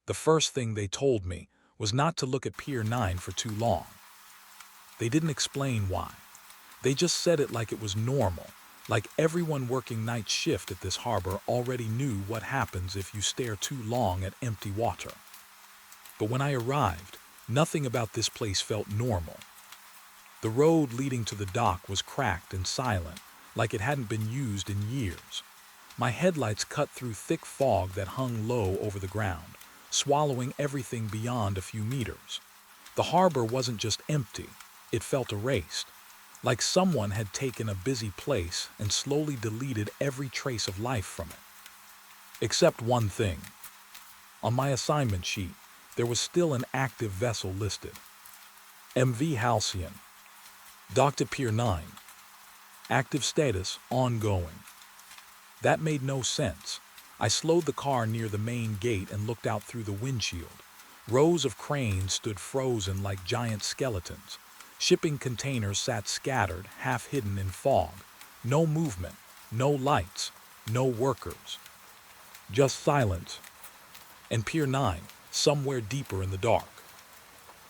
The first thing they told me was not to look at Pier 9 for too long. They didn't explain why. They just said it like it was normal, like everyone working night shift at this harbor already knew what happens if you stare too long at empty water. But when I arrived, nothing about this place felt normal. The road leading to the dock was cracked and silent, like it hadn't been used in years. My headlights cut through thick fog that hung low over the ground, swallowing everything beyond a few meters. The harbor wasn't just empty, it felt erased, like someone had taken a busy place and slowly deleted every trace of life from it. Except one thing. On my assignment sheet, there was still an active vessel listed. MV Halcyon. Docked at Pier 9. Active status, ongoing. That made no sense. I slowed the car near the main gate and looked out through the windshield. Rows of cranes stood frozen like giant skeletons. Shipping containers sat scattered, half hidden in fog. No movement, no lights, no workers. Just silence. And Pier 9, somewhere deeper in the dark.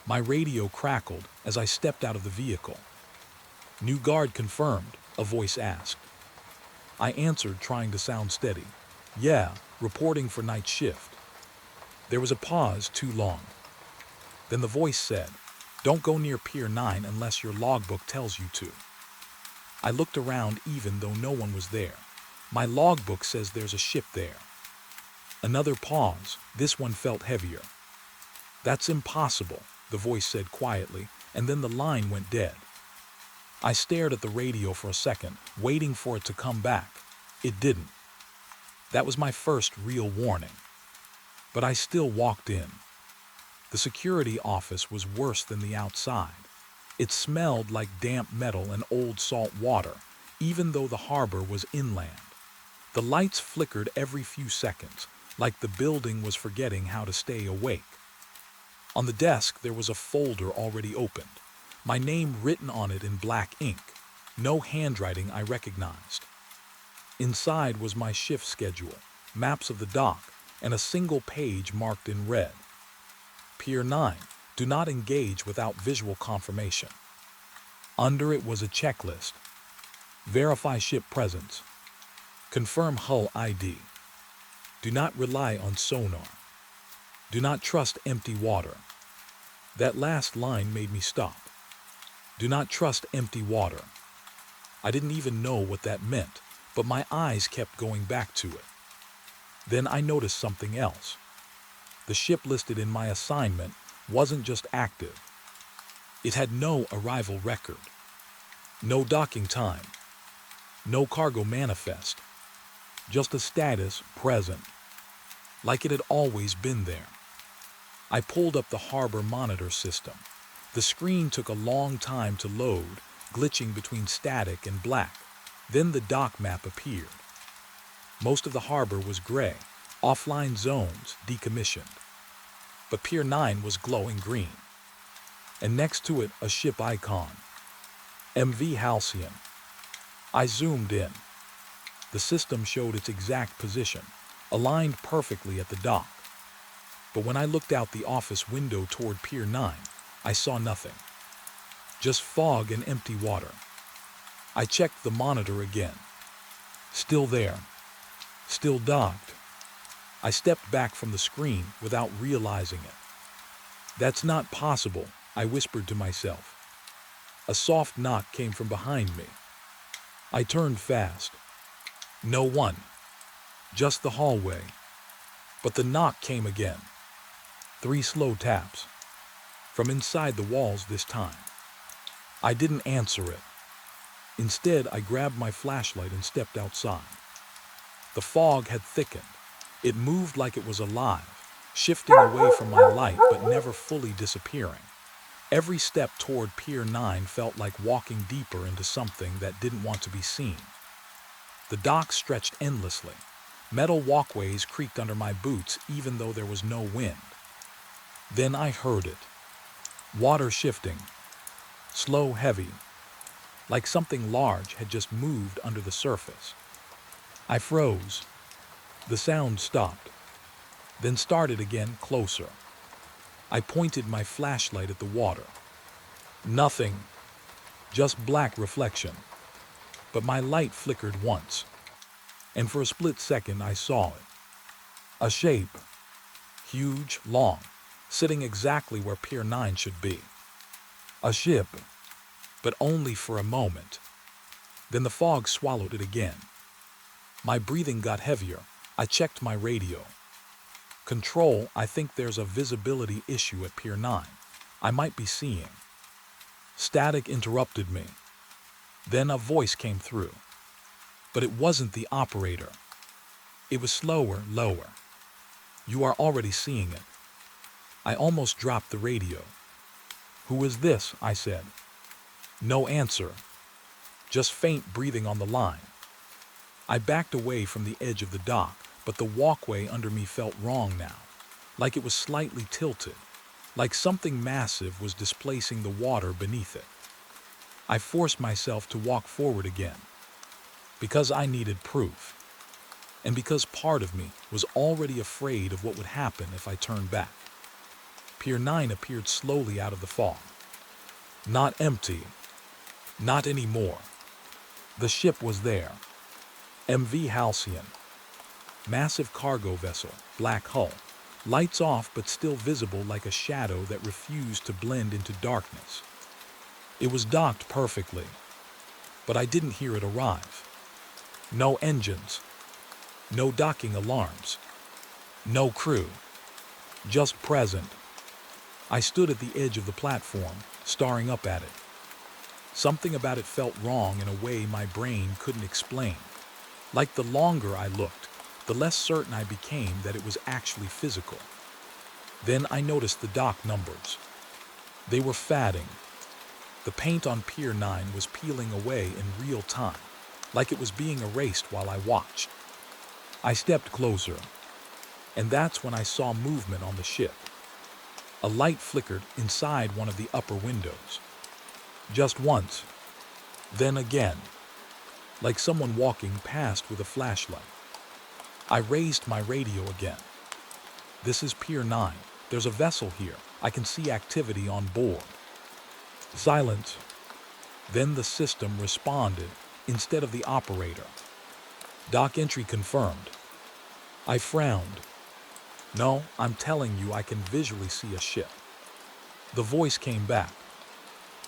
My radio crackled as I stepped out of the vehicle. "New guard confirmed," a voice asked. I answered, trying to sound steady. "Yeah, reporting for night shift." There was a pause too long. Then the voice said, "Don't go near Pier 9 unless your logbook tells you to." I looked around even though no one was there. My logbook says there's a ship there. Another pause. This one felt heavier. "That's impossible," the voice said quietly, and then the line went dead. I stared at the radio for a second, waiting for it to come back. It didn't. That was my first real warning. But I still walked in. The security office was worse than the outside. It smelled like damp metal and old salt water, even though the harbor was inland. The lights flickered every few seconds, like the building was forgetting how to stay awake. On the desk, there was a folder already opened. My name written on it in black ink. No handwriting I recognized. Inside was my shift schedule, maps of the dock, and a single page marked in red. Pier 9, do not engage without visual confirmation. Under it was a checklist. Verify ship presence. Confirm hull ID. Do not rely on sonar. Do not trust empty water. That last line made me stop. Do not trust empty water. I didn't even know what that meant, but my eyes kept going back to it. Then I noticed something else. The ship listed in my assignment wasn't just active. It had no arrival record, no docking time, no cargo manifest, just a status present, like it had always been there. I pulled up the harbor monitor system. The screen took a long time to load, glitching between static and black. Then the dock map appeared. Most of the harbor was gray, offline zones decommissioned. But Pier 9 was glowing green. And next to it, a ship icon. MV Halcyon. I zoomed in. The system showed its exact position, aligned perfectly at the dock. But when I looked out the office window toward Pier 9, I saw nothing. Just fog and empty water. I checked the monitor again. Still there. Still docked. I stepped back from the screen without realizing it. "That's not possible," I whispered to myself. A soft knock came from behind me. I turned fast. No one. Just the hallway. But the knock came again. 3 slow taps. From inside the walls this time. I didn't answer it. Instead, I grabbed my flashlight and stepped outside. The fog had thickened. It moved like it was alive, shifting away from my light but never fully disappearing. Every step toward Pier 9 felt like walking deeper into something that didn't want to be seen. The dock stretched endlessly. Metal walkways creaked under my boots even though there was no wind. Then I heard it. Water shifting. Slow, heavy. Like something large had just moved under the surface. I froze. The sound stopped. then started again closer. I pointed my flashlight at the water. Nothing, just black reflection. But my light flickered once, and for a split second I saw it. A shape, huge, long, sitting exactly where Pier 9 should be. A ship, but only for a moment. Then the fog swallowed it again. My breathing got heavier. I checked my radio. Control, I think there's a visibility issue at Pier 9. I might be seeing. Static interrupted me. Then a voice came through. But it wasn't the operator. It was slower, lower. You are already seeing it. I almost dropped the radio. Who is this? I said. No answer. Just faint breathing on the line. I backed away from the edge of the dock, but the walkway under me felt wrong now. Like it was slightly tilted. Like something massive was displacing the water beneath it. I forced myself to walk forward again. Because I needed proof. And because part of me was already afraid of what would happen if I turned back. Pier 9 appeared slowly out of the fog. Not empty. Not anymore. The ship was there. MV Halcyon. Massive cargo vessel, black hull. Lights off but still visible like a shadow that refused to blend into darkness. It was docked perfectly. But I didn't hear it arrive. No engines. No docking alarms. No crew. Just present. I stood at the edge of the platform, staring up at it. Something about it felt wrong in a way my brain couldn't explain. Like the longer I looked, the less certain I became that it was actually physical. Then I noticed the dock numbers. They were fading. The paint on Pier 9 was peeling away in real time, like it was being erased while I watched. I stepped closer, and that's when I saw movement on the ship. A light flickered inside one of the upper windows. Just once, then again, like someone walking past with a flashlight. I raised my radio again. This is Pier 9. There's a vessel here. I can see activity on board. Silence. Then the system responded instead of the operator. Dock entry confirmed. I frowned. No, I'm telling you I can visually see a ship. The voice came back.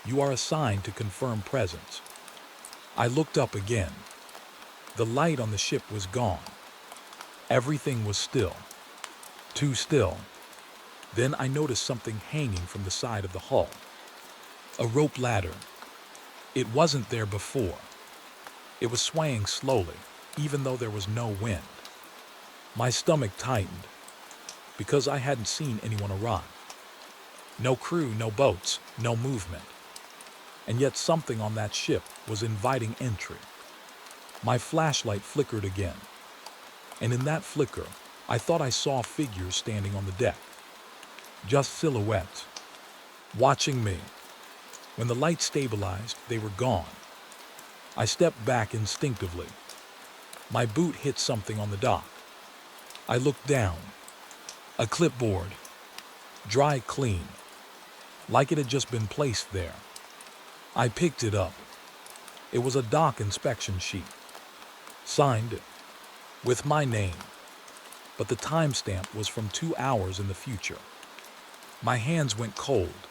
You are assigned to confirm presence. I looked up again. The light on the ship was gone. Everything was still. Too still. Then I noticed something hanging from the side of the hull. A rope ladder. It wasn't there before. It was swaying slowly, even though there was no wind. My stomach tightened, because I hadn't seen anyone arrive. No crew, no boats, no movement. And yet something on that ship was inviting entry. My flashlight flickered again. And in that flicker, I thought I saw figures standing on the deck. Just silhouettes. Watching me. When the light stabilized, they were gone. I stepped back instinctively. My boot hit something on the dock. I looked down. A clipboard. Dry clean. Like it had just been placed there. I picked it up. It was a dock inspection sheet. Signed with my name. But the timestamp was from 2 hours in the future. My hands went cold.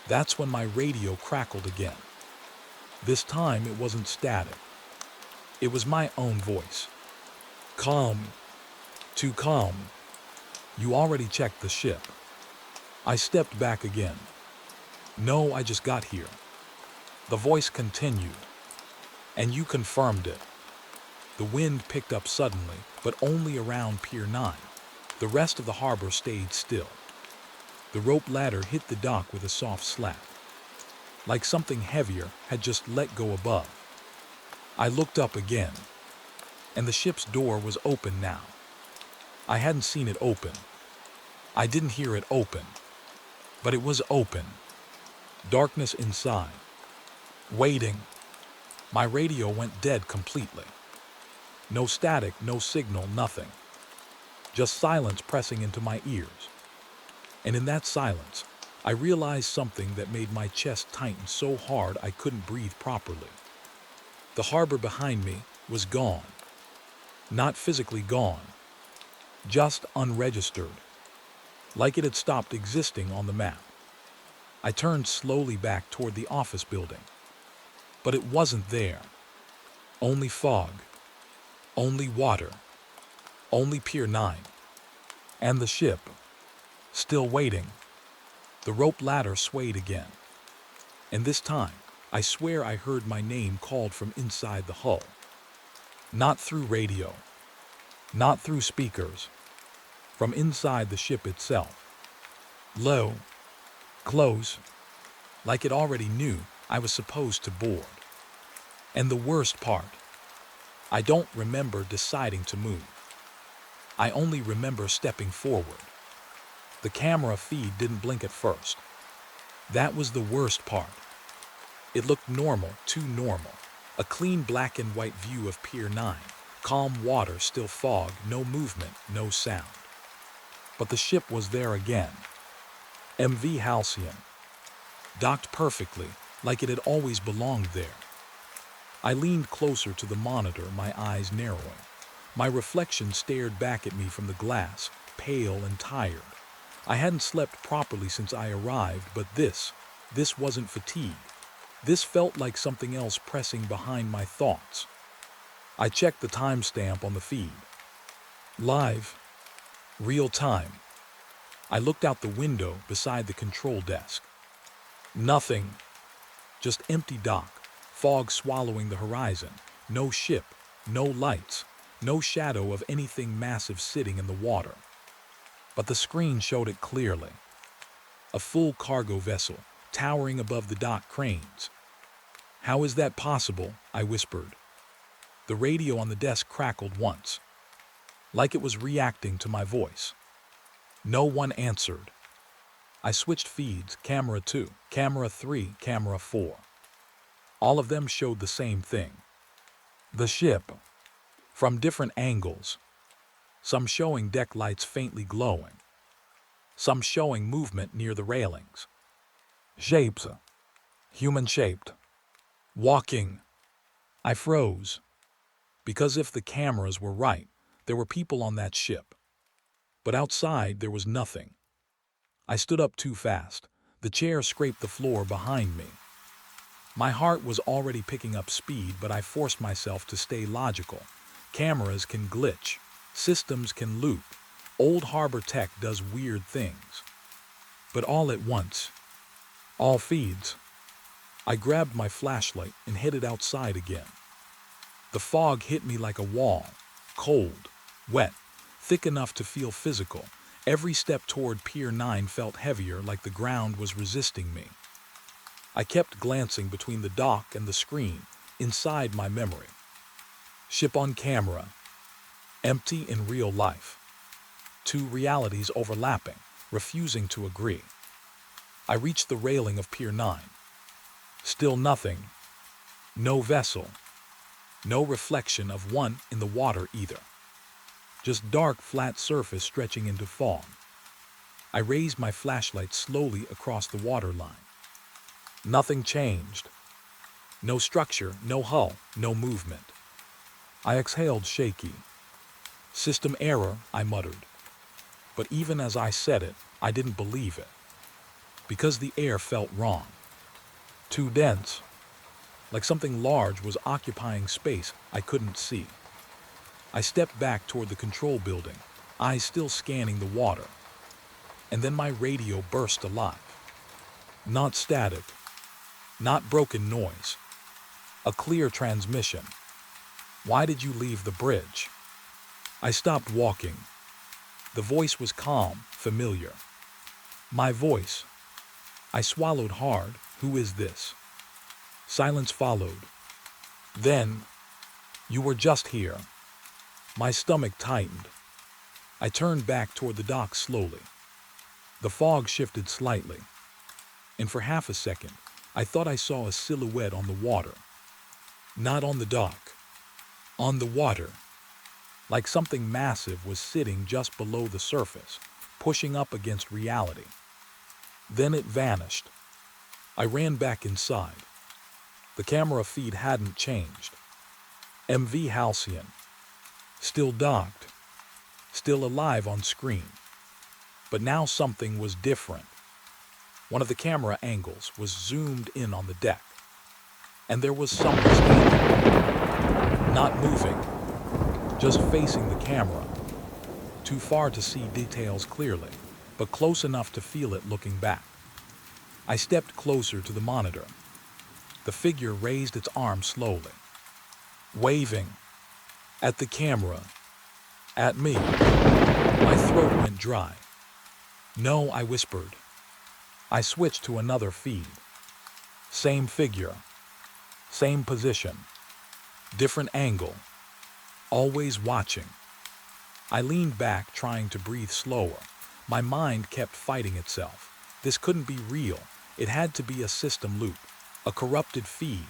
That's when my radio crackled again. This time it wasn't static. It was my own voice. Calm. Too calm. You already checked the ship. I stepped back again. No, I just got here. The voice continued. And you confirmed it. The wind picked up suddenly, but only around Pier 9. The rest of the harbor stayed still. The rope ladder hit the dock with a soft slap. Like something heavier had just let go above. I looked up again. And the ship's door was open now. I hadn't seen it open. I didn't hear it open. But it was open. Darkness inside. Waiting. My radio went dead completely. No static, no signal, nothing. just silence pressing into my ears. And in that silence, I realized something that made my chest tighten so hard I couldn't breathe properly. The harbor behind me was gone. Not physically gone, just unregistered, like it had stopped existing on the map. I turned slowly back toward the office building, but it wasn't there. Only fog, only water, only Pier 9, and the ship, still waiting. The rope ladder swayed again, and this time, I swear I heard my name called from inside the hull. Not through radio, not through speakers, from inside the ship itself. Low, close, like it already knew I was supposed to board. And the worst part, I don't remember deciding to move. I only remember stepping forward. The camera feed didn't blink at first. That was the worst part. It looked normal, too normal. A clean black and white view of Pier 9. Calm water, still fog, no movement, no sound. But the ship was there again. MV Halcyon. Docked perfectly, like it had always belonged there. I leaned closer to the monitor, my eyes narrowing. My reflection stared back at me from the glass, pale and tired. I hadn't slept properly since I arrived, but this wasn't fatigue. This felt like something else pressing behind my thoughts. I checked the timestamp on the feed. Live. Real time. I looked out the window beside the control desk. Nothing. Just empty dock, fog swallowing the horizon. No ship, no lights, no shadow of anything massive sitting in the water. But the screen showed it clearly. A full cargo vessel, towering above the dock cranes. "How is that possible?" I whispered. The radio on the desk crackled once, like it was reacting to my voice. No one answered. I switched feeds, camera 2, camera 3, camera 4. All of them showed the same thing. The ship, from different angles. Some showing deck lights faintly glowing. Some showing movement near the railings. Shapes, human-shaped. Walking. I froze. Because if the cameras were right, there were people on that ship. But outside, there was nothing. I stood up too fast. The chair scraped the floor behind me. My heart was already picking up speed, but I forced myself to stay logical. Cameras can glitch. Systems can loop. Old harbor tech does weird things. But all at once. All feeds. I grabbed my flashlight and headed outside again. The fog hit me like a wall. Cold. Wet. Thick enough to feel physical. Every step toward Pier 9 felt heavier, like the ground was resisting me. I kept glancing between the dock and the screen, inside my memory. Ship on camera. Empty in real life. Two realities overlapping, refusing to agree. I reached the railing of Pier 9. Still nothing. No vessel. No reflection of one in the water either. Just dark, flat surface stretching into fog. I raised my flashlight slowly across the waterline. Nothing changed. No structure, no hull, no movement. I exhaled shaky. "System error," I muttered. But even as I said it, I didn't believe it. Because the air felt wrong. Too dense. Like something large was occupying space I couldn't see. I stepped back toward the control building, eyes still scanning the water. And then my radio burst alive. Not static. Not broken noise. A clear transmission. "Why did you leave the bridge?" I stopped walking. The voice was calm, familiar. My voice. I swallowed hard. "Who is this?" Silence followed. Then, "You were just here." My stomach tightened. I turned back toward the dock slowly. The fog shifted slightly, and for half a second, I thought I saw a silhouette on the water. Not on the dock. On the water. like something massive was sitting just below the surface, pushing up against reality. Then it vanished. I ran back inside. The camera feed hadn't changed. MV Halcyon, still docked, still alive on screen. But now something was different. One of the camera angles was zoomed in on the deck, and there was someone standing, not moving, just facing the camera, too far to see details clearly, but close enough to feel it looking back. I stepped closer to the monitor. The figure raised its arm slowly, waving at the camera, at me. My throat went dry. "No," I whispered. I switched to another feed. Same figure, same position, different angle, always watching. I leaned back, trying to breathe slower. My mind kept fighting itself. This couldn't be real. It had to be a system loop, a corrupted feed.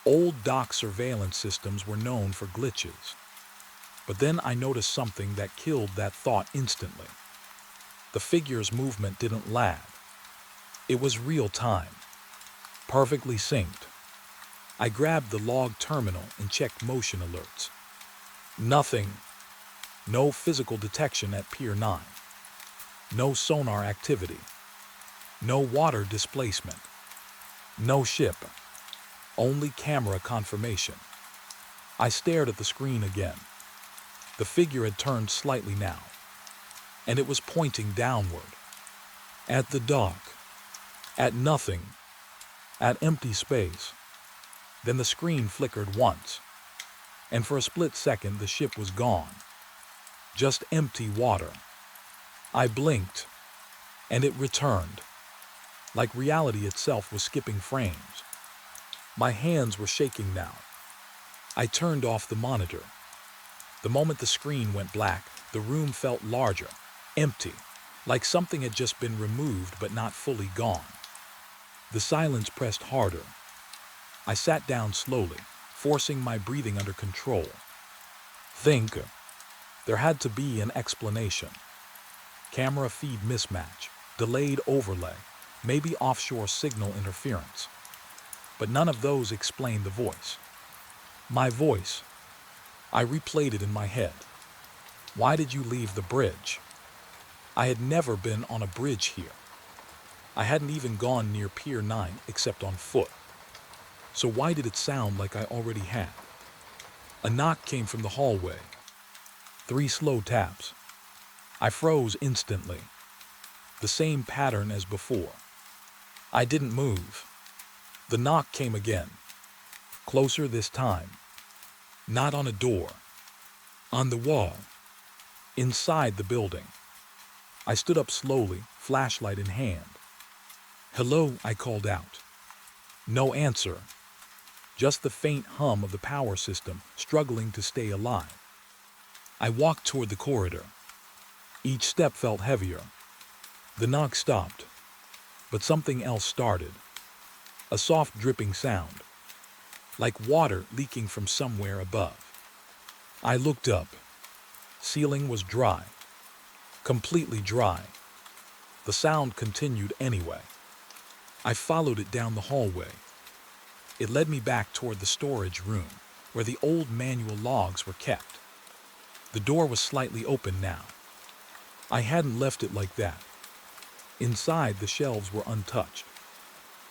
Old dock surveillance systems were known for glitches. But then I noticed something that killed that thought instantly. The figure's movement didn't lag. It was real time, perfectly synced. I grabbed the log terminal and checked motion alerts. Nothing. No physical detection at Pier 9. No sonar activity. No water displacement. No ship. Only camera confirmation. I stared at the screen again. The figure had turned slightly now, and it was pointing downward. At the dock. At nothing. At empty space. Then the screen flickered once, and for a split second the ship was gone. Just empty water. I blinked, and it returned, like reality itself was skipping frames. My hands were shaking now. I turned off the monitor. The moment the screen went black, the room felt larger, empty, like something had just been removed but not fully gone. The silence pressed harder. I sat down slowly, forcing my breathing under control. Think. There had to be an explanation. Camera feed mismatch, delayed overlay, maybe offshore signal interference. But none of those explained the voice. My voice. I replayed it in my head. "Why did you leave the bridge?" I had never been on a bridge here. I hadn't even gone near Pier 9 except on foot. So why did it sound like I already had? A knock came from the hallway. 3 slow taps. I froze instantly. The same pattern as before. I didn't move. The knock came again. Closer this time. Not on a door. On the wall. Inside the building. I stood up slowly, flashlight in hand. "Hello," I called out. No answer. Just the faint hum of the power system struggling to stay alive. I walked toward the corridor. Each step felt heavier. The knock stopped, but something else started. A soft dripping sound, like water leaking from somewhere above. I looked up. Ceiling was dry, completely dry. The sound continued anyway. I followed it down the hallway. It led me back toward the storage room, where the old manual logs were kept. The door was slightly open now. I hadn't left it like that. Inside, the shelves were untouched.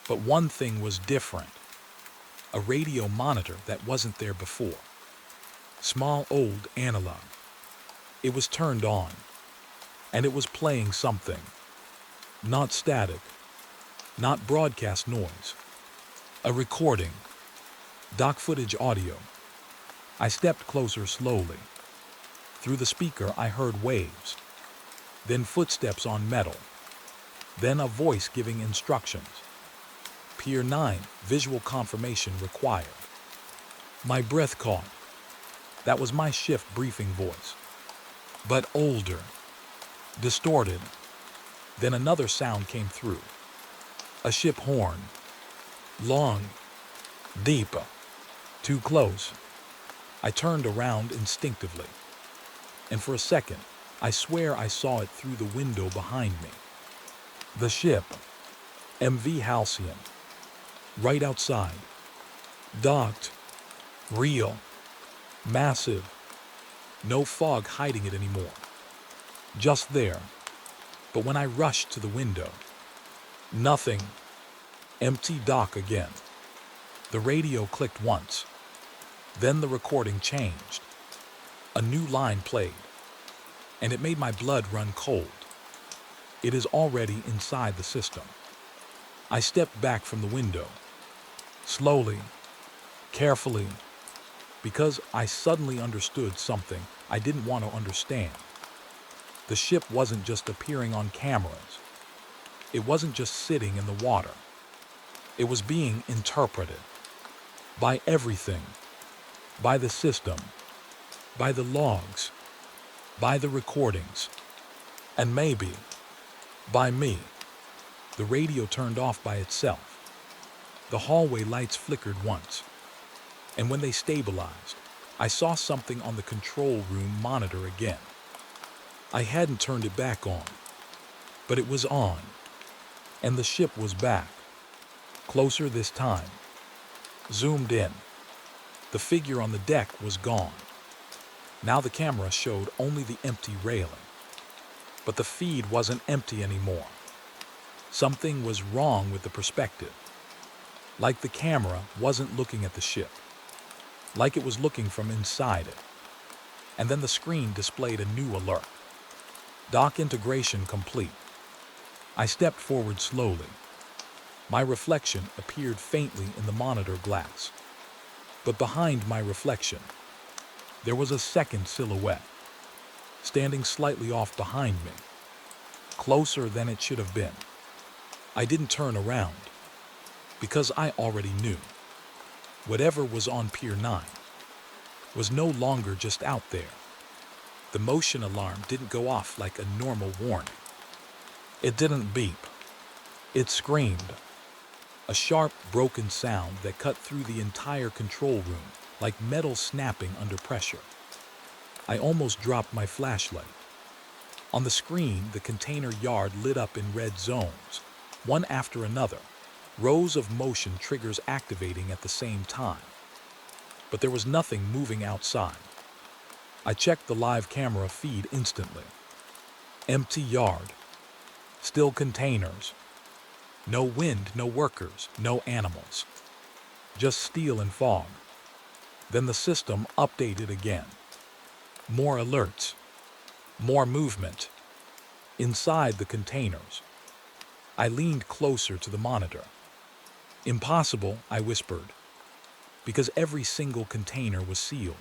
But one thing was different. A radio monitor that wasn't there before. Small old analog. It was turned on, and it was playing something. Not static, not broadcast noise. A recording. Dock footage audio. I stepped closer slowly. Through the speaker, I heard waves. Then footsteps on metal. Then a voice giving instructions. Pier 9, visual confirmation required. My breath caught. That was my shift briefing voice. But older. Distorted. Then another sound came through. A ship horn. Long. Deep. Too close. I turned around instinctively. And for a second, I swear I saw it through the window behind me. The ship, MV Halcyon, right outside, docked, real, massive, no fog hiding it anymore. Just there. But when I rushed to the window, nothing. Empty dock again. The radio clicked once. Then the recording changed. A new line played, and it made my blood run cold. It is already inside the system. I stepped back from the window, slowly, carefully, because I suddenly understood something I didn't want to understand. The ship wasn't just appearing on cameras. It wasn't just sitting in the water. It was being interpreted by everything, by the system, by the logs, by the recordings, and maybe by me. The radio turned off by itself. The hallway lights flickered once, and when they stabilized, I saw something on the control room monitor again. I hadn't turned it back on, but it was on, and the ship was back, closer this time, zoomed in. The figure on the deck was gone. Now the camera showed only the empty railing. But the feed wasn't empty anymore. Something was wrong with the perspective. Like the camera wasn't looking at the ship. Like it was looking from inside it. And then the screen displayed a new alert. Dock integration complete. I stepped forward slowly. My reflection appeared faintly in the monitor glass. But behind my reflection, there was a second silhouette, standing slightly off behind me, closer than it should have been. I didn't turn around, because I already knew. Whatever was on Pier 9 was no longer just out there. The motion alarm didn't go off like a normal warning. It didn't beep. It screamed. A sharp, broken sound that cut through the entire control room like metal snapping under pressure. I almost dropped my flashlight. On the screen, the container yard lit up in red zones, one after another, rows of motion triggers activating at the same time. But there was nothing moving outside. I checked the live camera feed instantly. Empty yard. Still containers. No wind, no workers, no animals. Just steel and fog. Then the system updated again. More alerts. More movement. Inside the containers. I leaned closer to the monitor. Impossible, I whispered. Because every single container was sealed.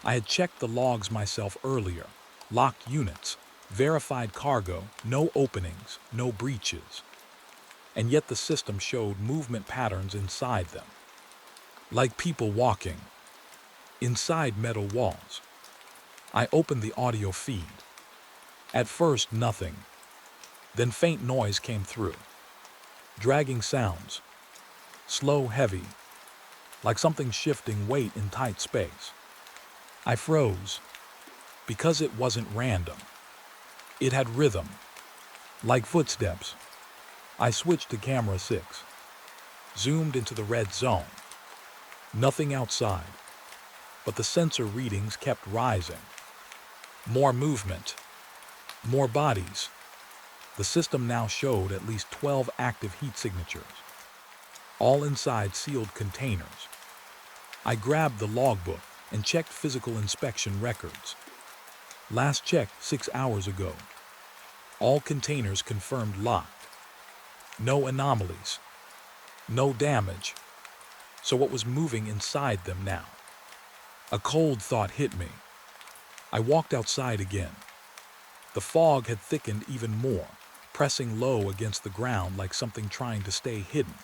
I had checked the logs myself earlier. Locked units. Verified cargo. No openings. No breaches. And yet the system showed movement patterns inside them. Like people walking. Inside metal walls. I opened the audio feed. At first, nothing. Then faint noise came through. Dragging sounds. Slow, heavy. Like something shifting weight in tight space. I froze. Because it wasn't random. It had rhythm. Like footsteps. I switched to camera 6. Zoomed into the red zone. Nothing outside. But the sensor readings kept rising. More movement. More bodies. The system now showed at least 12 active heat signatures. All inside sealed containers. I grabbed the logbook and checked physical inspection records. Last check 6 hours ago. All containers confirmed locked. No anomalies. No damage. So what was moving inside them now? A cold thought hit me. I walked outside again. The fog had thickened even more, pressing low against the ground like something trying to stay hidden.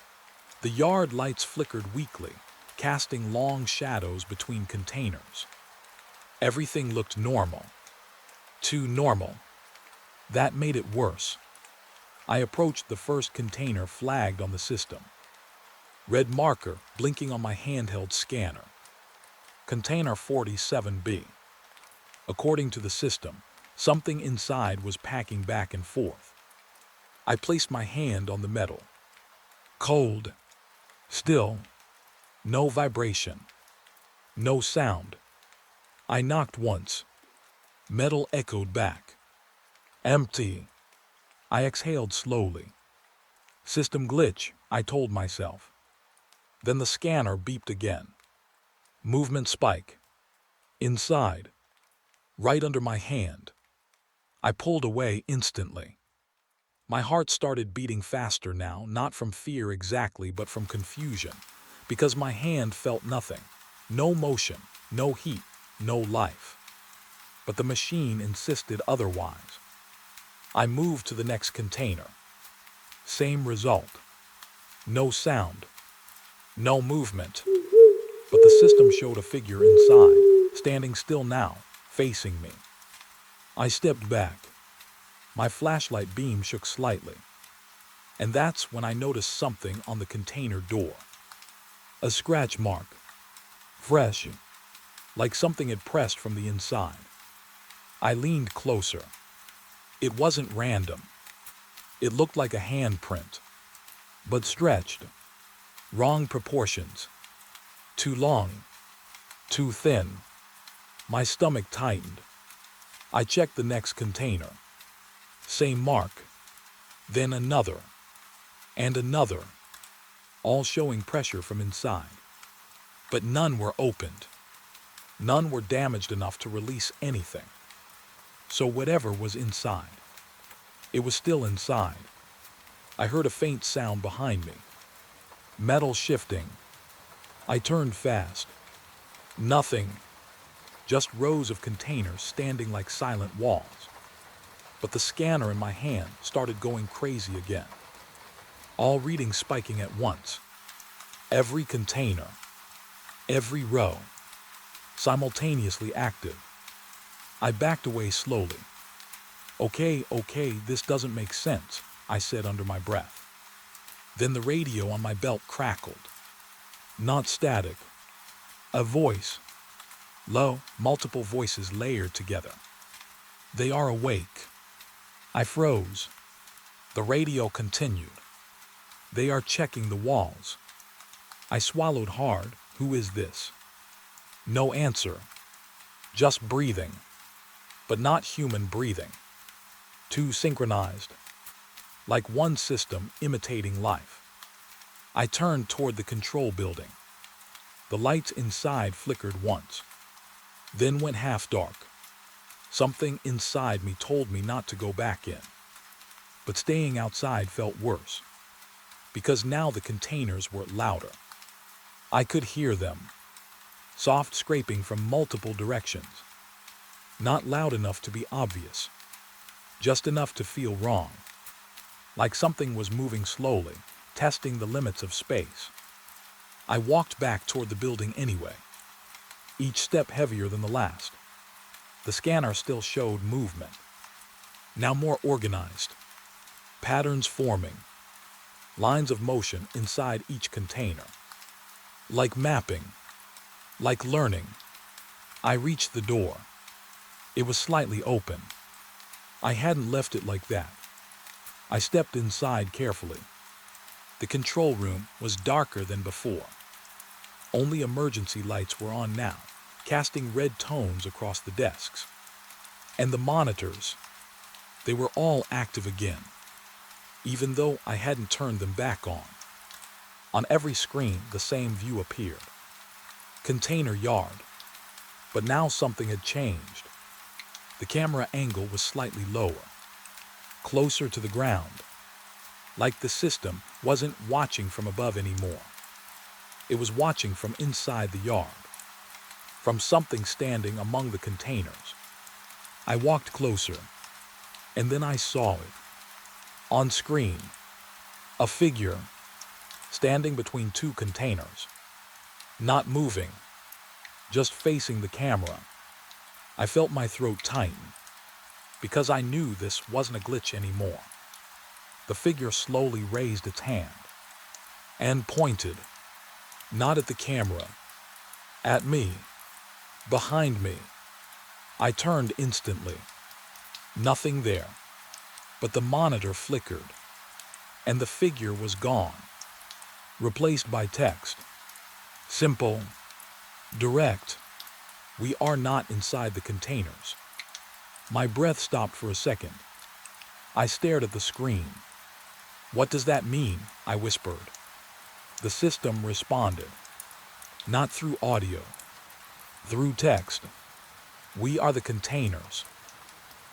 The yard lights flickered weakly, casting long shadows between containers. Everything looked normal. Too normal. That made it worse. I approached the first container flagged on the system. Red marker blinking on my handheld scanner. Container 47B. According to the system, something inside was packing back and forth. I placed my hand on the metal. Cold. Still. No vibration. No sound. I knocked once. Metal echoed back. Empty. I exhaled slowly. System glitch, I told myself. Then the scanner beeped again. Movement spike. Inside. Right under my hand. I pulled away instantly. My heart started beating faster now, not from fear exactly, but from confusion, because my hand felt nothing. No motion, no heat, no life. But the machine insisted otherwise. I moved to the next container. Same result. No sound. No movement. But the system showed a figure inside, standing still now, facing me. I stepped back. My flashlight beam shook slightly. And that's when I noticed something on the container door. A scratch mark. Fresh. Like something had pressed from the inside. I leaned closer. It wasn't random. It looked like a handprint. But stretched. Wrong proportions. Too long. Too thin. My stomach tightened. I checked the next container. Same mark. Then another. And another. All showing pressure from inside. But none were opened. None were damaged enough to release anything. So whatever was inside, it was still inside. I heard a faint sound behind me. Metal shifting. I turned fast. Nothing. Just rows of containers standing like silent walls. But the scanner in my hand started going crazy again. All readings spiking at once. Every container. Every row. Simultaneously active. I backed away slowly. Okay, this doesn't make sense, I said under my breath. Then the radio on my belt crackled. Not static. A voice. Low, multiple voices layered together. They are awake. I froze. The radio continued. They are checking the walls. I swallowed hard. Who is this? No answer. Just breathing. But not human breathing. Too synchronized. Like one system imitating life. I turned toward the control building. The lights inside flickered once. Then went half dark. Something inside me told me not to go back in. But staying outside felt worse. Because now the containers were louder. I could hear them. Soft scraping from multiple directions. Not loud enough to be obvious. Just enough to feel wrong. Like something was moving slowly, testing the limits of space. I walked back toward the building anyway. Each step heavier than the last. The scanner still showed movement. Now more organized. Patterns forming. Lines of motion inside each container. Like mapping. Like learning. I reached the door. It was slightly open. I hadn't left it like that. I stepped inside carefully. The control room was darker than before. Only emergency lights were on now, casting red tones across the desks. And the monitors, they were all active again, even though I hadn't turned them back on. On every screen, the same view appeared. Container yard. But now something had changed. The camera angle was slightly lower, closer to the ground, like the system wasn't watching from above anymore. It was watching from inside the yard, from something standing among the containers. I walked closer, and then I saw it. On screen, a figure standing between two containers, not moving, just facing the camera. I felt my throat tighten, because I knew this wasn't a glitch anymore. The figure slowly raised its hand and pointed, not at the camera, at me, behind me. I turned instantly. Nothing there, but the monitor flickered, and the figure was gone, replaced by text. Simple, direct. We are not inside the containers. My breath stopped for a second. I stared at the screen. What does that mean? I whispered. The system responded. Not through audio, through text. We are the containers.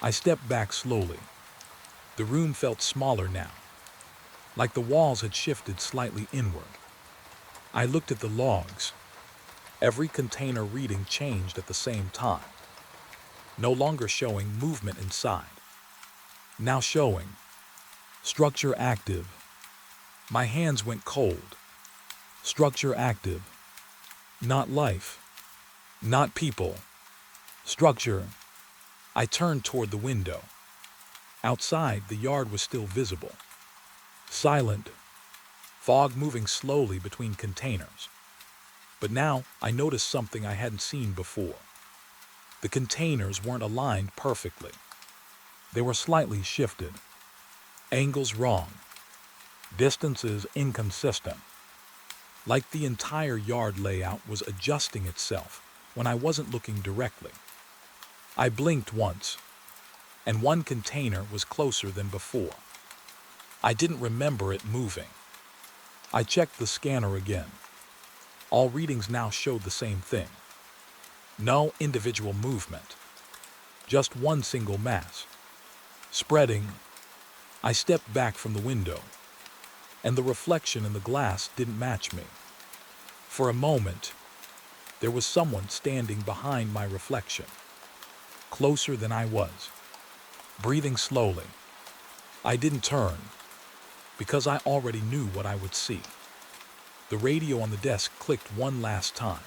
I stepped back slowly. The room felt smaller now, like the walls had shifted slightly inward. I looked at the logs. Every container reading changed at the same time, no longer showing movement inside. Now showing structure active. My hands went cold. Structure active. Not life. Not people. Structure. I turned toward the window. Outside, the yard was still visible. Silent. Fog moving slowly between containers. But now I noticed something I hadn't seen before. The containers weren't aligned perfectly. They were slightly shifted. Angles wrong. Distances inconsistent. Like the entire yard layout was adjusting itself when I wasn't looking directly. I blinked once, and one container was closer than before. I didn't remember it moving. I checked the scanner again. All readings now showed the same thing. No individual movement. Just one single mass. Spreading. I stepped back from the window, and the reflection in the glass didn't match me. For a moment, there was someone standing behind my reflection, closer than I was, breathing slowly. I didn't turn, because I already knew what I would see. The radio on the desk clicked one last time.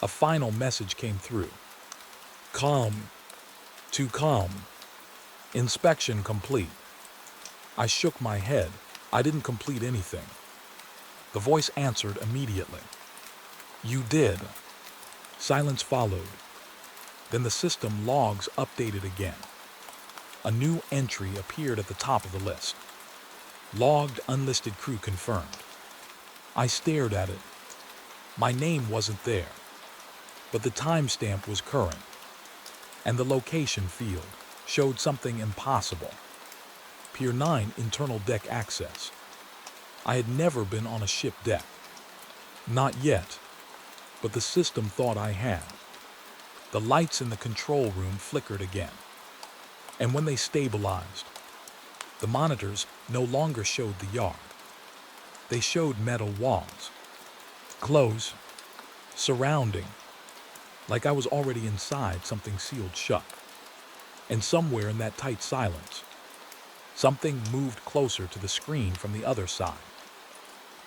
A final message came through. Calm. Too calm. Inspection complete. I shook my head. I didn't complete anything. The voice answered immediately. You did. Silence followed. Then the system logs updated again. A new entry appeared at the top of the list. Logged unlisted crew confirmed. I stared at it. My name wasn't there, but the timestamp was current, and the location field showed something impossible. Pier 9 internal deck access. I had never been on a ship deck. Not yet, but the system thought I had. The lights in the control room flickered again, and when they stabilized, the monitors no longer showed the yard. They showed metal walls, close, surrounding, like I was already inside something sealed shut. And somewhere in that tight silence, something moved closer to the screen from the other side.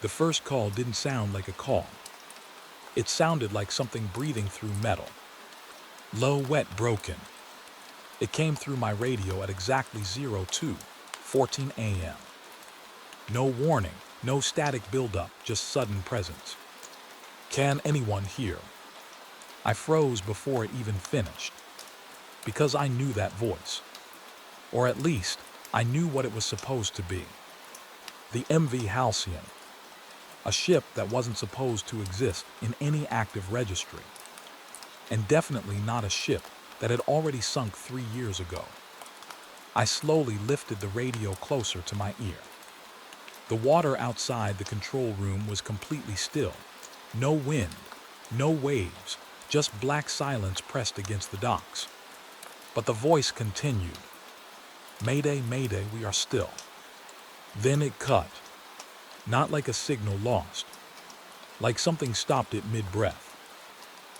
The first call didn't sound like a call. It sounded like something breathing through metal. Low, wet, broken. It came through my radio at exactly 02:14 a.m. No warning, no static buildup, just sudden presence. Can anyone hear? I froze before it even finished, because I knew that voice. Or at least, I knew what it was supposed to be. The MV Halcyon, a ship that wasn't supposed to exist in any active registry, and definitely not a ship that had already sunk 3 years ago. I slowly lifted the radio closer to my ear. The water outside the control room was completely still. No wind, no waves, just black silence pressed against the docks. But the voice continued. Mayday, mayday, we are still. Then it cut. Not like a signal lost. Like something stopped it mid-breath.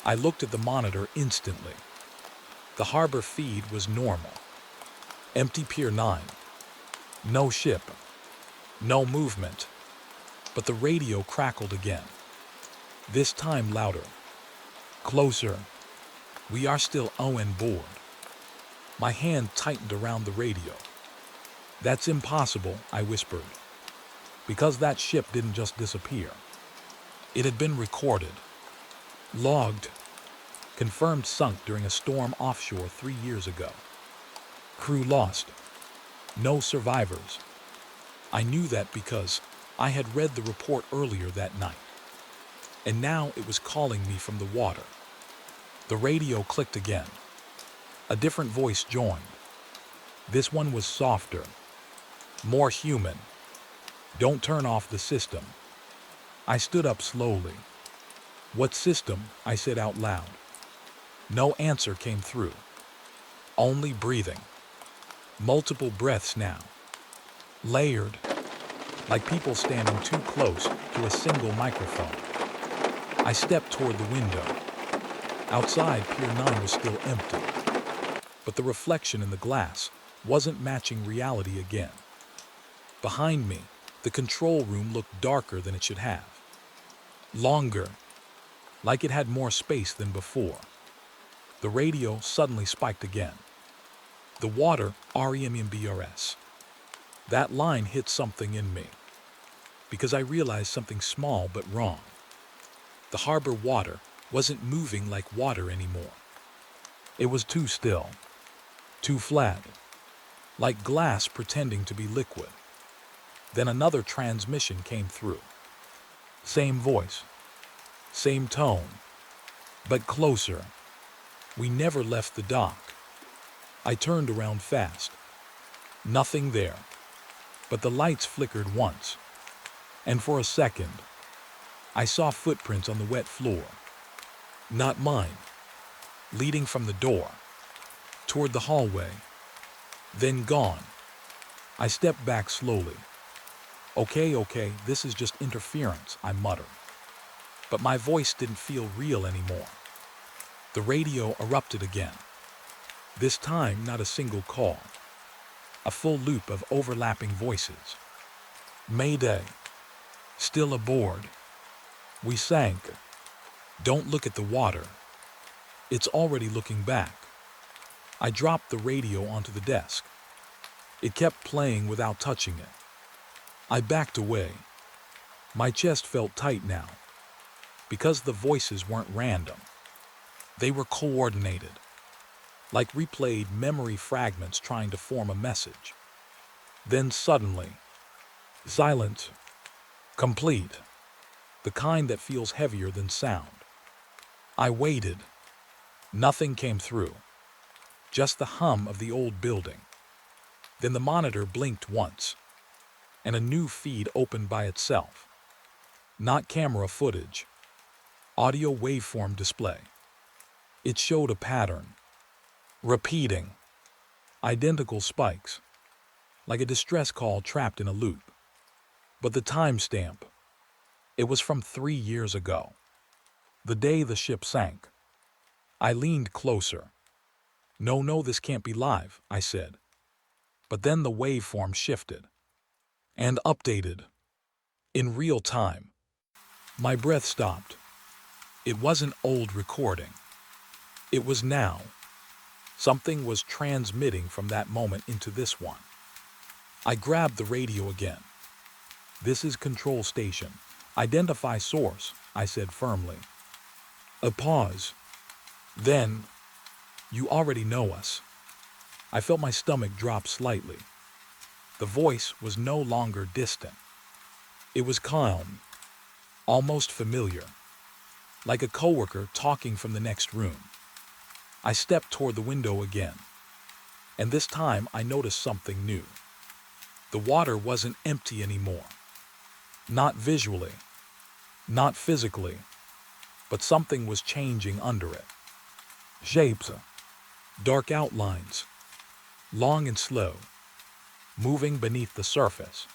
I looked at the monitor instantly. The harbor feed was normal. Empty Pier 9. No ship. No movement. But the radio crackled again. This time louder. Closer. We are still on board. My hand tightened around the radio. That's impossible, I whispered. Because that ship didn't just disappear. It had been recorded. Logged. Confirmed sunk during a storm offshore 3 years ago. Crew lost. No survivors. I knew that because I had read the report earlier that night. And now it was calling me from the water. The radio clicked again. A different voice joined. This one was softer, more human. Don't turn off the system. I stood up slowly. What system? I said out loud. No answer came through. Only breathing. Multiple breaths now. Layered, like people standing too close to a single microphone. I stepped toward the window. Outside, Pier 9 was still empty. But the reflection in the glass wasn't matching reality again. Behind me, the control room looked darker than it should have. Longer, like it had more space than before. The radio suddenly spiked again. The water, REMBRS. That line hit something in me, because I realized something small but wrong. The harbor water wasn't moving like water anymore. It was too still, too flat, like glass pretending to be liquid. Then another transmission came through. Same voice, same tone, but closer. We never left the dock. I turned around fast. Nothing there, but the lights flickered once. And for a second, I saw footprints on the wet floor. Not mine, leading from the door, toward the hallway, then gone. I stepped back slowly. Okay, this is just interference, I muttered. But my voice didn't feel real anymore. The radio erupted again. This time, not a single call. A full loop of overlapping voices. Mayday. Still aboard. We sank. Don't look at the water. It's already looking back. I dropped the radio onto the desk. It kept playing without touching it. I backed away. My chest felt tight now, because the voices weren't random. They were coordinated, like replayed memory fragments trying to form a message. Then suddenly, silence. Complete. The kind that feels heavier than sound. I waited. Nothing came through. Just the hum of the old building. Then the monitor blinked once, and a new feed opened by itself. Not camera footage. Audio waveform display. It showed a pattern. Repeating. Identical spikes. Like a distress call trapped in a loop. But the timestamp. It was from 3 years ago. The day the ship sank. I leaned closer. No, this can't be live, I said. But then the waveform shifted. And updated. In real time. My breath stopped. It wasn't old recording. It was now. Something was transmitting from that moment into this one. I grabbed the radio again. This is control station. Identify source, I said firmly. A pause. Then, you already know us. I felt my stomach drop slightly. The voice was no longer distant. It was calm, almost familiar, like a coworker talking from the next room. I stepped toward the window again, and this time I noticed something new. The water wasn't empty anymore. Not visually, not physically, but something was changing under it. Shapes, dark outlines, long and slow, moving beneath the surface.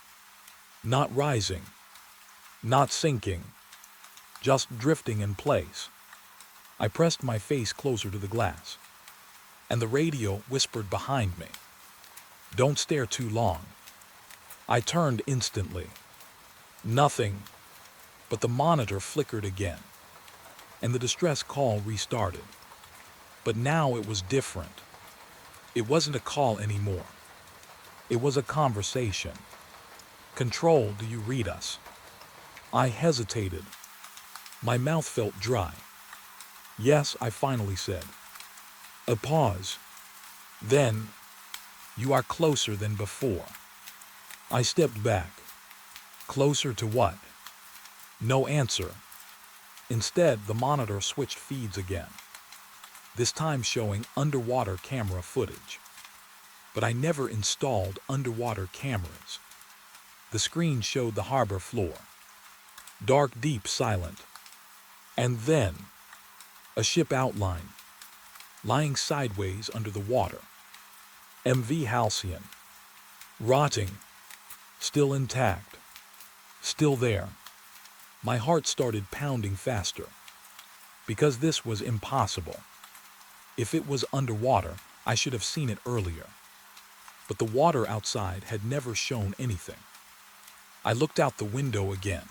Not rising, not sinking, just drifting in place. I pressed my face closer to the glass, and the radio whispered behind me, "Don't stare too long." I turned instantly. Nothing, but the monitor flickered again, and the distress call restarted. But now it was different. It wasn't a call anymore. It was a conversation. "Control, do you read us?" I hesitated. My mouth felt dry. Yes, I finally said. A pause. Then, you are closer than before. I stepped back. Closer to what? No answer. Instead, the monitor switched feeds again, this time showing underwater camera footage. But I never installed underwater cameras. The screen showed the harbor floor. Dark, deep, silent. And then, a ship outline, lying sideways under the water. MV Halcyon. Rotting. Still intact. Still there. My heart started pounding faster. Because this was impossible. If it was underwater, I should have seen it earlier. But the water outside had never shown anything. I looked out the window again.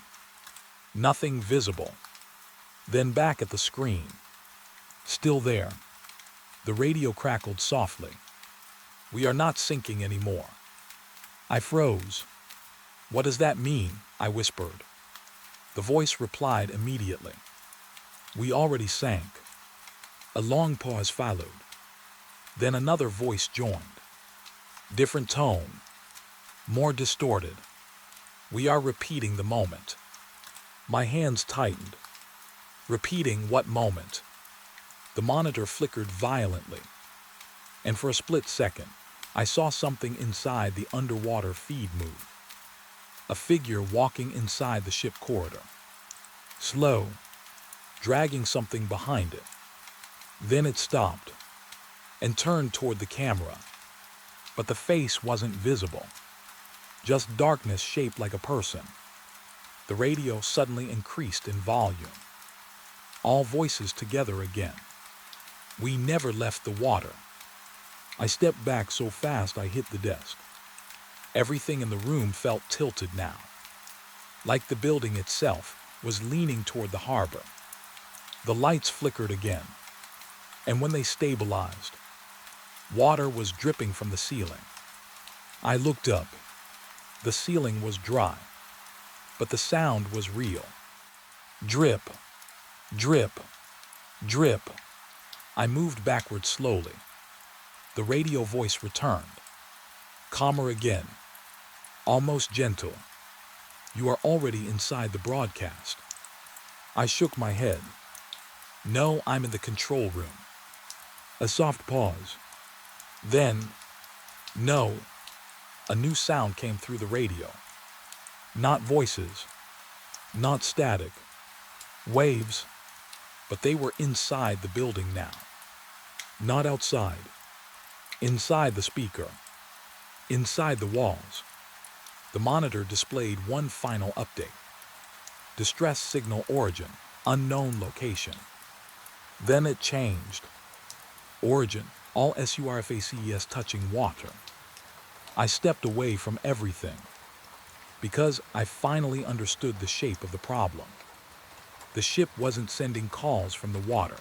Nothing visible. Then back at the screen. Still there. The radio crackled softly. We are not sinking anymore. I froze. What does that mean? I whispered. The voice replied immediately. We already sank. A long pause followed. Then another voice joined. Different tone. More distorted. We are repeating the moment. My hands tightened. Repeating what moment? The monitor flickered violently. And for a split second, I saw something inside the underwater feed move. A figure walking inside the ship corridor. Slow, dragging something behind it. Then it stopped and turned toward the camera. But the face wasn't visible. Just darkness shaped like a person. The radio suddenly increased in volume. All voices together again. We never left the water. I stepped back so fast I hit the desk. Everything in the room felt tilted now. Like the building itself was leaning toward the harbor. The lights flickered again. And when they stabilized, water was dripping from the ceiling. I looked up. The ceiling was dry, but the sound was real. Drip, drip, drip. I moved backward slowly. The radio voice returned. Calmer again, almost gentle. You are already inside the broadcast. I shook my head. No, I'm in the control room. A soft pause. Then, no. A new sound came through the radio. Not voices, not static, waves, but they were inside the building now. Not outside. Inside the speaker. Inside the walls. The monitor displayed one final update. Distress signal origin, unknown location. Then it changed. Origin, all SURFACES touching water. I stepped away from everything because I finally understood the shape of the problem. The ship wasn't sending calls from the water.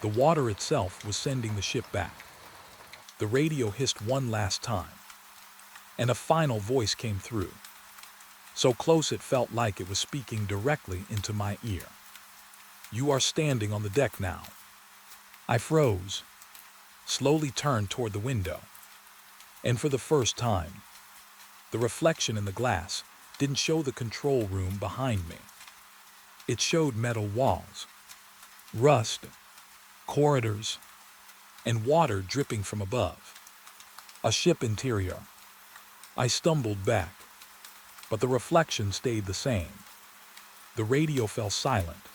The water itself was sending the ship back. The radio hissed one last time, and a final voice came through, so close it felt like it was speaking directly into my ear. You are standing on the deck now. I froze, slowly turned toward the window, and for the first time, the reflection in the glass didn't show the control room behind me. It showed metal walls, rust, corridors, and water dripping from above. A ship interior. I stumbled back, but the reflection stayed the same. The radio fell silent.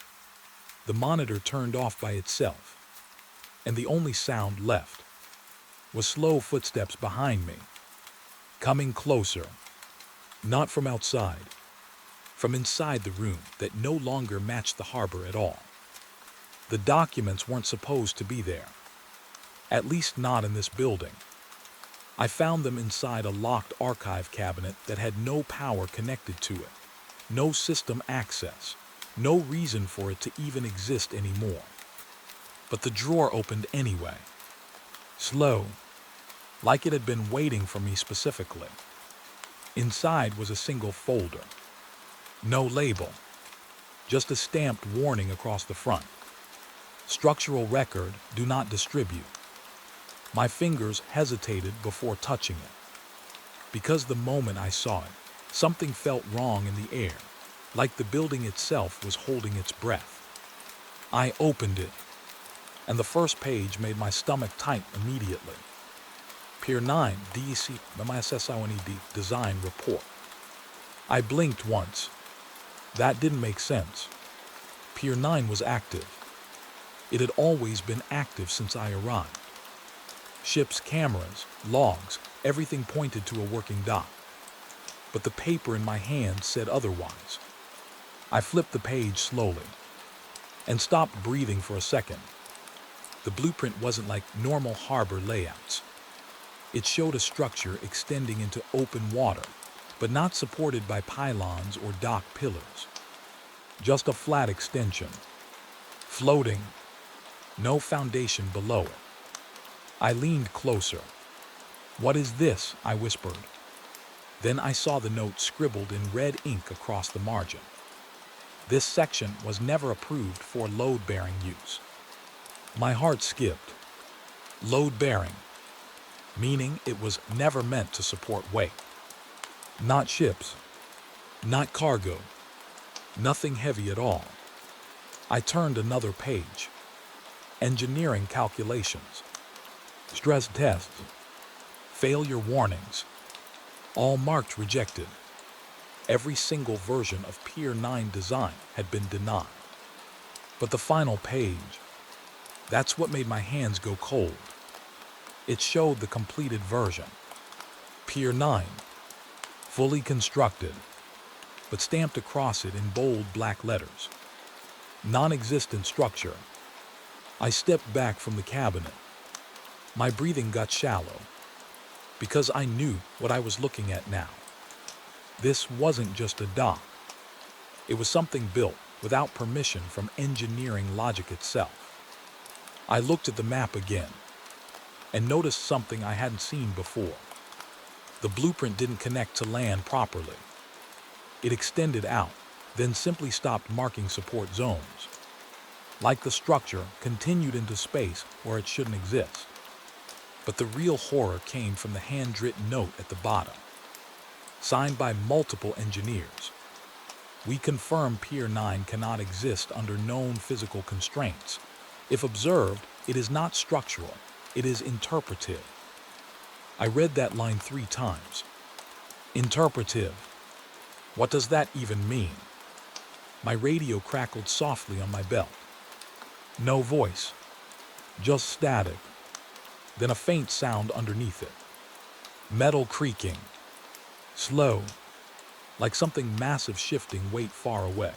The monitor turned off by itself, and the only sound left was slow footsteps behind me, coming closer, not from outside, from inside the room that no longer matched the harbor at all. The documents weren't supposed to be there, at least not in this building. I found them inside a locked archive cabinet that had no power connected to it, no system access, no reason for it to even exist anymore. But the drawer opened anyway, slow, like it had been waiting for me specifically. Inside was a single folder. No label, just a stamped warning across the front. Structural record, do not distribute. My fingers hesitated before touching it, because the moment I saw it, something felt wrong in the air, like the building itself was holding its breath. I opened it, and the first page made my stomach tight immediately. Pier 9 DEC MSSONED Design Report. I blinked once. That didn't make sense. Pier 9 was active. It had always been active since I arrived. Ship's cameras, logs, everything pointed to a working dock. But the paper in my hand said otherwise. I flipped the page slowly and stopped breathing for a second. The blueprint wasn't like normal harbor layouts. It showed a structure extending into open water, but not supported by pylons or dock pillars. Just a flat extension, floating, no foundation below it. I leaned closer. "What is this?" I whispered. Then I saw the note scribbled in red ink across the margin. This section was never approved for load-bearing use. My heart skipped. Load-bearing, meaning it was never meant to support weight. Not ships, not cargo, nothing heavy at all. I turned another page. Engineering calculations, stress tests, failure warnings, all marked rejected. Every single version of Pier 9 design had been denied. But the final page, that's what made my hands go cold. It showed the completed version. Pier 9, fully constructed, but stamped across it in bold black letters. Non-existent structure. I stepped back from the cabinet. My breathing got shallow, because I knew what I was looking at now. This wasn't just a dock. It was something built without permission from engineering logic itself. I looked at the map again and noticed something I hadn't seen before. The blueprint didn't connect to land properly. It extended out, then simply stopped marking support zones. Like the structure continued into space where it shouldn't exist. But the real horror came from the handwritten note at the bottom, signed by multiple engineers. "We confirm Pier 9 cannot exist under known physical constraints. If observed, it is not structural, it is interpretive." I read that line 3 times. Interpretive. What does that even mean? My radio crackled softly on my belt. No voice, just static. Then a faint sound underneath it. Metal creaking. Slow, like something massive shifting weight far away.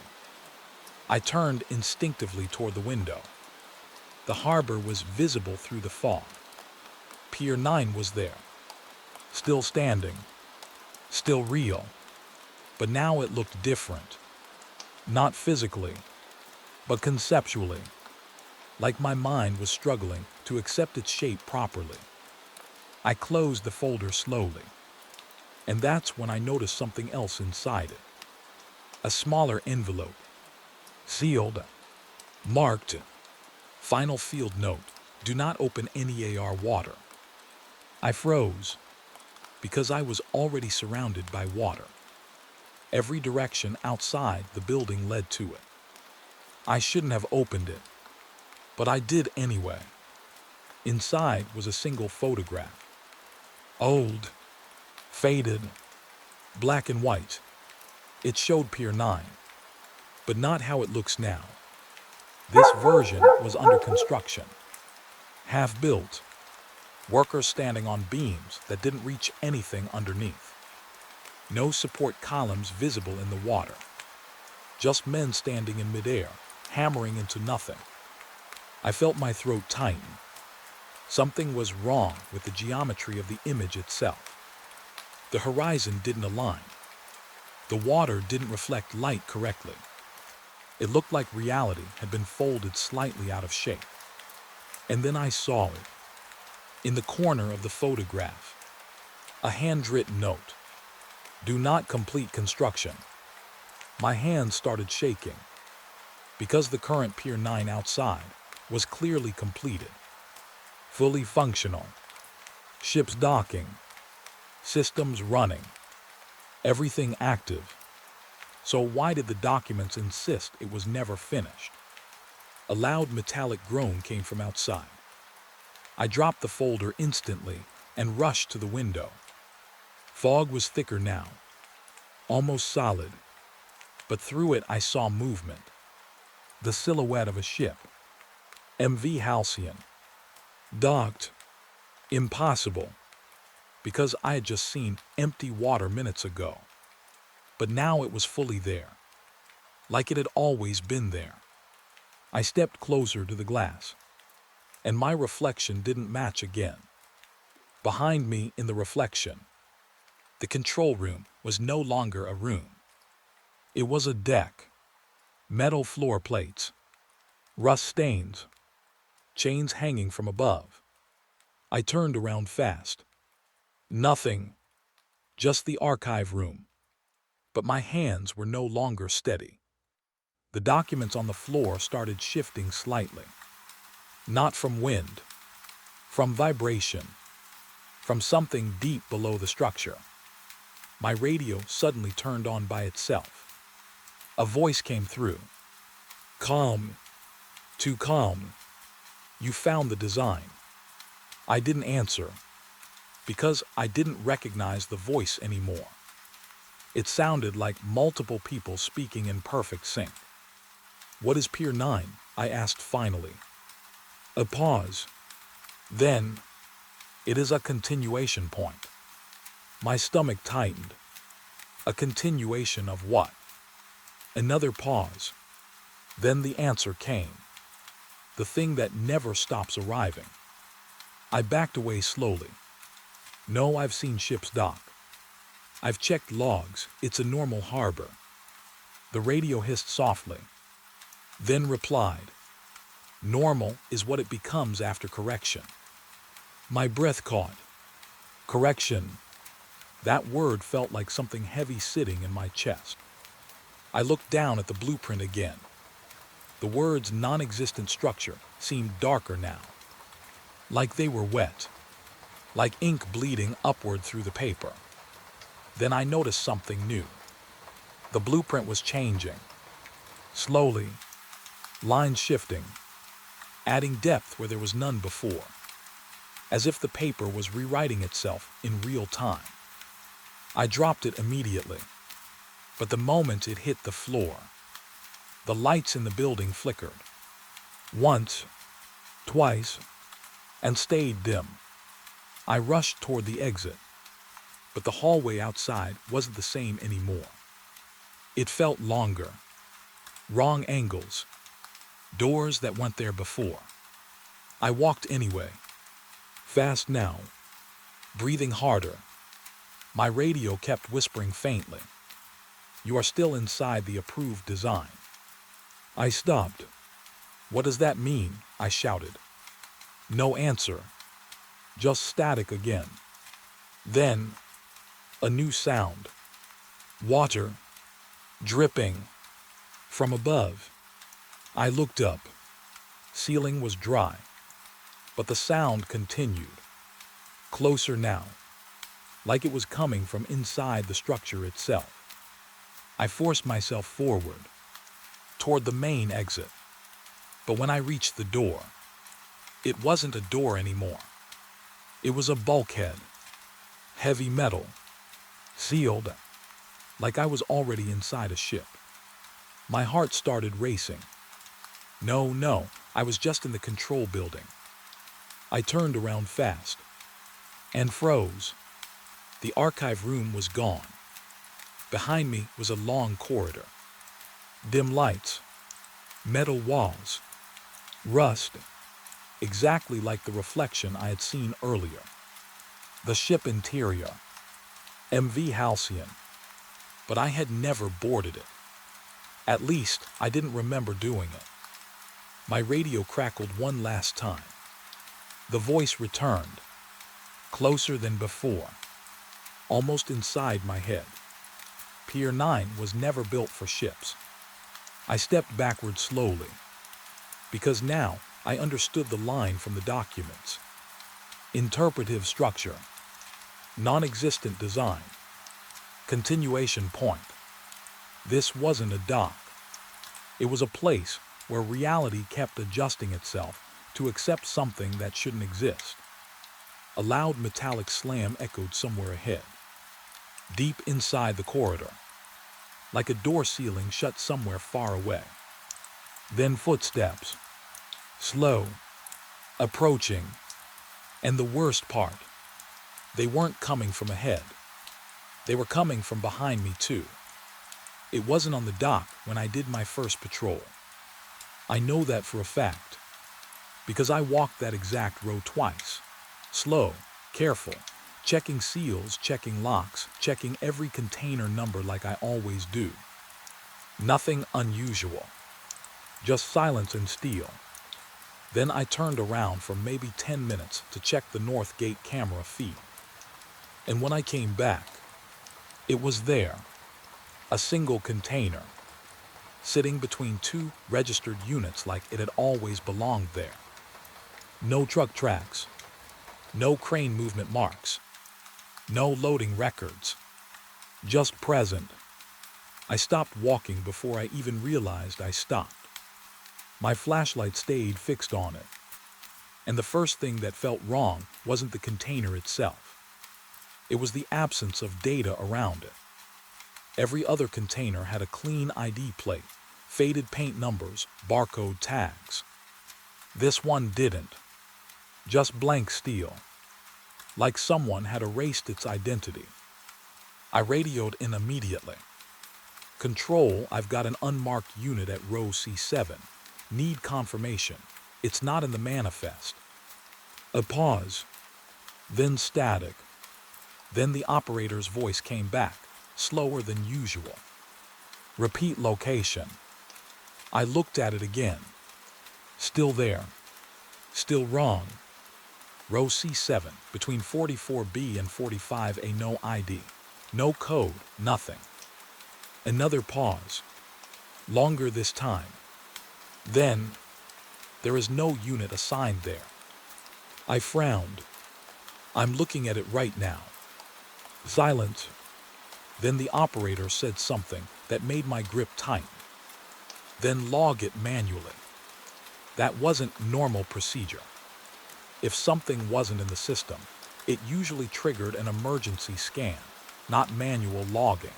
I turned instinctively toward the window. The harbor was visible through the fog. Pier 9 was there, still standing, still real. But now it looked different. Not physically, but conceptually. Like my mind was struggling to accept its shape properly. I closed the folder slowly, and that's when I noticed something else inside it. A smaller envelope, sealed, marked, "Final field note, do not open NEAR water." I froze, because I was already surrounded by water. Every direction outside the building led to it. I shouldn't have opened it, but I did anyway. Inside was a single photograph. Old, faded, black and white. It showed Pier 9, but not how it looks now. This version was under construction, half-built, workers standing on beams that didn't reach anything underneath. No support columns visible in the water. Just men standing in midair, hammering into nothing. I felt my throat tighten. Something was wrong with the geometry of the image itself. The horizon didn't align. The water didn't reflect light correctly. It looked like reality had been folded slightly out of shape. And then I saw it. In the corner of the photograph, a handwritten note. "Do not complete construction." My hands started shaking. Because the current Pier 9 outside was clearly completed, fully functional, ships docking, systems running, everything active. So why did the documents insist it was never finished? A loud metallic groan came from outside. I dropped the folder instantly and rushed to the window. Fog was thicker now, almost solid, but through it I saw movement. The silhouette of a ship. MV Halcyon. Docked. Impossible, because I had just seen empty water minutes ago. But now it was fully there, like it had always been there. I stepped closer to the glass, and my reflection didn't match again. Behind me in the reflection, the control room was no longer a room. It was a deck, metal floor plates, rust stains, chains hanging from above. I turned around fast. Nothing, just the archive room. But my hands were no longer steady. The documents on the floor started shifting slightly. Not from wind, from vibration, from something deep below the structure. My radio suddenly turned on by itself. A voice came through. Calm, too calm. You found the design. I didn't answer, because I didn't recognize the voice anymore. It sounded like multiple people speaking in perfect sync. What is Pier 9? I asked finally. A pause. Then, it is a continuation point. My stomach tightened. A continuation of what? Another pause. Then the answer came. The thing that never stops arriving. I backed away slowly. No, I've seen ships dock. I've checked logs, it's a normal harbor. The radio hissed softly, then replied, normal is what it becomes after correction. My breath caught. Correction. That word felt like something heavy sitting in my chest. I looked down at the blueprint again. The words non-existent structure seemed darker now, like they were wet, like ink bleeding upward through the paper. Then I noticed something new. The blueprint was changing. Slowly, lines shifting, adding depth where there was none before, as if the paper was rewriting itself in real time. I dropped it immediately, but the moment it hit the floor, the lights in the building flickered. Once, twice, and stayed dim. I rushed toward the exit, but the hallway outside wasn't the same anymore. It felt longer. Wrong angles. Doors that weren't there before. I walked anyway. Fast now. Breathing harder. My radio kept whispering faintly. You are still inside the approved design. I stopped. What does that mean? I shouted. No answer. Just static again. Then, a new sound. Water. Dripping. From above. I looked up. Ceiling was dry. But the sound continued. Closer now. Like it was coming from inside the structure itself. I forced myself forward. Toward the main exit. But when I reached the door, it wasn't a door anymore. It was a bulkhead. Heavy metal. Sealed. Like I was already inside a ship. My heart started racing. No, I was just in the control building. I turned around fast. And froze. The archive room was gone. Behind me was a long corridor. Dim lights. Metal walls. Rust. Exactly like the reflection I had seen earlier. The ship interior. MV Halcyon. But I had never boarded it. At least, I didn't remember doing it. My radio crackled one last time. The voice returned. Closer than before. Almost inside my head. Pier 9 was never built for ships. I stepped backward slowly. Because now, I understood the line from the documents. Interpretive structure. Non-existent design. Continuation point. This wasn't a dock. It was a place where reality kept adjusting itself to accept something that shouldn't exist. A loud metallic slam echoed somewhere ahead, deep inside the corridor, like a door ceiling shut somewhere far away. Then footsteps, slow, approaching, and the worst part, they weren't coming from ahead. They were coming from behind me too. It wasn't on the dock when I did my first patrol. I know that for a fact, because I walked that exact row twice. Slow, careful, checking seals, checking locks, checking every container number like I always do. Nothing unusual, just silence and steel. Then I turned around for maybe 10 minutes to check the north gate camera feed. And when I came back, it was there, a single container, sitting between two registered units like it had always belonged there. No truck tracks, no crane movement marks, no loading records, just present. I stopped walking before I even realized I stopped. My flashlight stayed fixed on it, and the first thing that felt wrong wasn't the container itself. It was the absence of data around it. Every other container had a clean ID plate, faded paint numbers, barcode tags. This one didn't. Just blank steel, like someone had erased its identity. I radioed in immediately. Control, I've got an unmarked unit at row C7. Need confirmation. It's not in the manifest. A pause, then static. Then the operator's voice came back, slower than usual. Repeat location. I looked at it again. Still there. Still wrong. Row C7, between 44B and 45A, no ID. No code, nothing. Another pause. Longer this time. Then, there is no unit assigned there. I frowned. I'm looking at it right now. Silence. Then the operator said something that made my grip tighten. Then log it manually. That wasn't normal procedure. If something wasn't in the system, it usually triggered an emergency scan, not manual logging.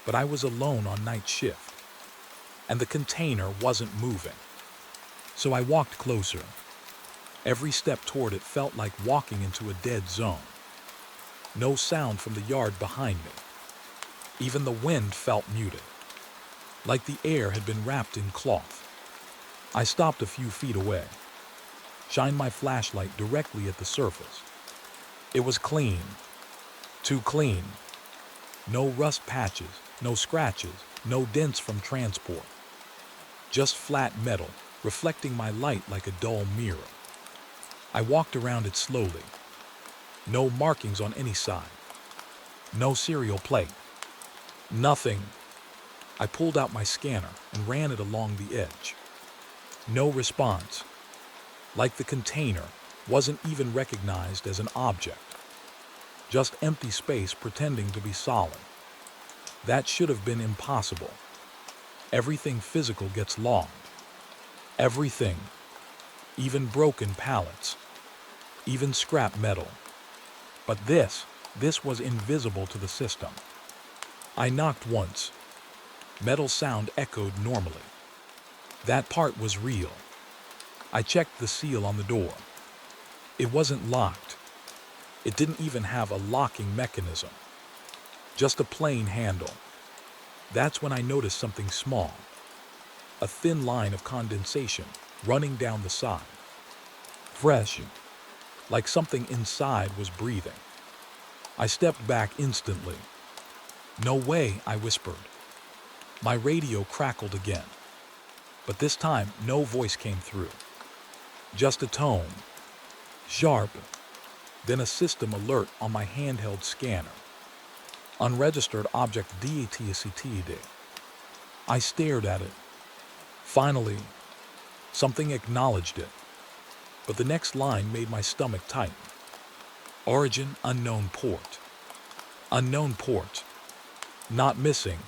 But I was alone on night shift, and the container wasn't moving. So I walked closer. Every step toward it felt like walking into a dead zone. No sound from the yard behind me. Even the wind felt muted, like the air had been wrapped in cloth. I stopped a few feet away, shined my flashlight directly at the surface. It was clean, too clean. No rust patches, no scratches, no dents from transport. Just flat metal, reflecting my light like a dull mirror. I walked around it slowly. No markings on any side. No serial plate. Nothing. I pulled out my scanner and ran it along the edge. No response. Like the container wasn't even recognized as an object. Just empty space pretending to be solid. That should have been impossible. Everything physical gets logged. Everything. Even broken pallets. Even scrap metal. But this was invisible to the system. I knocked once. Metal sound echoed normally. That part was real. I checked the seal on the door. It wasn't locked. It didn't even have a locking mechanism. Just a plain handle. That's when I noticed something small. A thin line of condensation running down the side. Fresh, like something inside was breathing. I stepped back instantly. "No way," I whispered. My radio crackled again. But this time, no voice came through. Just a tone. Sharp. Then a system alert on my handheld scanner. Unregistered object DATCTD. I stared at it. Finally, Something acknowledged it, but the next line made my stomach tighten. Origin unknown port. Unknown port. Not missing.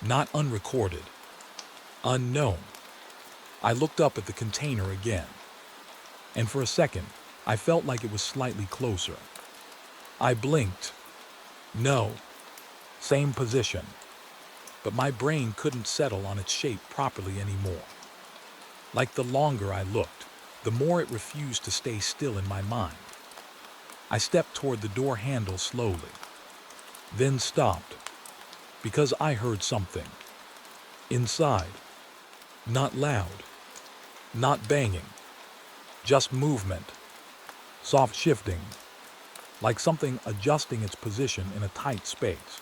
Not unrecorded. Unknown. I looked up at the container again, and for a second, I felt like it was slightly closer. I blinked. No. Same position. But my brain couldn't settle on its shape properly anymore. Like the longer I looked, the more it refused to stay still in my mind. I stepped toward the door handle slowly, then stopped, because I heard something. Inside. Not loud. Not banging. Just movement. Soft shifting. Like something adjusting its position in a tight space.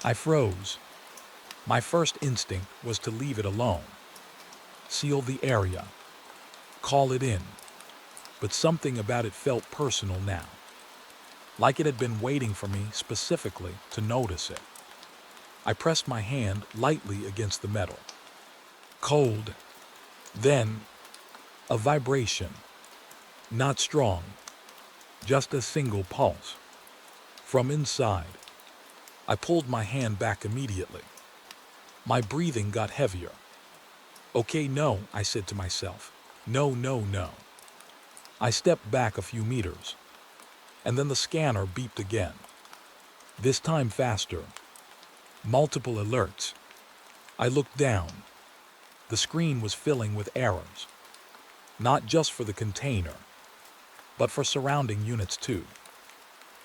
I froze. My first instinct was to leave it alone. Seal the area. Call it in. But something about it felt personal now. Like it had been waiting for me specifically to notice it. I pressed my hand lightly against the metal. Cold. Then, a vibration. Not strong. Just a single pulse. From inside. I pulled my hand back immediately. My breathing got heavier. Okay, no, I said to myself. No, no, no. I stepped back a few meters, and then the scanner beeped again. This time faster. Multiple alerts. I looked down. The screen was filling with errors. Not just for the container, but for surrounding units too.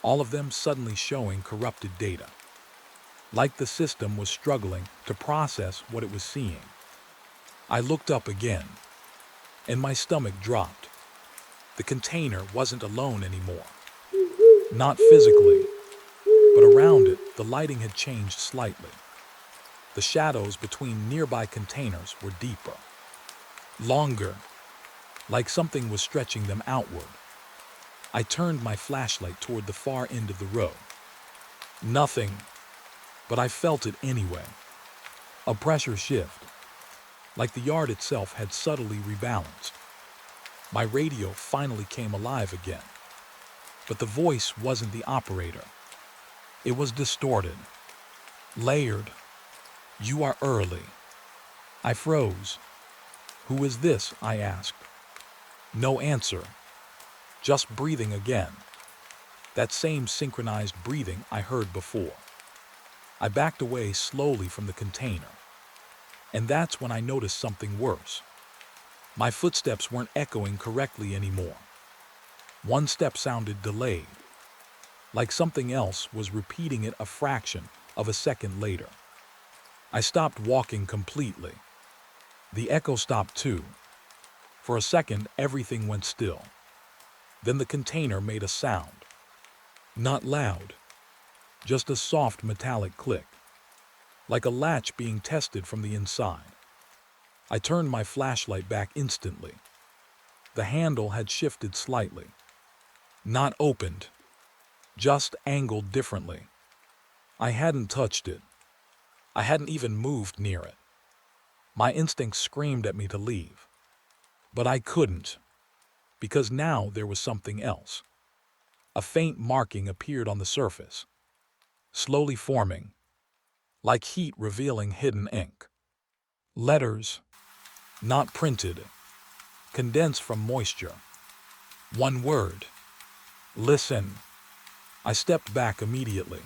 All of them suddenly showing corrupted data. Like the system was struggling to process what it was seeing. I looked up again, and my stomach dropped. The container wasn't alone anymore. Not physically, but around it, the lighting had changed slightly. The shadows between nearby containers were deeper, longer, like something was stretching them outward. I turned my flashlight toward the far end of the row. Nothing, but I felt it anyway. A pressure shift, like the yard itself had subtly rebalanced. My radio finally came alive again, but the voice wasn't the operator. It was distorted, layered. You are early. I froze. Who is this? I asked. No answer. Just breathing again. That same synchronized breathing I heard before. I backed away slowly from the container. And that's when I noticed something worse. My footsteps weren't echoing correctly anymore. One step sounded delayed, like something else was repeating it a fraction of a second later. I stopped walking completely. The echo stopped too. For a second, everything went still. Then the container made a sound. Not loud, just a soft metallic click, like a latch being tested from the inside. I turned my flashlight back instantly. The handle had shifted slightly. Not opened, just angled differently. I hadn't touched it. I hadn't even moved near it. My instincts screamed at me to leave. But I couldn't, because now there was something else. A faint marking appeared on the surface, slowly forming, like heat revealing hidden ink. Letters, not printed, condensed from moisture. One word. Listen. I stepped back immediately.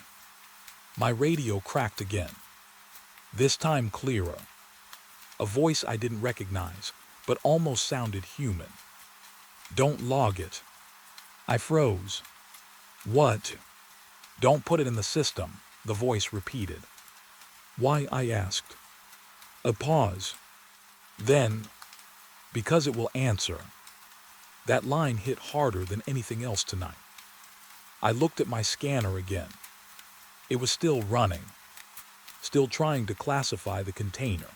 My radio cracked again. This time clearer. A voice I didn't recognize, but almost sounded human. Don't log it. I froze. What? Don't put it in the system, the voice repeated. Why? I asked. A pause. Then, because it will answer. That line hit harder than anything else tonight. I looked at my scanner again. It was still running, still trying to classify the container.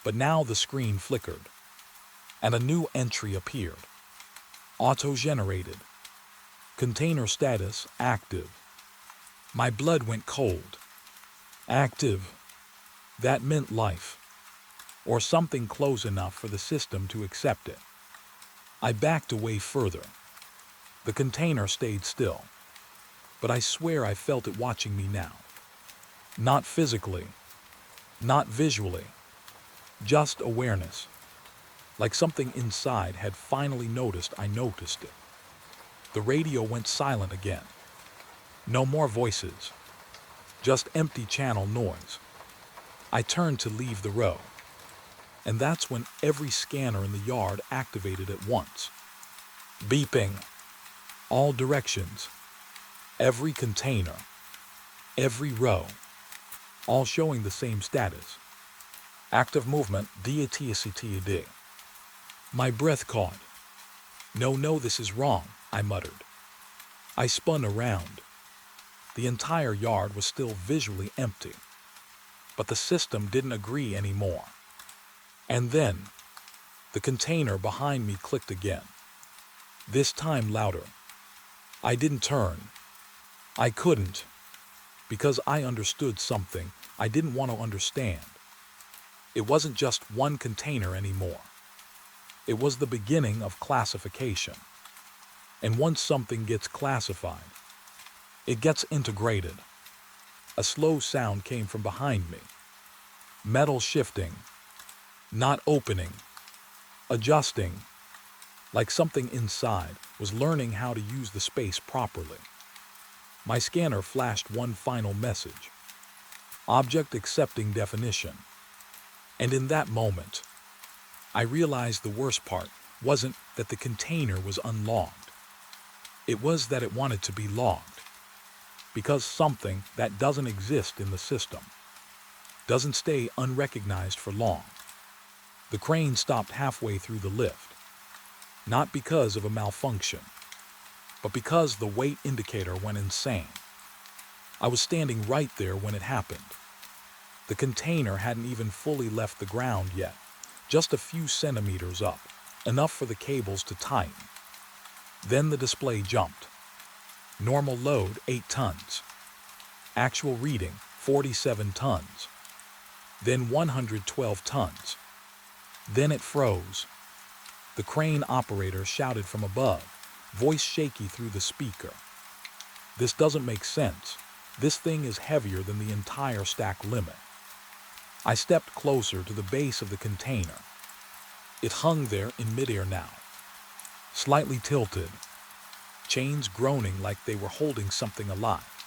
But now the screen flickered, and a new entry appeared. Auto-generated. Container status active. My blood went cold. Active. That meant life. or something close enough for the system to accept it. I backed away further. The container stayed still, but I swear I felt it watching me now. Not physically, not visually, just awareness. Like something inside had finally noticed I noticed it. The radio went silent again. No more voices, just empty channel noise. I turned to leave the row, and that's when every scanner in the yard activated at once. Beeping, all directions, every container, every row, all showing the same status. Active movement, DATCTD. My breath caught. No, this is wrong, I muttered. I spun around. The entire yard was still visually empty, but the system didn't agree anymore. And then, the container behind me clicked again. This time louder. I didn't turn. I couldn't, because I understood something I didn't want to understand. It wasn't just one container anymore. It was the beginning of classification. And once something gets classified, it gets integrated. A slow sound came from behind me. Metal shifting, not opening, adjusting, like something inside was learning how to use the space properly. My scanner flashed one final message. Object accepting definition. And in that moment, I realized the worst part wasn't that the container was unlogged. It was that it wanted to be logged. Because something that doesn't exist in the system doesn't stay unrecognized for long. The crane stopped halfway through the lift, not because of a malfunction, but because the weight indicator went insane. I was standing right there when it happened. The container hadn't even fully left the ground yet, just a few centimeters up, enough for the cables to tighten. Then the display jumped. Normal load 8 tons. Actual reading 47 tons. Then 112 tons. Then it froze. The crane operator shouted from above, voice shaky through the speaker. This doesn't make sense. This thing is heavier than the entire stack limit. I stepped closer to the base of the container. It hung there in midair now, slightly tilted, chains groaning like they were holding something alive.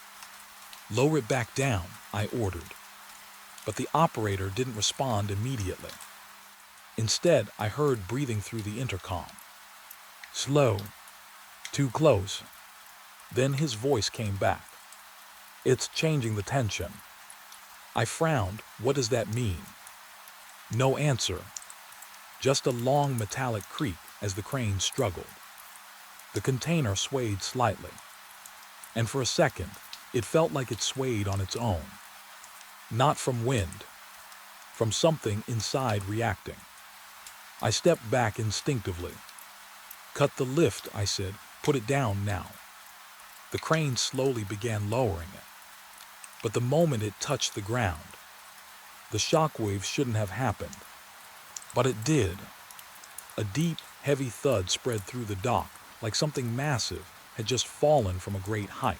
Lower it back down, I ordered. But the operator didn't respond immediately. Instead, I heard breathing through the intercom. Slow, too close. Then his voice came back. It's changing the tension. I frowned. What does that mean? No answer. Just a long metallic creak as the crane struggled. The container swayed slightly. And for a second, it felt like it swayed on its own. Not from wind, from something inside reacting. I stepped back instinctively. Cut the lift, I said. Put it down now. The crane slowly began lowering it. But the moment it touched the ground, the shockwave shouldn't have happened. But it did. A deep, heavy thud spread through the dock like something massive had just fallen from a great height.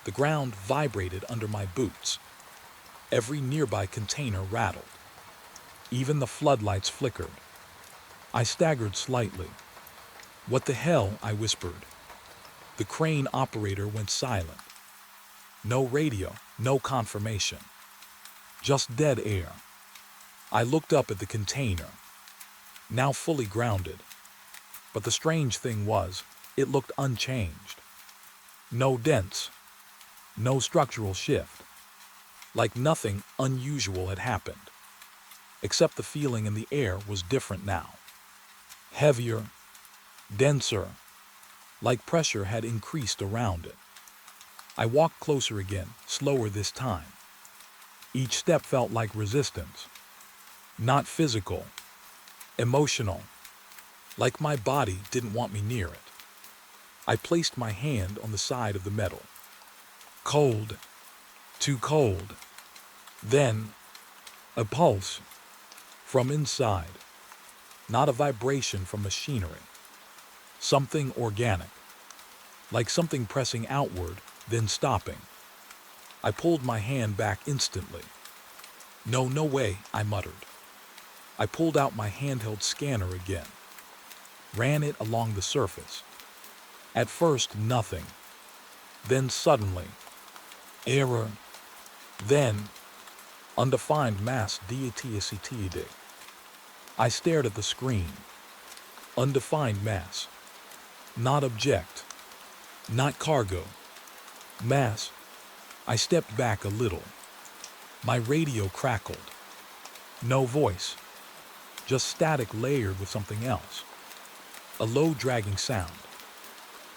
The ground vibrated under my boots. Every nearby container rattled. Even the floodlights flickered. I staggered slightly. What the hell? I whispered. The crane operator went silent. No radio, no confirmation. Just dead air. I looked up at the container, now fully grounded. But the strange thing was, it looked unchanged. No dents, no structural shift. Like nothing unusual had happened. Except the feeling in the air was different now. Heavier, denser, like pressure had increased around it. I walked closer again, slower this time. Each step felt like resistance. Not physical, emotional, like my body didn't want me near it. I placed my hand on the side of the metal. Cold, too cold. Then, a pulse. From inside, not a vibration from machinery. Something organic, like something pressing outward, then stopping. I pulled my hand back instantly. No, no way, I muttered. I pulled out my handheld scanner again, ran it along the surface. At first, nothing. Then suddenly, error. Then, undefined mass DATSCTD. I stared at the screen. Undefined mass. Not object. Not cargo. Mass. I stepped back a little. My radio crackled. No voice. Just static layered with something else. A low dragging sound,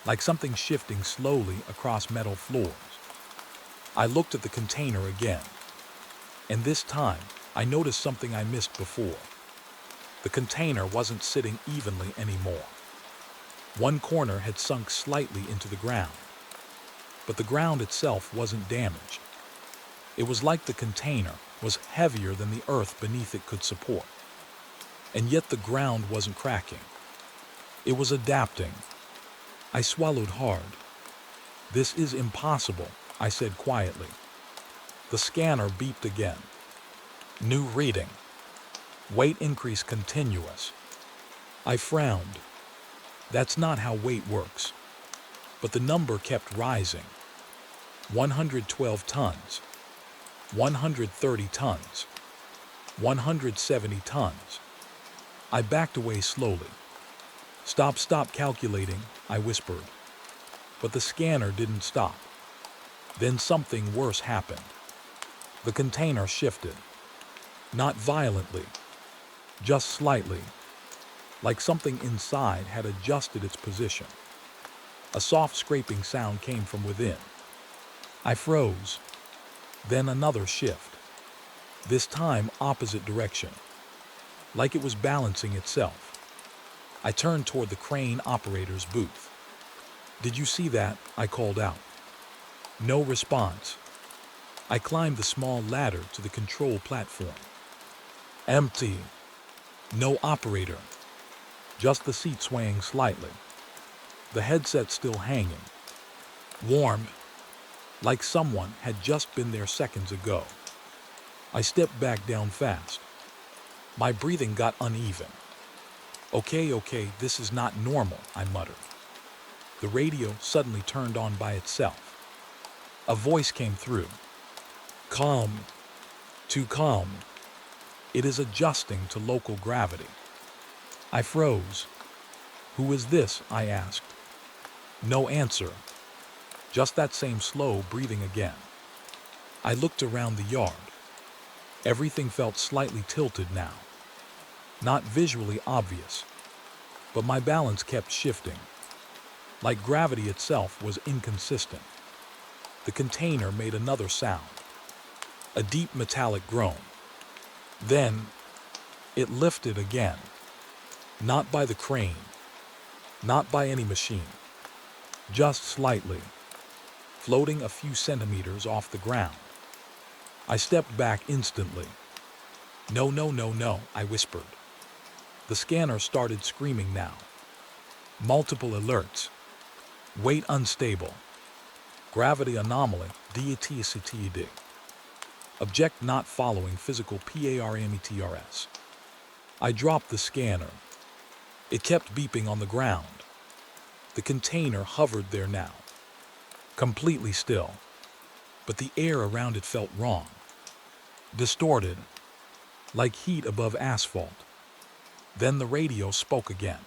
like something shifting slowly across metal floors. I looked at the container again, and this time I noticed something I missed before. The container wasn't sitting evenly anymore. One corner had sunk slightly into the ground, but the ground itself wasn't damaged. It was like the container was heavier than the earth beneath it could support. And yet the ground wasn't cracking. It was adapting. I swallowed hard. This is impossible, I said quietly. The scanner beeped again. New reading. Weight increase continuous. I frowned. That's not how weight works. But the number kept rising. 112 tons. 130 tons. 170 tons. I backed away slowly. Stop calculating, I whispered. But the scanner didn't stop. Then something worse happened. The container shifted. Not violently, just slightly, like something inside had adjusted its position. A soft scraping sound came from within. I froze. Then another shift. This time opposite direction, like it was balancing itself. I turned toward the crane operator's booth. Did you see that? I called out. No response. I climbed the small ladder to the control platform. Empty. No operator. Just the seat swaying slightly. The headset still hanging. Warm, like someone had just been there seconds ago. I stepped back down fast. My breathing got uneven. Okay, this is not normal, I muttered. The radio suddenly turned on by itself. A voice came through. Calm. Too calm. It is adjusting to local gravity. I froze. Who is this? I asked. No answer. Just that same slow breathing again. I looked around the yard. Everything felt slightly tilted now. Not visually obvious, but my balance kept shifting. Like gravity itself was inconsistent. The container made another sound. A deep metallic groan. Then, it lifted again. Not by the crane. Not by any machine. Just slightly. Floating a few centimeters off the ground. I stepped back instantly. No, I whispered. The scanner started screaming now. Multiple alerts. Weight unstable. Gravity anomaly, DATSCTD. Object not following physical parameters. I dropped the scanner. It kept beeping on the ground. The container hovered there now. Completely still. But the air around it felt wrong. Distorted. Like heat above asphalt. Then the radio spoke again.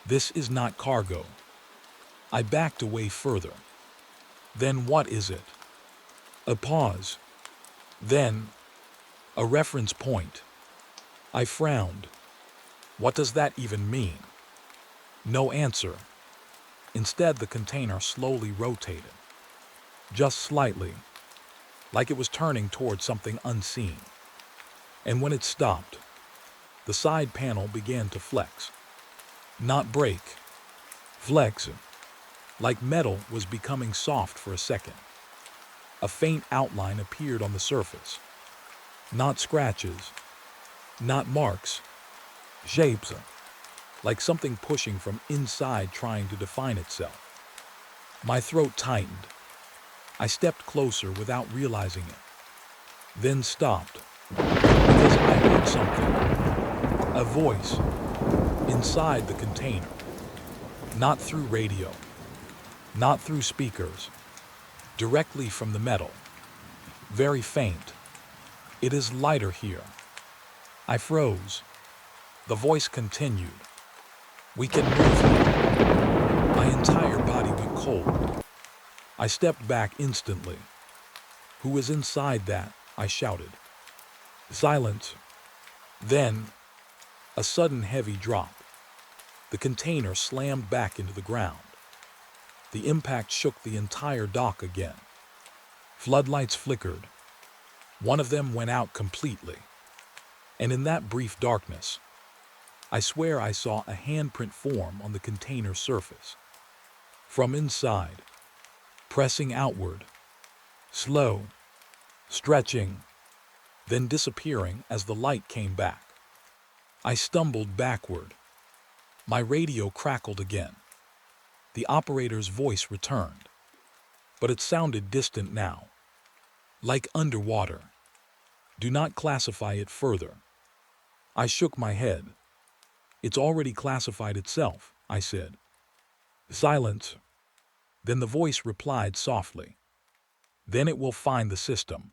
This is not cargo. I backed away further. Then what is it? A pause. Then, a reference point. I frowned. What does that even mean? No answer. Instead, the container slowly rotated. Just slightly, like it was turning toward something unseen. And when it stopped, the side panel began to flex. Not break. Flex. Like metal was becoming soft for a second. A faint outline appeared on the surface. Not scratches. Not marks, shapes, like something pushing from inside trying to define itself. My throat tightened. I stepped closer without realizing it, then stopped because I heard something. A voice inside the container. Not through radio, not through speakers, directly from the metal. Very faint. It is lighter here. I froze. The voice continued. We can move here. My entire body went cold. I stepped back instantly. Who is inside that? I shouted. Silence. Then, a sudden heavy drop. The container slammed back into the ground. The impact shook the entire dock again. Floodlights flickered. One of them went out completely. And in that brief darkness, I swear I saw a handprint form on the container surface. From inside, pressing outward, slow, stretching, then disappearing as the light came back. I stumbled backward. My radio crackled again. The operator's voice returned, but it sounded distant now, like underwater. Do not classify it further. I shook my head. It's already classified itself, I said. Silence. Then the voice replied softly. Then it will find the system.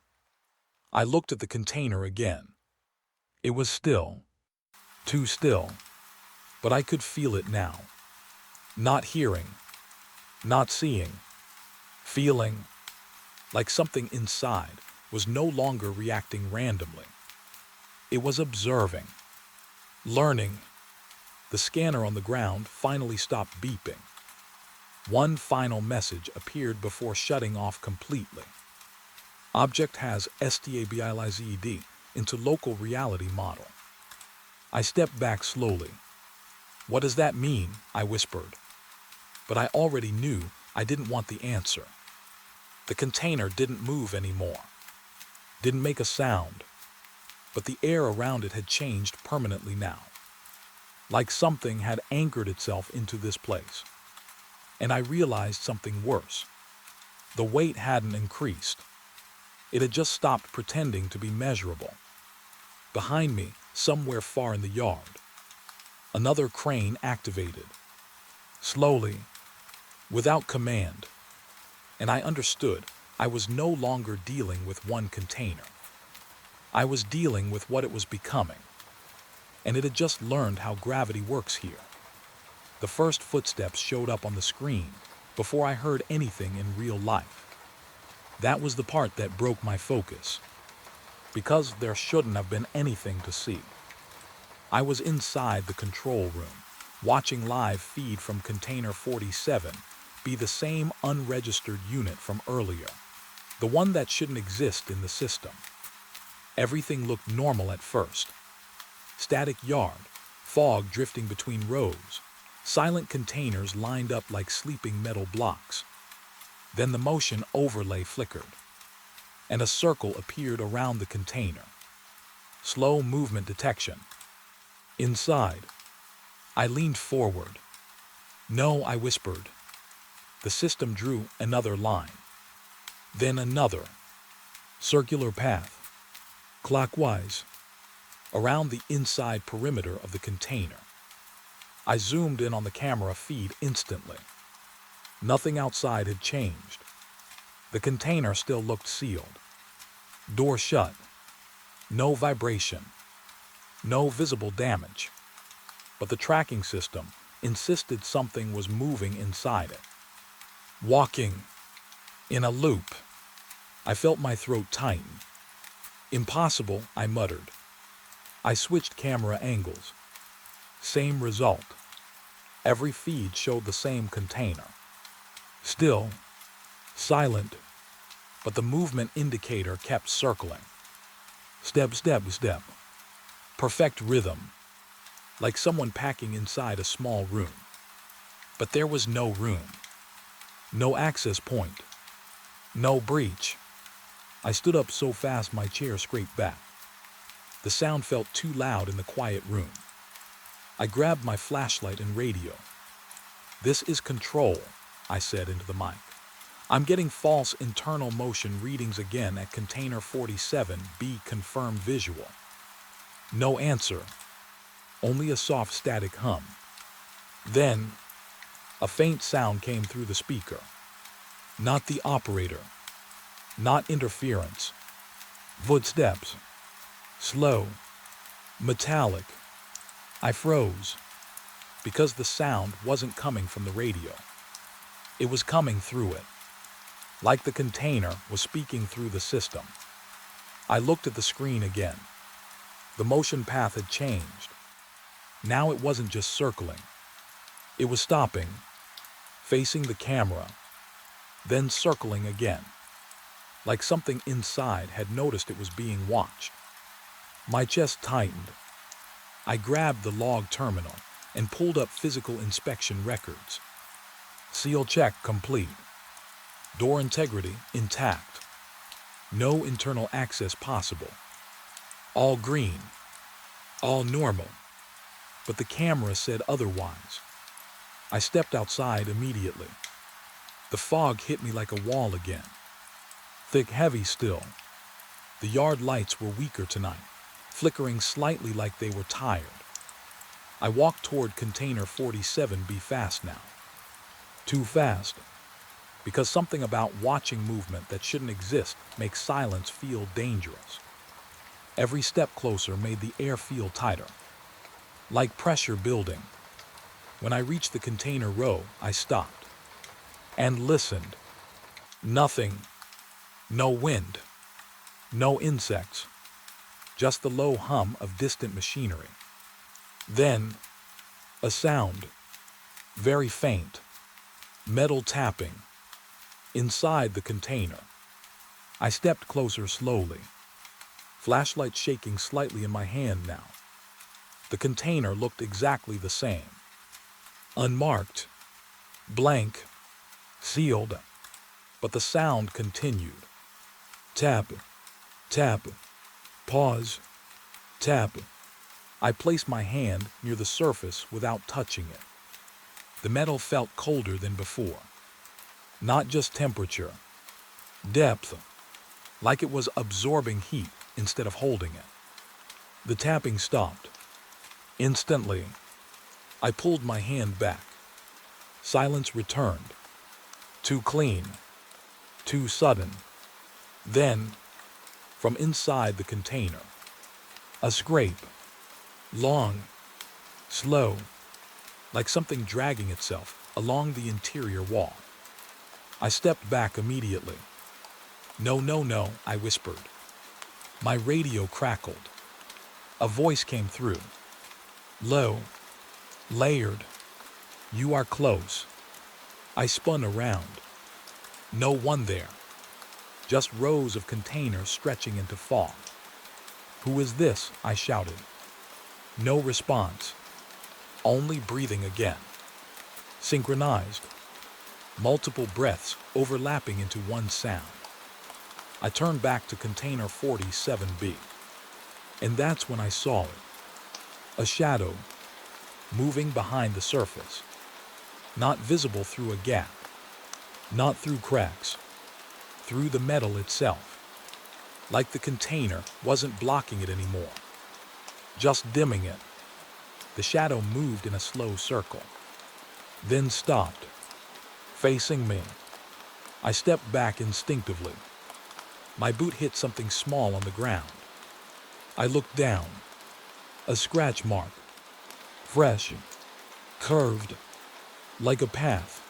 I looked at the container again. It was still. Too still. But I could feel it now. Not hearing. Not seeing. Feeling. Like something inside was no longer reacting randomly. It was observing. Learning. The scanner on the ground finally stopped beeping. One final message appeared before shutting off completely. Object has stabilized into local reality model. I stepped back slowly. What does that mean? I whispered. But I already knew I didn't want the answer. The container didn't move anymore. Didn't make a sound. But the air around it had changed permanently now. Like something had anchored itself into this place. And I realized something worse. The weight hadn't increased. It had just stopped pretending to be measurable. Behind me, somewhere far in the yard, another crane activated. Slowly, without command. And I understood I was no longer dealing with one container. I was dealing with what it was becoming. And it had just learned how gravity works here. The first footsteps showed up on the screen before I heard anything in real life. That was the part that broke my focus, because there shouldn't have been anything to see. I was inside the control room, watching live feed from Container 47 be the same unregistered unit from earlier, the one that shouldn't exist in the system. Everything looked normal at first. Static yard, fog drifting between rows, silent containers lined up like sleeping metal blocks. Then the motion overlay flickered, and a circle appeared around the container. Slow movement detection. Inside, I leaned forward. No, I whispered. The system drew another line. Then another. Circular path. Clockwise. Around the inside perimeter of the container. I zoomed in on the camera feed instantly. Nothing outside had changed. The container still looked sealed. Door shut. No vibration. No visible damage. But the tracking system insisted something was moving inside it. Walking. In a loop. I felt my throat tighten. Impossible, I muttered. I switched camera angles. Same result. Every feed showed the same container. Still, silent, but the movement indicator kept circling. Step, step, step. Perfect rhythm, like someone packing inside a small room. But there was no room. No access point. No breach. I stood up so fast my chair scraped back. The sound felt too loud in the quiet room. I grabbed my flashlight and radio. "This is Control," I said into the mic. "I'm getting false internal motion readings again at container 47B, confirmed visual." No answer, only a soft static hum. Then, a faint sound came through the speaker. Not the operator, not interference. Footsteps. Slow, metallic. I froze, because the sound wasn't coming from the radio. It was coming through it, like the container was speaking through the system. I looked at the screen again. The motion path had changed. Now it wasn't just circling. It was stopping, facing the camera, then circling again, like something inside had noticed it was being watched. My chest tightened. I grabbed the log terminal and pulled up physical inspection records. Seal check complete. Door integrity intact. No internal access possible. All green. All normal. But the camera said otherwise. I stepped outside immediately. The fog hit me like a wall again. Thick, heavy still. The yard lights were weaker tonight, flickering slightly like they were tired. I walked toward container 47B fast now. Too fast, because something about watching movement that shouldn't exist makes silence feel dangerous. Every step closer made the air feel tighter, like pressure building. When I reached the container row, I stopped and listened. Nothing. No wind. No insects. Just the low hum of distant machinery. Then, a sound. Very faint. Metal tapping. Inside the container. I stepped closer slowly. Flashlight shaking slightly in my hand now. The container looked exactly the same. Unmarked. Blank. Sealed. But the sound continued. Tap. Tap. Pause. Tap. I placed my hand near the surface without touching it. The metal felt colder than before. Not just temperature. Depth. Like it was absorbing heat instead of holding it. The tapping stopped. Instantly, I pulled my hand back. Silence returned. Too clean. Too sudden. Then, from inside the container, a scrape. Long. Slow. Like something dragging itself along the interior wall. I stepped back immediately. "No, no, no," I whispered. My radio crackled. A voice came through. Low. Layered. "You are close." I spun around. No one there. Just rows of containers stretching into fog. "Who is this?" I shouted. No response. Only breathing again. Synchronized. Multiple breaths overlapping into one sound. I turned back to container 47B. And that's when I saw it. A shadow, moving behind the surface. Not visible through a gap. Not through cracks. Through the metal itself. Like the container wasn't blocking it anymore. Just dimming it. The shadow moved in a slow circle. Then stopped. Facing me. I stepped back instinctively. My boot hit something small on the ground. I looked down. A scratch mark. Fresh. Curved. Like a path.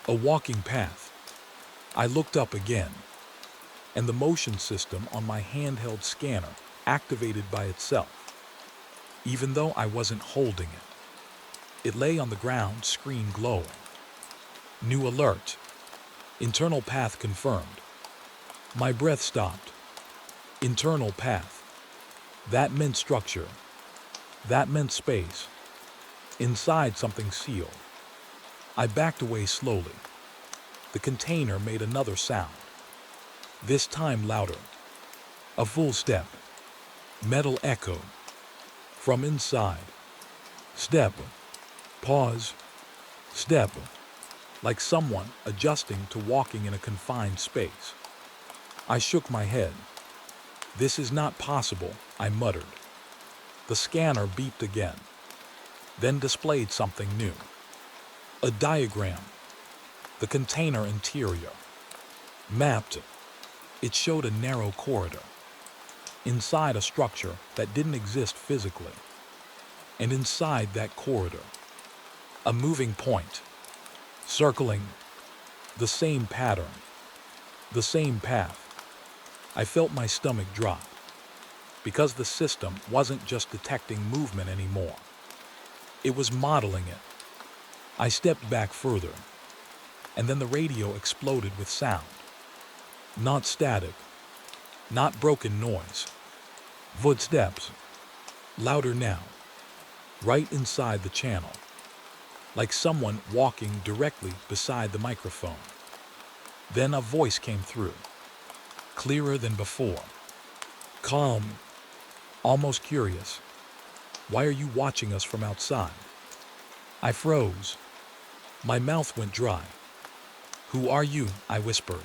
A walking path. I looked up again. And the motion system on my handheld scanner activated by itself. Even though I wasn't holding it. It lay on the ground, screen glowing. New alert. Internal path confirmed. My breath stopped. Internal path. That meant structure. That meant space. Inside something sealed. I backed away slowly. The container made another sound. This time louder. A full step. Metal echoed. From inside. Step. Pause. Step. Like someone adjusting to walking in a confined space. I shook my head. This is not possible, I muttered. The scanner beeped again, then displayed something new. A diagram. The container interior. Mapped. It showed a narrow corridor. Inside a structure that didn't exist physically. And inside that corridor, a moving point. Circling. The same pattern. The same path. I felt my stomach drop. Because the system wasn't just detecting movement anymore. It was modeling it. I stepped back further, and then the radio exploded with sound. Not static, not broken noise. Footsteps, louder now, right inside the channel, like someone walking directly beside the microphone. Then a voice came through, clearer than before. Calm, almost curious. Why are you watching us from outside? I froze. My mouth went dry. Who are you? I whispered.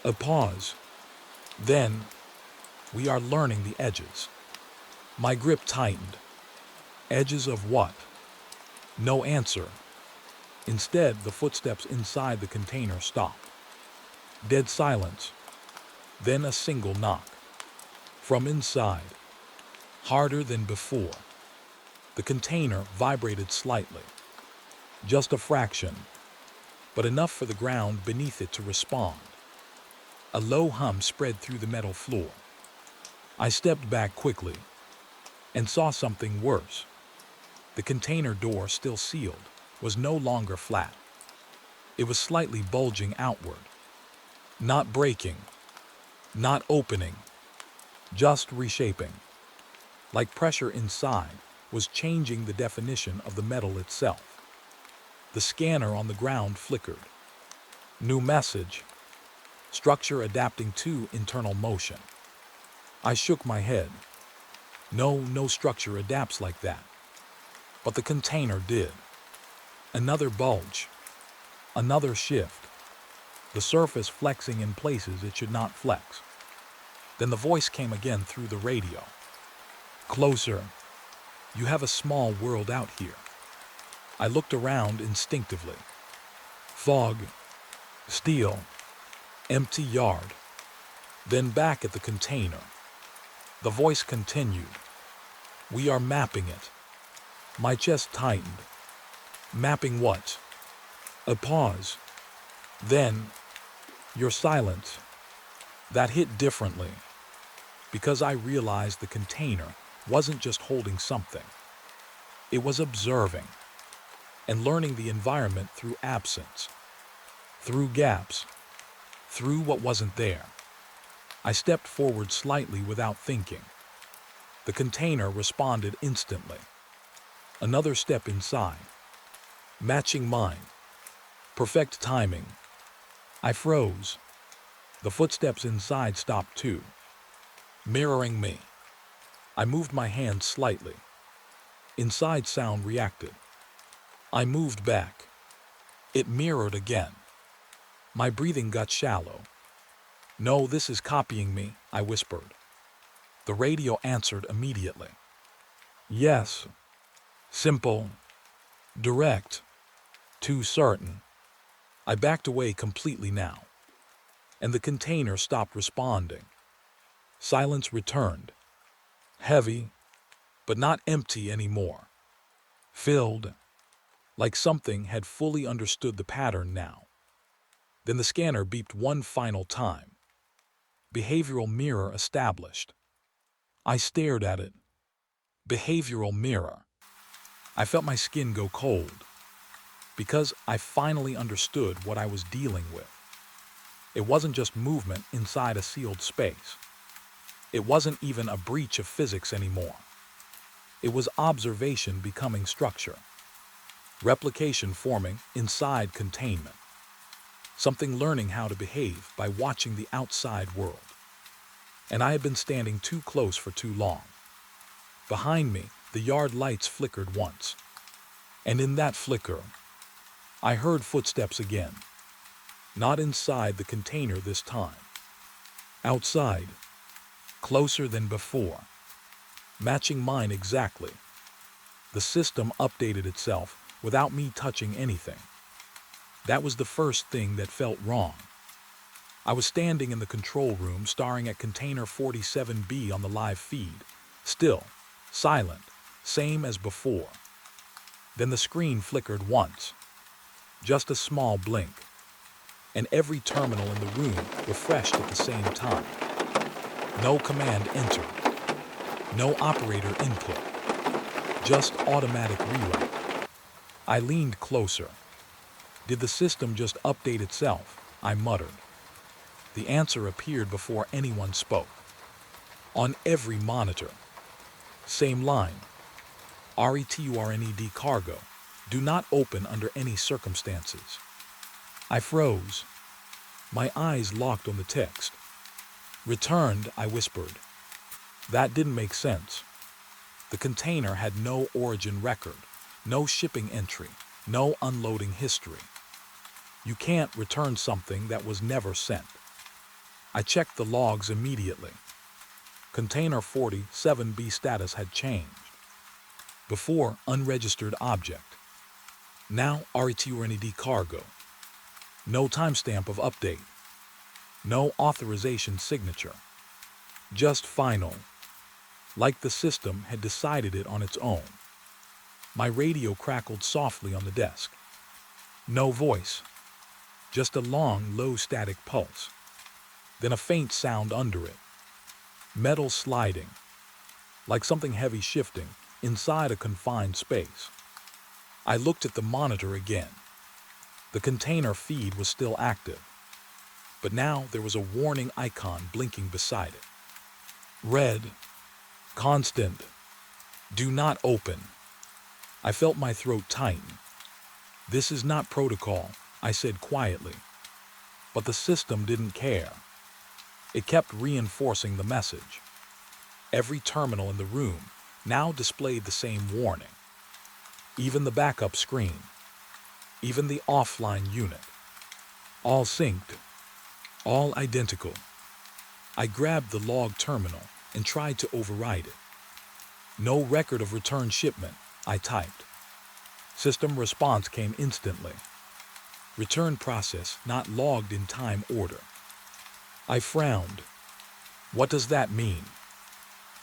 A pause. Then, we are learning the edges. My grip tightened. Edges of what? No answer. Instead, the footsteps inside the container stopped. Dead silence. Then a single knock. From inside. Harder than before. The container vibrated slightly. Just a fraction, but enough for the ground beneath it to respond. A low hum spread through the metal floor. I stepped back quickly and saw something worse. The container door, still sealed, was no longer flat. It was slightly bulging outward. Not breaking, not opening, just reshaping. Like pressure inside was changing the definition of the metal itself. The scanner on the ground flickered. New message. Structure adapting to internal motion. I shook my head. No structure adapts like that. But the container did. Another bulge. Another shift. The surface flexing in places it should not flex. Then the voice came again through the radio. Closer. You have a small world out here. I looked around instinctively. Fog. Steel. Empty yard. Then back at the container. The voice continued. We are mapping it. My chest tightened. Mapping what? A pause. Then, your silence. That hit differently. Because I realized the container wasn't just holding something. It was observing and learning the environment through absence, through gaps, through what wasn't there. I stepped forward slightly without thinking. The container responded instantly. Another step inside, matching mine. Perfect timing. I froze. The footsteps inside stopped too, mirroring me. I moved my hand slightly. Inside sound reacted. I moved back. It mirrored again. My breathing got shallow. No, this is copying me, I whispered. The radio answered immediately. Yes. Simple. Direct. Too certain. I backed away completely now. And the container stopped responding. Silence returned. Heavy, but not empty anymore. Filled, like something had fully understood the pattern now. Then the scanner beeped one final time. Behavioral mirror established. I stared at it. Behavioral mirror. I felt my skin go cold, because I finally understood what I was dealing with. It wasn't just movement inside a sealed space. It wasn't even a breach of physics anymore. It was observation becoming structure. Replication forming inside containment. Something learning how to behave by watching the outside world. and I had been standing too close for too long. Behind me, the yard lights flickered once, and in that flicker, I heard footsteps again. Not inside the container this time. Outside, closer than before, matching mine exactly. The system updated itself without me touching anything. That was the first thing that felt wrong. I was standing in the control room staring at container 47B on the live feed, still, silent, same as before. Then the screen flickered once, just a small blink, and every terminal in the room refreshed at the same time. No command entered, no operator input, just automatic rewrite. I leaned closer. Did the system just update itself? I muttered. The answer appeared before anyone spoke. On every monitor. Same line. RETURNED cargo. Do not open under any circumstances. I froze. My eyes locked on the text. Returned, I whispered. That didn't make sense. The container had no origin record, no shipping entry, no unloading history. You can't return something that was never sent. I checked the logs immediately. Container 47B status had changed. Before, unregistered object. Now, RETURNED cargo. No timestamp of update. No authorization signature. Just final. Like the system had decided it on its own. My radio crackled softly on the desk. No voice. Just a long, low static pulse. Then a faint sound under it. Metal sliding. Like something heavy shifting inside a confined space. I looked at the monitor again. The container feed was still active. But now there was a warning icon blinking beside it. Red. Constant. Do not open. I felt my throat tighten. This is not protocol, I said quietly. But the system didn't care. It kept reinforcing the message. Every terminal in the room now displayed the same warning. Even the backup screen. Even the offline unit. All synced. All identical. I grabbed the log terminal and tried to override it. No record of return shipment, I typed. System response came instantly. Return process not logged in time order. I frowned. What does that mean?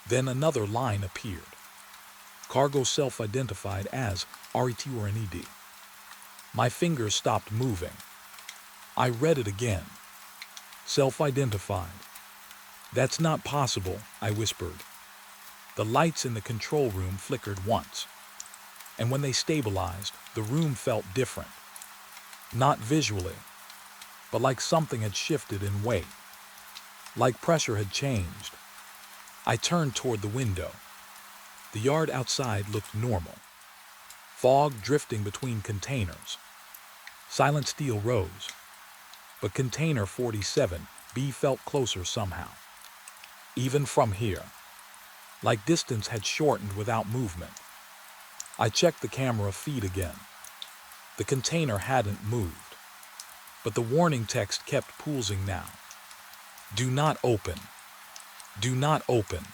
Then another line appeared. Cargo self-identified as RETURNED. My fingers stopped moving. I read it again. Self-identified. That's not possible, I whispered. The lights in the control room flickered once. And when they stabilized, the room felt different. Not visually, but like something had shifted in weight. Like pressure had changed. I turned toward the window. The yard outside looked normal. Fog drifting between containers. Silent steel rose. But container 47B felt closer somehow. Even from here. Like distance had shortened without movement. I checked the camera feed again. The container hadn't moved. But the warning text kept pulsing now. Do not open. Do not open.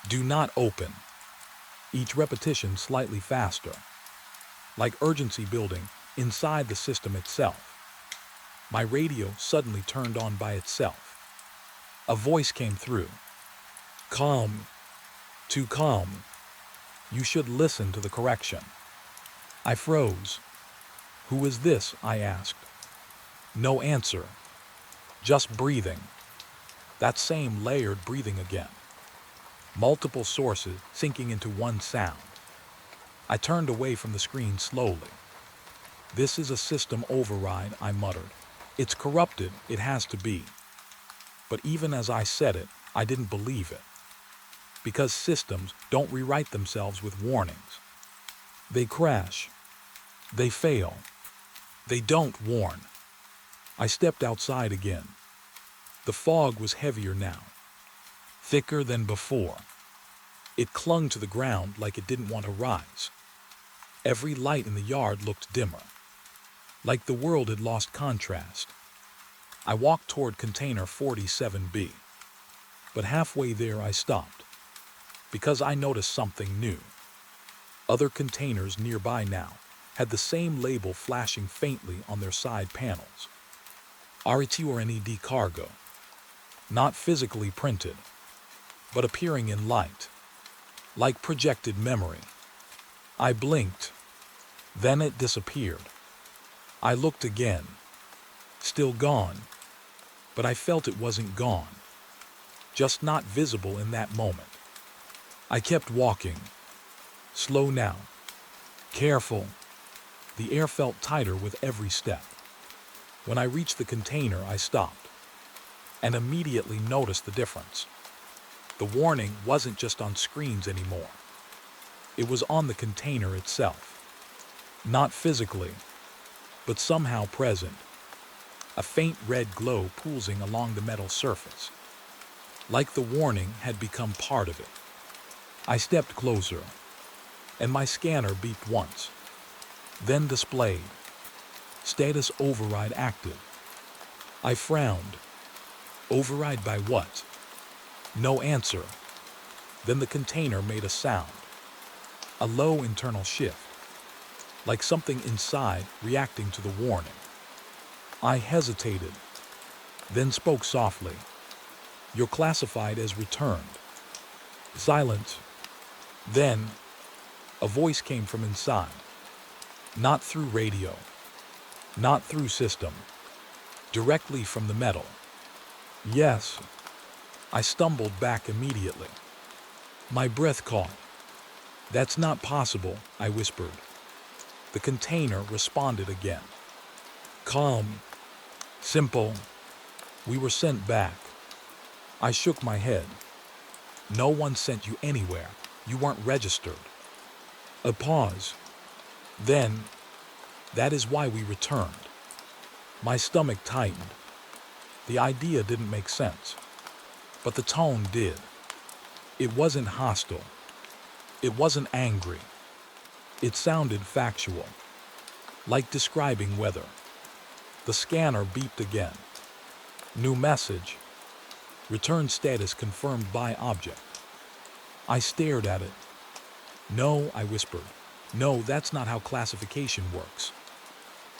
Do not open. Each repetition slightly faster. Like urgency building inside the system itself. My radio suddenly turned on by itself. A voice came through. Calm. Too calm. You should listen to the correction. I froze. Who is this? I asked. No answer. Just breathing. That same layered breathing again. Multiple sources sinking into one sound. I turned away from the screen slowly. This is a system override, I muttered. It's corrupted, it has to be. But even as I said it, I didn't believe it. Because systems don't rewrite themselves with warnings. They crash. They fail. They don't warn. I stepped outside again. The fog was heavier now. thicker than before. It clung to the ground like it didn't want to rise. Every light in the yard looked dimmer, like the world had lost contrast. I walked toward container 47B, but halfway there I stopped, because I noticed something new. Other containers nearby now had the same label flashing faintly on their side panels. RET or NED cargo, not physically printed, but appearing in light, like projected memory. I blinked, then it disappeared. I looked again, still gone, but I felt it wasn't gone, just not visible in that moment. I kept walking, slow now, careful. The air felt tighter with every step. When I reached the container, I stopped, and immediately noticed the difference. The warning wasn't just on screens anymore. It was on the container itself. Not physically, but somehow present. A faint red glow pulsing along the metal surface, like the warning had become part of it. I stepped closer, and my scanner beeped once, then displayed status override active. I frowned. Override by what? No answer. Then the container made a sound, a low internal shift, like something inside reacting to the warning. I hesitated, then spoke softly. You're classified as returned. Silence. Then, a voice came from inside. Not through radio, not through system, directly from the metal. Yes. I stumbled back immediately. My breath caught. That's not possible, I whispered. The container responded again. Calm. Simple. We were sent back. I shook my head. No one sent you anywhere. You weren't registered. A pause. Then, that is why we returned. My stomach tightened. The idea didn't make sense, but the tone did. It wasn't hostile. It wasn't angry. It sounded factual, like describing weather. The scanner beeped again. New message. Return status confirmed by object. I stared at it. No, I whispered. No, that's not how classification works.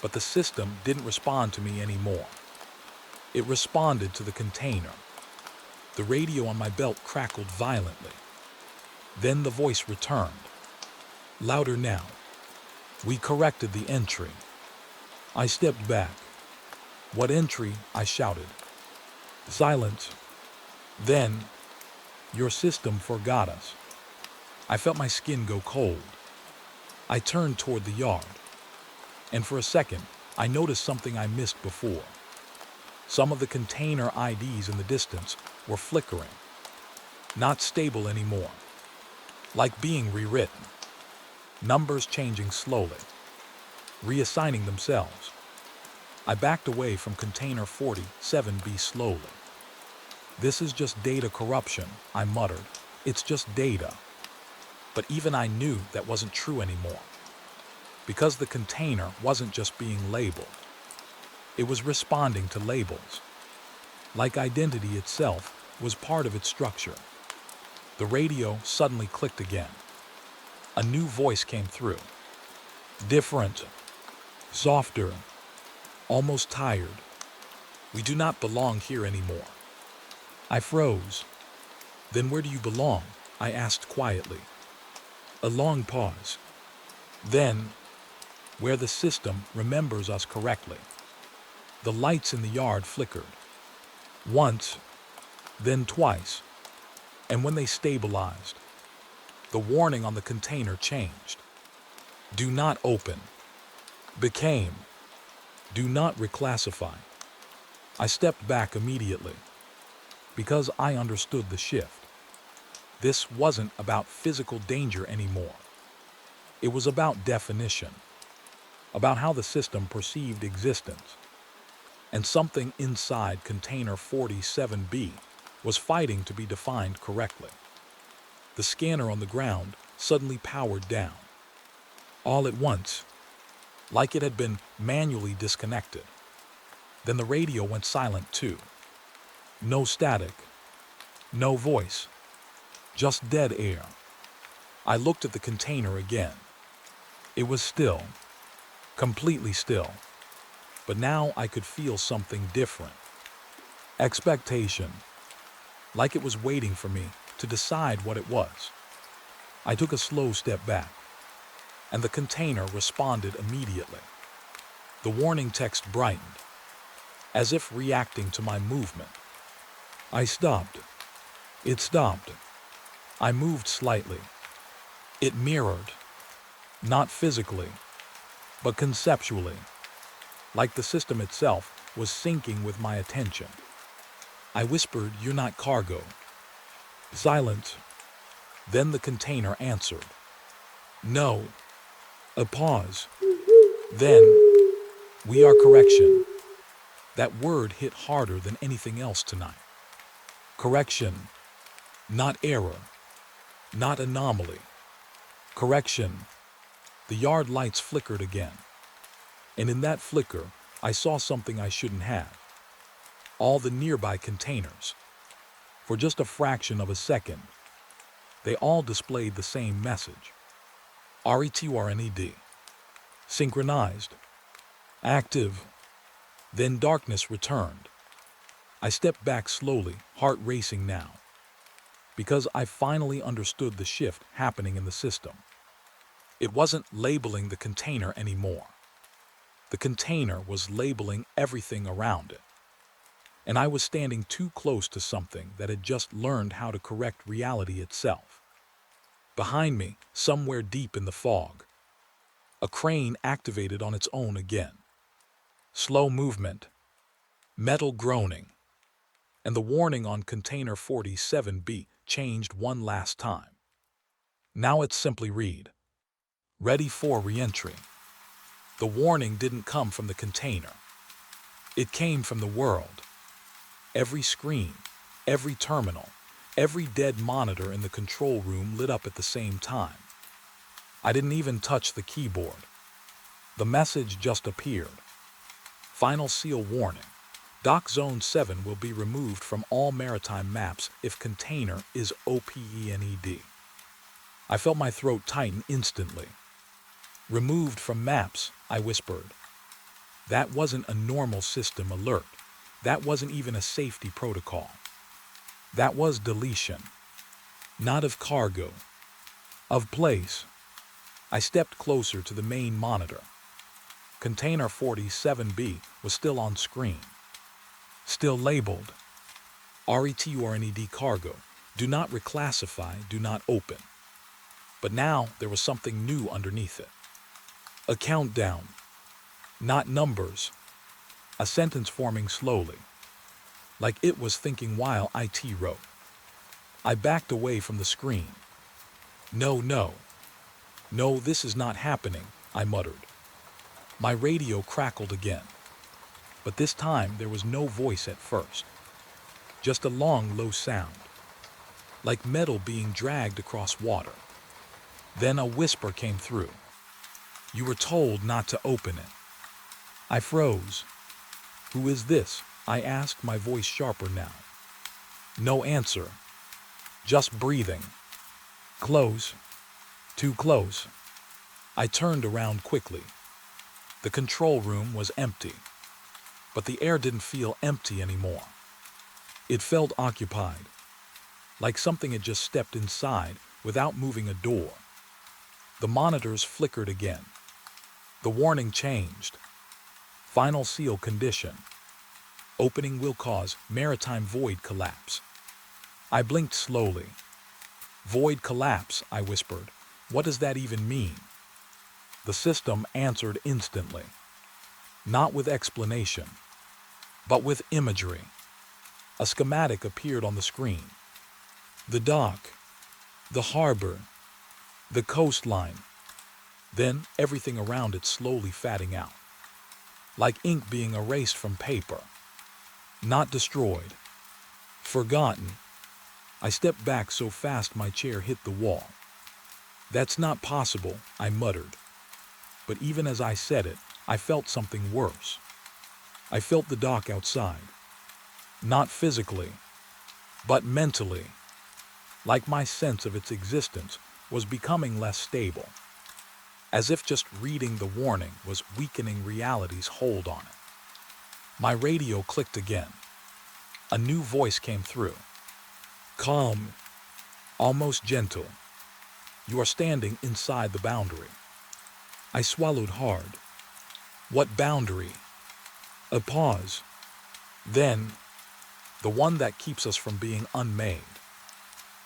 But the system didn't respond to me anymore. It responded to the container. The radio on my belt crackled violently. Then the voice returned. Louder now. We corrected the entry. I stepped back. What entry? I shouted. Silence. Then, your system forgot us. I felt my skin go cold. I turned toward the yard, and for a second, I noticed something I missed before. Some of the container IDs in the distance were flickering, not stable anymore, like being rewritten. Numbers changing slowly, reassigning themselves. I backed away from container 47B slowly. This is just data corruption, I muttered. It's just data. But even I knew that wasn't true anymore, because the container wasn't just being labeled. It was responding to labels, like identity itself was part of its structure. The radio suddenly clicked again. A new voice came through. Different, softer, almost tired. We do not belong here anymore. I froze. Then where do you belong? I asked quietly. A long pause. Then, where the system remembers us correctly. The lights in the yard flickered. Once, then twice. And when they stabilized, the warning on the container changed. Do not open. Became. Do not reclassify. I stepped back immediately, because I understood the shift. This wasn't about physical danger anymore. It was about definition, about how the system perceived existence. And something inside container 47B was fighting to be defined correctly. The scanner on the ground suddenly powered down. All at once, like it had been manually disconnected. Then the radio went silent too. No static, no voice, just dead air. I looked at the container again. It was still, completely still. But now I could feel something different. Expectation, like it was waiting for me to decide what it was. I took a slow step back, and the container responded immediately. The warning text brightened, as if reacting to my movement. I stopped. It stopped. I moved slightly. It mirrored, not physically, but conceptually, like the system itself was syncing with my attention. I whispered, "You're not cargo." Silence. Then the container answered. "No." A pause. Then, "We are correction." That word hit harder than anything else tonight. Correction, not error, not anomaly. Correction. The yard lights flickered again. And in that flicker, I saw something I shouldn't have. All the nearby containers. For just a fraction of a second, they all displayed the same message. RETURNED. Synchronized. Active. Then darkness returned. I stepped back slowly, heart racing now, because I finally understood the shift happening in the system. It wasn't labeling the container anymore. The container was labeling everything around it. And I was standing too close to something that had just learned how to correct reality itself. Behind me, somewhere deep in the fog, a crane activated on its own again. Slow movement, metal groaning, and the warning on container 47B changed one last time. Now it simply read, "Ready for re-entry." The warning didn't come from the container. It came from the world. Every screen, every terminal, every dead monitor in the control room lit up at the same time. I didn't even touch the keyboard. The message just appeared. Final seal warning. Dock Zone 7 will be removed from all maritime maps if container is OPENED. I felt my throat tighten instantly. Removed from maps, I whispered. That wasn't a normal system alert. That wasn't even a safety protocol. That was deletion. Not of cargo. Of place. I stepped closer to the main monitor. Container 47B was still on screen. Still labeled. RETURNED cargo. Do not reclassify, do not open. But now there was something new underneath it. A countdown. Not numbers. A sentence forming slowly. Like it was thinking while IT wrote. I backed away from the screen. No, this is not happening, I muttered. My radio crackled again. But this time there was no voice at first. Just a long, low sound. Like metal being dragged across water. Then a whisper came through. You were told not to open it. I froze. Who is this? I asked, my voice sharper now. No answer. Just breathing. Close. Too close. I turned around quickly. The control room was empty. But the air didn't feel empty anymore. It felt occupied. Like something had just stepped inside without moving a door. The monitors flickered again. The warning changed. Final seal condition. Opening will cause maritime void collapse. I blinked slowly. Void collapse, I whispered. What does that even mean? The system answered instantly. Not with explanation, but with imagery. A schematic appeared on the screen. The dock, the harbor, the coastline. Then everything around it slowly fatting out. Like ink being erased from paper. Not destroyed. Forgotten. I stepped back so fast my chair hit the wall. That's not possible, I muttered. But even as I said it, I felt something worse. I felt the dock outside. Not physically, but mentally. Like my sense of its existence was becoming less stable. As if just reading the warning was weakening reality's hold on it. My radio clicked again. A new voice came through. Calm, almost gentle. You are standing inside the boundary. I swallowed hard. What boundary? A pause. Then, the one that keeps us from being unmade.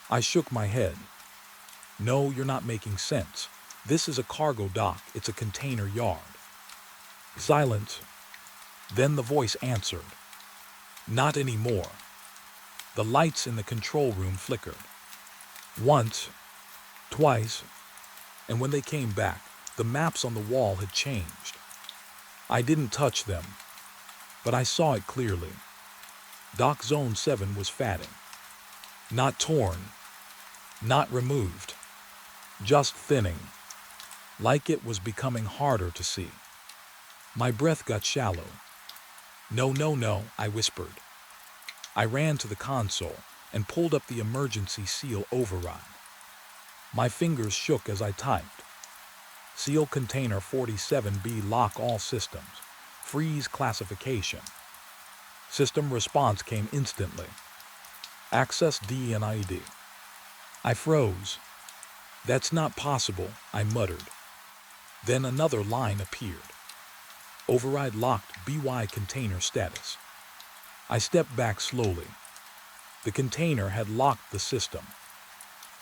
I shook my head. No, you're not making sense. This is a cargo dock. It's a container yard. Silence. Then the voice answered. Not anymore. The lights in the control room flickered. Once, twice, and when they came back, the maps on the wall had changed. I didn't touch them, but I saw it clearly. Dock Zone 7 was fatting. Not torn, not removed, just thinning, like it was becoming harder to see. My breath got shallow. No, no, no, I whispered. I ran to the console and pulled up the emergency seal override. My fingers shook as I typed. Seal container 47B, lock all systems. Freeze classification. System response came instantly. Access DNID. I froze. That's not possible, I muttered. Then another line appeared. Override locked, BY container status. I stepped back slowly. The container had locked the system,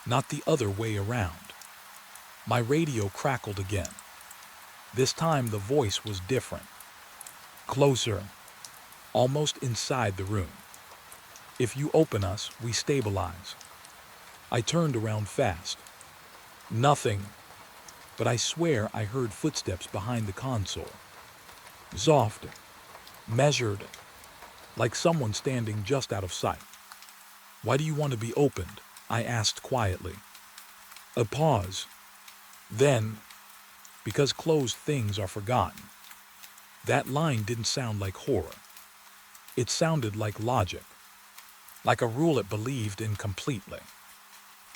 not the other way around. My radio crackled again. This time the voice was different. Closer, almost inside the room. If you open us, we stabilize. I turned around fast. Nothing, but I swear I heard footsteps behind the console. Soft, measured, like someone standing just out of sight. Why do you want to be opened? I asked quietly. A pause. Then, because closed things are forgotten. That line didn't sound like horror. It sounded like logic, like a rule it believed in completely.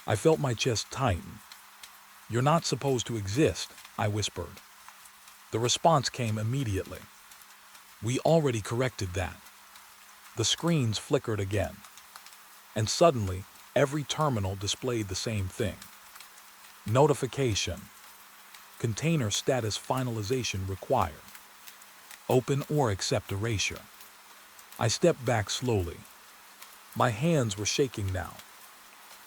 I felt my chest tighten. You're not supposed to exist, I whispered. The response came immediately. We already corrected that. The screens flickered again, and suddenly every terminal displayed the same thing. Notification. Container status finalization required. Open or accept erasure. I stepped back slowly. My hands were shaking now,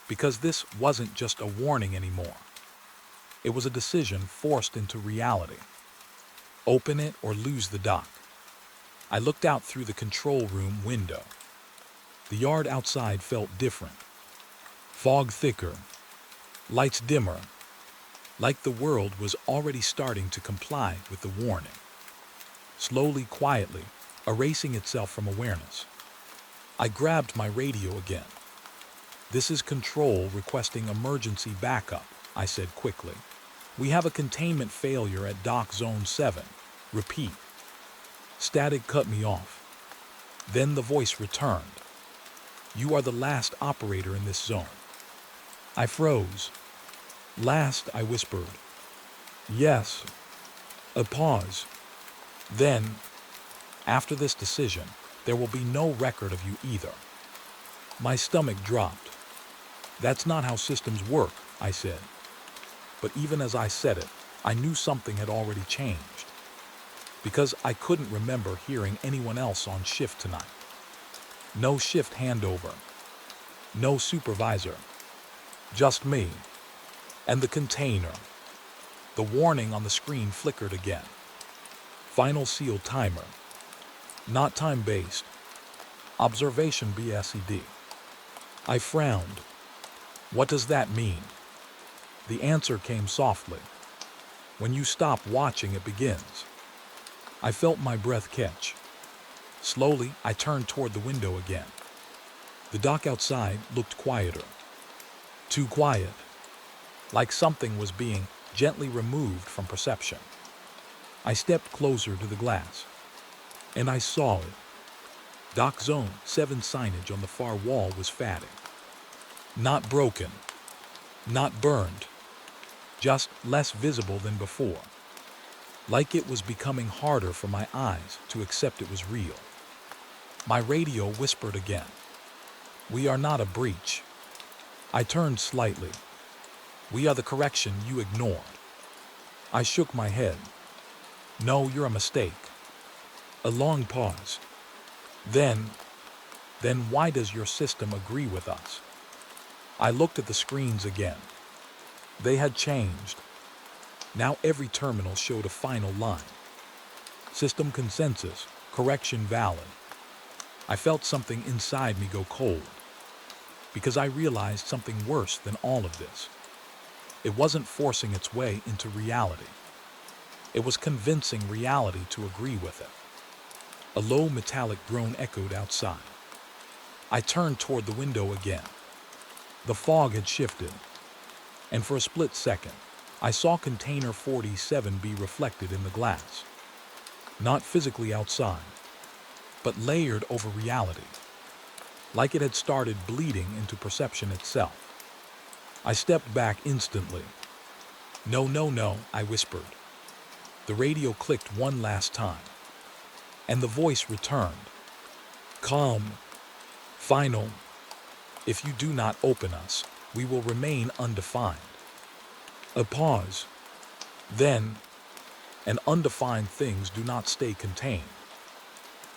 because this wasn't just a warning anymore. It was a decision forced into reality. Open it or lose the dock. I looked out through the control room window. The yard outside felt different. Fog thicker, lights dimmer, like the world was already starting to comply with the warning. Slowly, quietly, erasing itself from awareness. I grabbed my radio again. This is Control requesting emergency backup, I said quickly. We have a containment failure at Dock Zone 7. Repeat. Static cut me off. Then the voice returned. You are the last operator in this zone. I froze. Last, I whispered. Yes. A pause. Then, after this decision, there will be no record of you either. My stomach dropped. That's not how systems work, I said. But even as I said it, I knew something had already changed. Because I couldn't remember hearing anyone else on shift tonight. No shift handover. No supervisor. Just me. And the container. The warning on the screen flickered again. Final seal timer. Not time-based. Observation BSED. I frowned. What does that mean? The answer came softly. When you stop watching, it begins. I felt my breath catch. Slowly, I turned toward the window again. The dock outside looked quieter. Too quiet, like something was being gently removed from perception. I stepped closer to the glass, and I saw it. Dock Zone 7 signage on the far wall was fading. Not broken, not burned, just less visible than before. Like it was becoming harder for my eyes to accept it was real. My radio whispered again. "We are not a breach." I turned slightly. "We are the correction you ignored." I shook my head. "No, you're a mistake." A long pause. Then why does your system agree with us?" I looked at the screens again. They had changed. Now every terminal showed a final line. System consensus, correction valid. I felt something inside me go cold, because I realized something worse than all of this. It wasn't forcing its way into reality. It was convincing reality to agree with it. A low metallic groan echoed outside. I turned toward the window again. The fog had shifted, and for a split second, I saw Container 47 be reflected in the glass. Not physically outside, but layered over reality, like it had started bleeding into perception itself. I stepped back instantly. "No, no, no," I whispered. The radio clicked one last time, and the voice returned. "Calm. Final. If you do not open us, we will remain undefined." A pause. Then, and undefined things do not stay contained.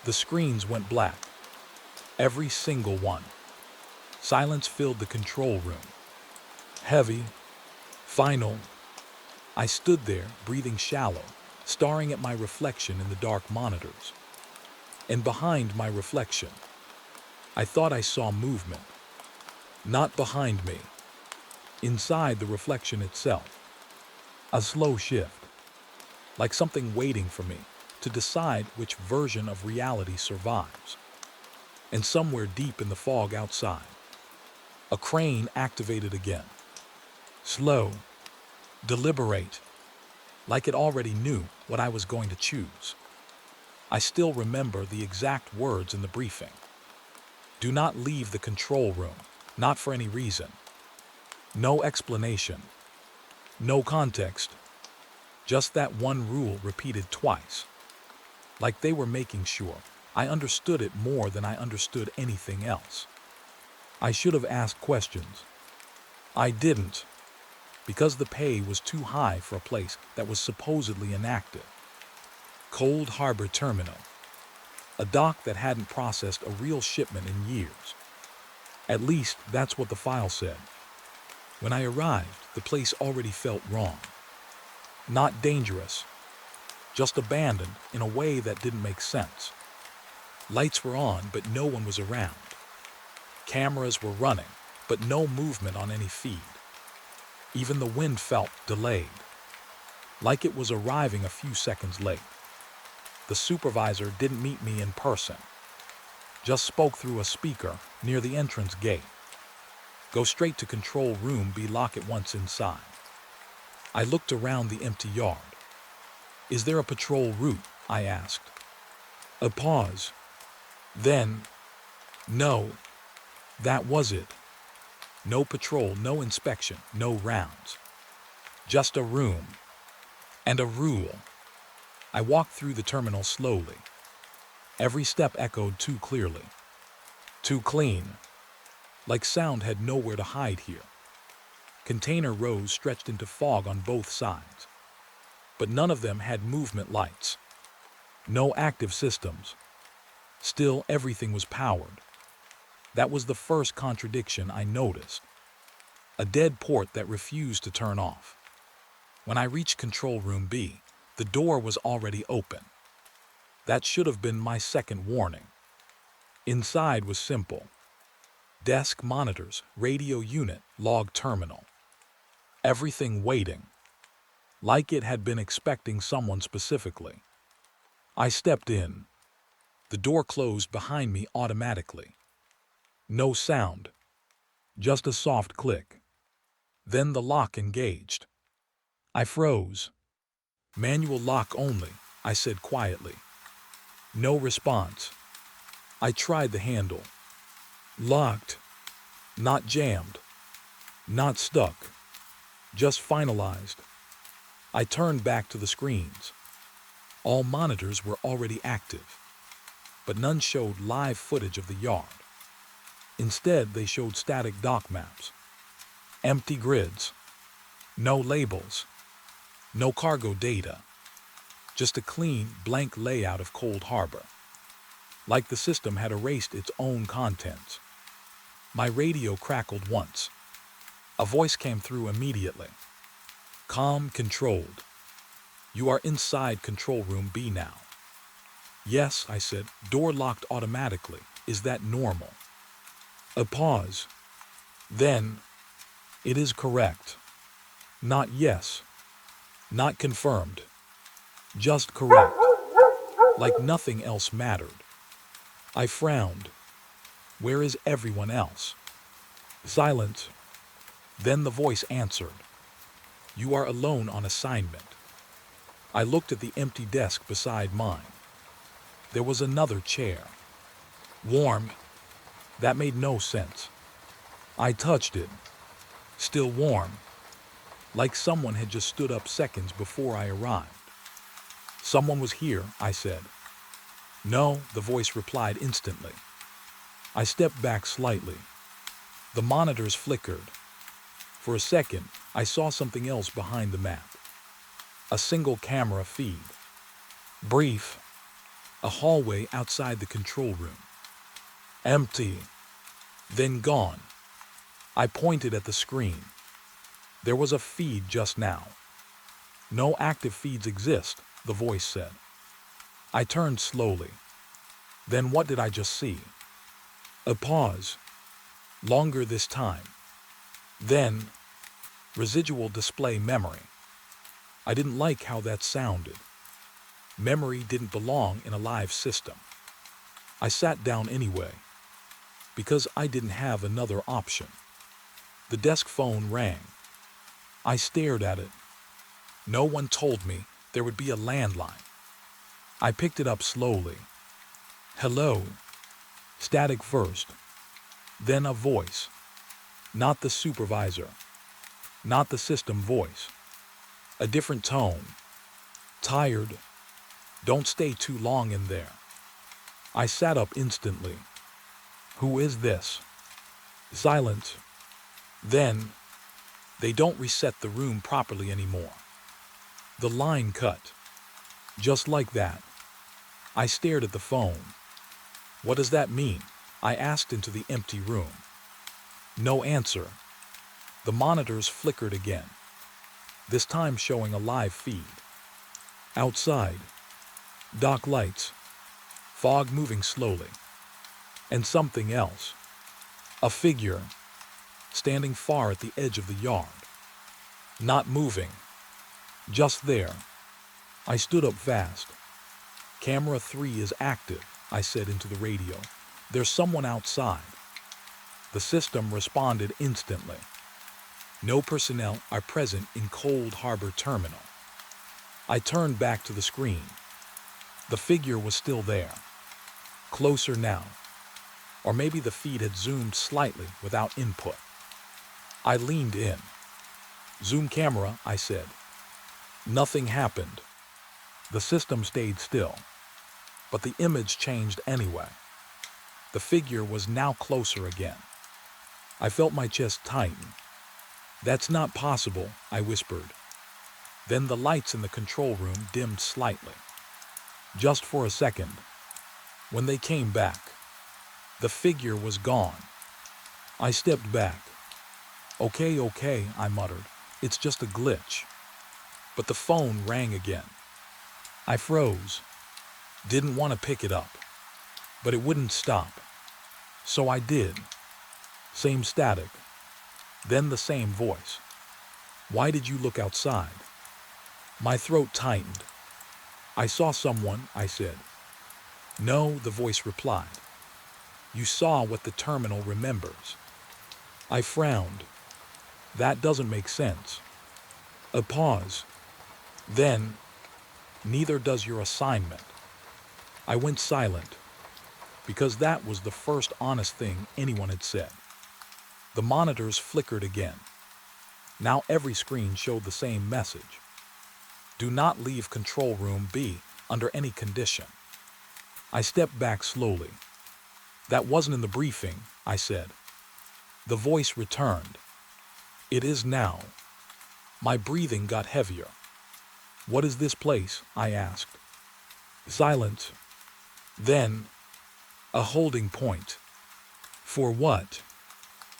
The screens went black. Every single one. Silence filled the control room. Heavy. Final. I stood there, breathing shallow, staring at my reflection in the dark monitors. And behind my reflection, I thought I saw movement. Not behind me. Inside the reflection itself. A slow shift. Like something waiting for me to decide which version of reality survives. And somewhere deep in the fog outside, a crane activated again. Slow. Deliberate. Like it already knew what I was going to choose. I still remember the exact words in the briefing. "Do not leave the control room, not for any reason. No explanation. No context. Just that one rule repeated twice. Like they were making sure I understood it more than I understood anything else. I should have asked questions. I didn't, because the pay was too high for a place that was supposedly inactive. Cold Harbor Terminal. A dock that hadn't processed a real shipment in years. At least that's what the file said. When I arrived, the place already felt wrong. Not dangerous, just abandoned in a way that didn't make sense. Lights were on, but no one was around. Cameras were running, but no movement on any feed. Even the wind felt delayed, like it was arriving a few seconds late. The supervisor didn't meet me in person, just spoke through a speaker near the entrance gate. "Go straight to control room B, lock it once inside." I looked around the empty yard. "Is there a patrol route?" I asked. A pause. Then, no, that was it. No patrol, no inspection, no rounds. Just a room. And a rule. I walked through the terminal slowly. Every step echoed too clearly. Too clean. Like sound had nowhere to hide here. Container rows stretched into fog on both sides. But none of them had movement lights. No active systems. Still, everything was powered. That was the first contradiction I noticed. A dead port that refused to turn off. When I reached control room B, the door was already open. That should have been my second warning. Inside was simple. Desk, monitors, radio unit, log terminal. Everything waiting. Like it had been expecting someone specifically. I stepped in. The door closed behind me automatically. No sound, just a soft click. Then the lock engaged. I froze. Manual lock only, I said quietly. No response. I tried the handle. Locked. Not jammed. Not stuck. Just finalized. I turned back to the screens. All monitors were already active, but none showed live footage of the yard. Instead, they showed static dock maps. Empty grids. No labels. No cargo data. Just a clean, blank layout of Cold Harbor. Like the system had erased its own contents. My radio crackled once. A voice came through immediately. Calm, controlled. You are inside control room B now. Yes, I said, door locked automatically. Is that normal? A pause. Then, it is correct. Not yes. Not confirmed. Just correct. Like nothing else mattered. I frowned. Where is everyone else? Silence. Then the voice answered. You are alone on assignment. I looked at the empty desk beside mine. There was another chair. Warm. That made no sense. I touched it. Still warm. Like someone had just stood up seconds before I arrived. Someone was here, I said. No, the voice replied instantly. I stepped back slightly. The monitors flickered. For a second, I saw something else behind the map. A single camera feed. Brief. A hallway outside the control room. Empty. Then gone. I pointed at the screen. There was a feed just now. No active feeds exist, the voice said. I turned slowly. Then what did I just see? A pause. Longer this time. Then, residual display memory. I didn't like how that sounded. Memory didn't belong in a live system. I sat down anyway, because I didn't have another option. The desk phone rang. I stared at it. No one told me there would be a landline. I picked it up slowly. Hello. Static first. Then a voice. Not the supervisor. Not the system voice. A different tone. Tired. Don't stay too long in there. I sat up instantly. Who is this? Silence. Then, they don't reset the room properly anymore. The line cut. Just like that. I stared at the phone. What does that mean? I asked into the empty room. No answer. The monitors flickered again, this time showing a live feed. Outside, dock lights, fog moving slowly, and something else. A figure, standing far at the edge of the yard. Not moving, just there. I stood up fast. Camera 3 is active, I said into the radio. There's someone outside. The system responded instantly. No personnel are present in Cold Harbor Terminal. I turned back to the screen. The figure was still there. Closer now. Or maybe the feed had zoomed slightly without input. I leaned in. Zoom camera, I said. Nothing happened. The system stayed still. But the image changed anyway. The figure was now closer again. I felt my chest tighten. That's not possible, I whispered. Then the lights in the control room dimmed slightly. Just for a second. When they came back, the figure was gone. I stepped back. Okay, I muttered. It's just a glitch. But the phone rang again. I froze. Didn't want to pick it up. But it wouldn't stop. So I did. Same static. Then the same voice. Why did you look outside? My throat tightened. I saw someone, I said. No, the voice replied. You saw what the terminal remembers. I frowned. That doesn't make sense. A pause. Then, neither does your assignment. I went silent, because that was the first honest thing anyone had said. The monitors flickered again. Now every screen showed the same message. Do not leave Control Room B under any condition. I stepped back slowly. That wasn't in the briefing, I said. The voice returned. It is now. My breathing got heavier. What is this place? I asked. Silence. Then, a holding point. For what?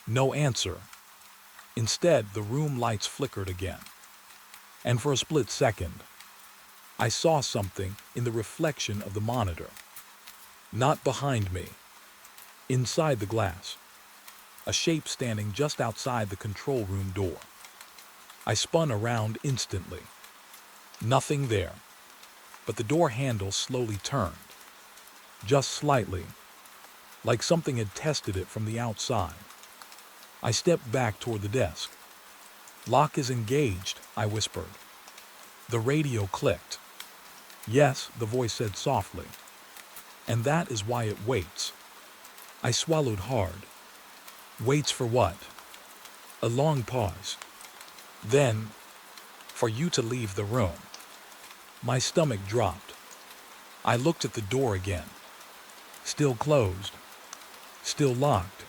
No answer. Instead, the room lights flickered again. And for a split second, I saw something in the reflection of the monitor. Not behind me. Inside the glass. A shape standing just outside the control room door. I spun around instantly. Nothing there. But the door handle slowly turned. Just slightly. Like something had tested it from the outside. I stepped back toward the desk. Lock is engaged, I whispered. The radio clicked. Yes, the voice said softly. And that is why it waits. I swallowed hard. Waits for what? A long pause. Then, for you to leave the room. My stomach dropped. I looked at the door again. Still closed. Still locked.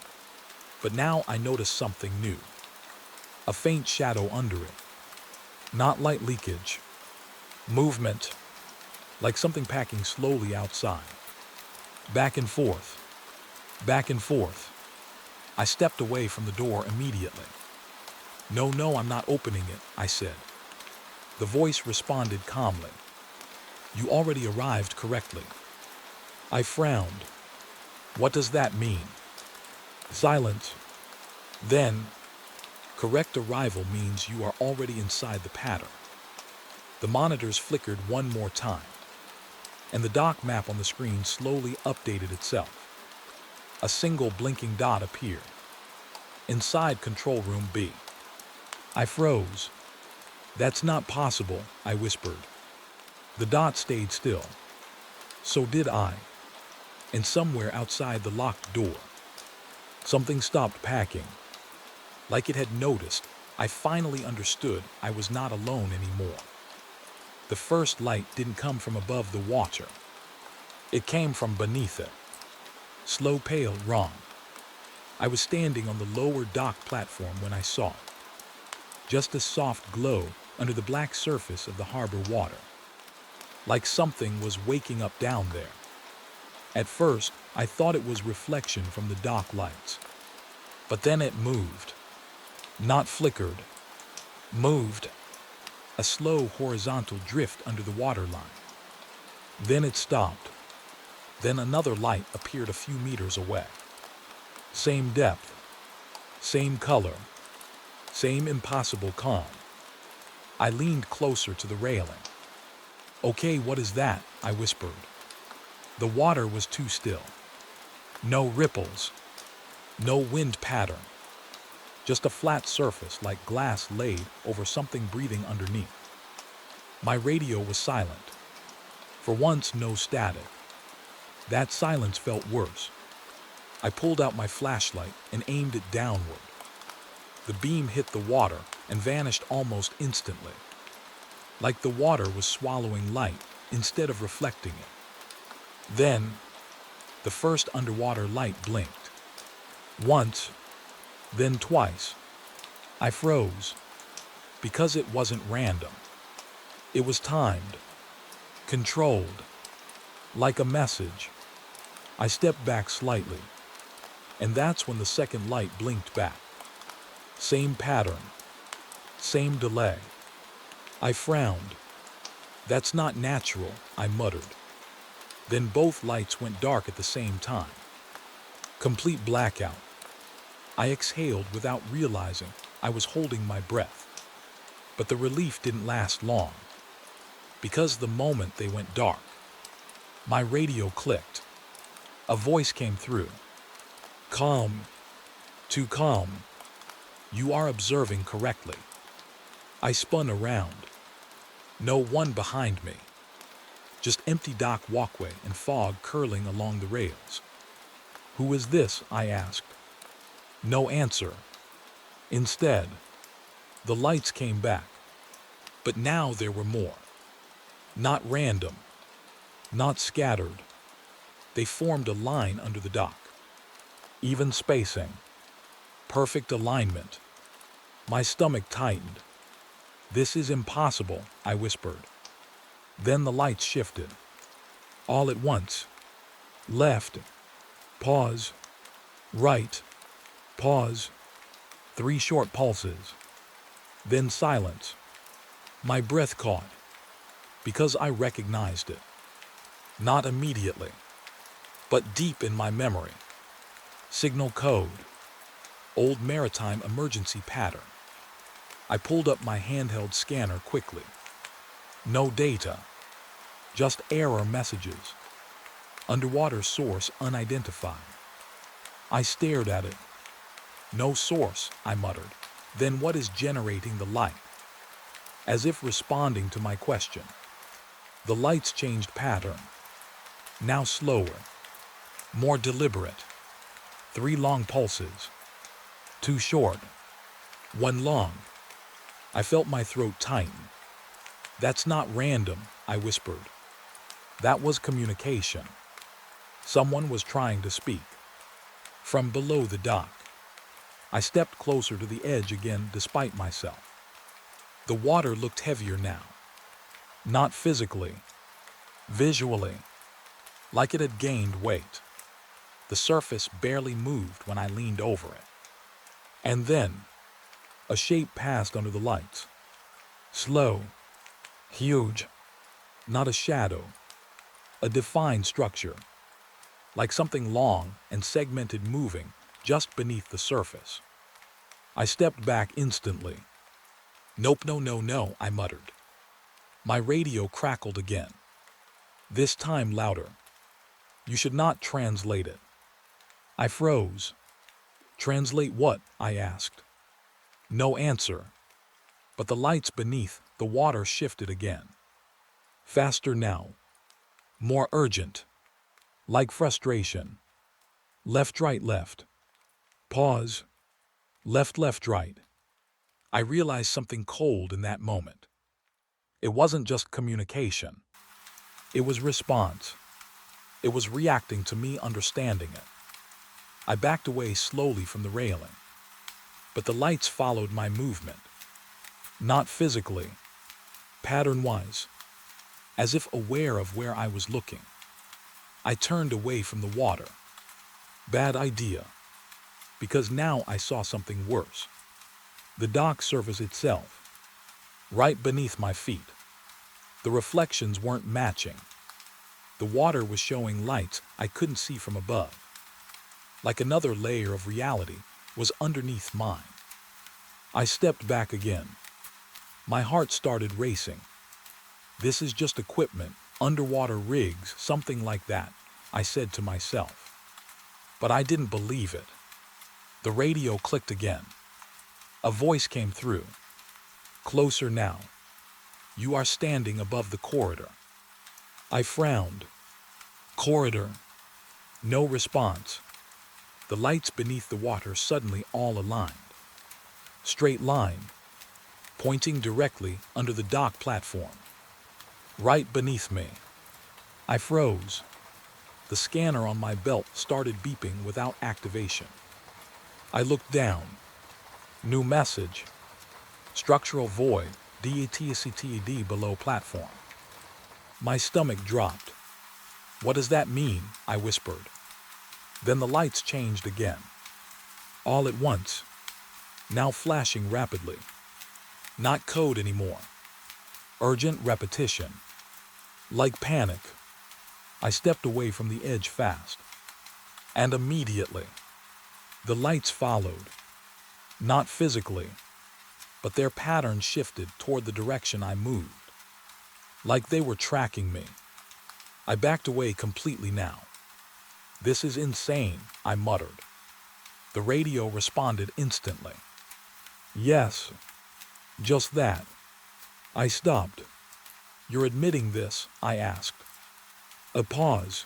But now I noticed something new. A faint shadow under it. Not light leakage. Movement. Like something packing slowly outside. Back and forth. Back and forth. I stepped away from the door immediately. No, I'm not opening it, I said. The voice responded calmly. You already arrived correctly. I frowned. What does that mean? Silence. Then, correct arrival means you are already inside the pattern. The monitors flickered one more time, and the dock map on the screen slowly updated itself. A single blinking dot appeared. Inside Control Room B. I froze. That's not possible, I whispered. The dot stayed still. So did I. And somewhere outside the locked door, something stopped packing. Like it had noticed, I finally understood I was not alone anymore. The first light didn't come from above the water. It came from beneath it. Slow, pale, wrong. I was standing on the lower dock platform when I saw it. Just a soft glow under the black surface of the harbor water. Like something was waking up down there. At first, I thought it was reflection from the dock lights. But then it moved. Not flickered. Moved. A slow horizontal drift under the waterline. Then it stopped. Then another light appeared a few meters away. Same depth. Same color. Same impossible calm. I leaned closer to the railing. Okay, what is that? I whispered. The water was too still. No ripples. No wind pattern. Just a flat surface like glass laid over something breathing underneath. My radio was silent. For once, no static. That silence felt worse. I pulled out my flashlight and aimed it downward. The beam hit the water and vanished almost instantly. Like the water was swallowing light instead of reflecting it. Then, the first underwater light blinked. Once, then twice. I froze. Because it wasn't random. It was timed. Controlled. Like a message. I stepped back slightly. And that's when the second light blinked back. Same pattern. Same delay. I frowned. That's not natural, I muttered. Then both lights went dark at the same time. Complete blackout. I exhaled without realizing I was holding my breath. But the relief didn't last long. Because the moment they went dark, my radio clicked. A voice came through. Calm, too calm. You are observing correctly. I spun around. No one behind me. Just empty dock walkway and fog curling along the rails. Who is this? I asked. No answer. Instead, the lights came back. But now there were more. Not random. Not scattered. They formed a line under the dock. Even spacing. Perfect alignment. My stomach tightened. This is impossible, I whispered. Then the lights shifted. All at once. Left. Pause. Right. Pause. 3 short pulses. Then silence. My breath caught. Because I recognized it. Not immediately. But deep in my memory. Signal code. Old maritime emergency pattern. I pulled up my handheld scanner quickly. No data. Just error messages. Underwater source unidentified. I stared at it. No source, I muttered. Then what is generating the light? As if responding to my question. The lights changed pattern. Now slower. More deliberate. 3 long pulses. 2 short. 1 long. I felt my throat tighten. That's not random, I whispered. That was communication. Someone was trying to speak. From below the dock. I stepped closer to the edge again despite myself. The water looked heavier now. Not physically. Visually. Like it had gained weight. The surface barely moved when I leaned over it. And then, a shape passed under the lights. Slow. Huge. Not a shadow. A defined structure. Like something long and segmented moving just beneath the surface. I stepped back instantly. Nope, no, I muttered. My radio crackled again. This time louder. You should not translate it. I froze. Translate what? I asked. No answer. But the lights beneath the water shifted again. Faster now. More urgent. Like frustration. Left, right, left. Pause. Left, left, right. I realized something cold in that moment. It wasn't just communication. It was response. It was reacting to me understanding it. I backed away slowly from the railing. But the lights followed my movement. Not physically. Pattern-wise. As if aware of where I was looking. I turned away from the water. Bad idea. Because now I saw something worse. The dock surface itself. Right beneath my feet. The reflections weren't matching. The water was showing lights I couldn't see from above. Like another layer of reality was underneath mine. I stepped back again. My heart started racing. This is just equipment, underwater rigs, something like that, I said to myself. But I didn't believe it. The radio clicked again. A voice came through. Closer now. You are standing above the corridor. I frowned. Corridor. No response. The lights beneath the water suddenly all aligned. Straight line. Pointing directly under the dock platform. Right beneath me. I froze. The scanner on my belt started beeping without activation. I looked down. New message. Structural void. DATCTD below platform. My stomach dropped. What does that mean? I whispered. Then the lights changed again. All at once. Now flashing rapidly. Not code anymore. Urgent repetition. Like panic. I stepped away from the edge fast. And immediately, the lights followed. Not physically, but their pattern shifted toward the direction I moved. Like they were tracking me. I backed away completely now. This is insane, I muttered. The radio responded instantly. Yes, just that. I stopped. You're admitting this? I asked. A pause.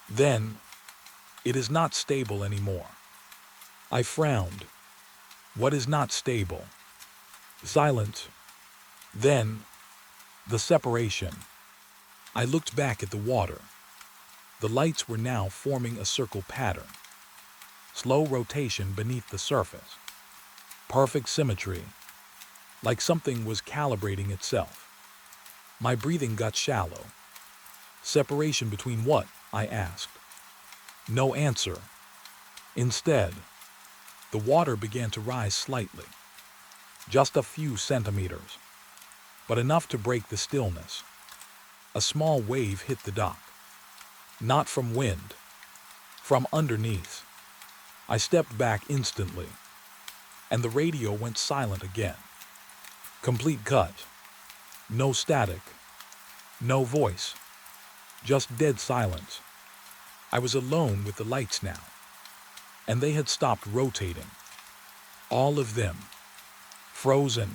Then, it is not stable anymore. I frowned. What is not stable? Silence. Then, the separation. I looked back at the water. The lights were now forming a circle pattern. Slow rotation beneath the surface. Perfect symmetry. Like something was calibrating itself. My breathing got shallow. Separation between what? I asked. No answer. Instead, the water began to rise slightly. Just a few centimeters. But enough to break the stillness. A small wave hit the dock. Not from wind. From underneath. I stepped back instantly. And the radio went silent again. Complete cut. No static. No voice. Just dead silence. I was alone with the lights now. And they had stopped rotating. All of them. Frozen.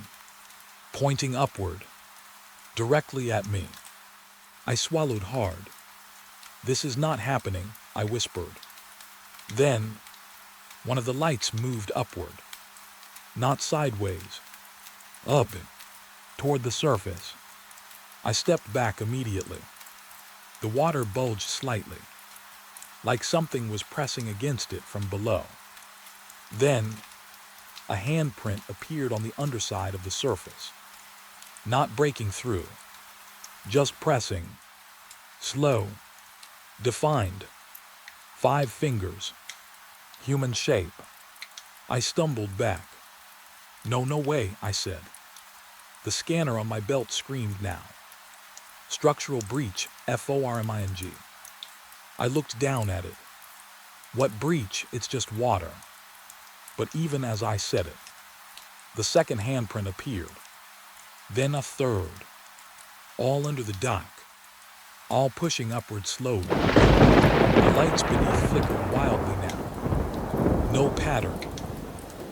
Pointing upward. Directly at me. I swallowed hard. This is not happening, I whispered. Then, one of the lights moved upward. Not sideways. Up. Toward the surface. I stepped back immediately. The water bulged slightly. Like something was pressing against it from below. Then, a handprint appeared on the underside of the surface. Not breaking through. Just pressing. Slow. Defined. 5 fingers. Human shape. I stumbled back. No way, I said. The scanner on my belt screamed now. Structural breach, FORMING. I looked down at it. What breach? It's just water. But even as I said it, the second handprint appeared. Then a third. All under the dock. All pushing upward slowly. The lights beneath flickered wildly now. No pattern.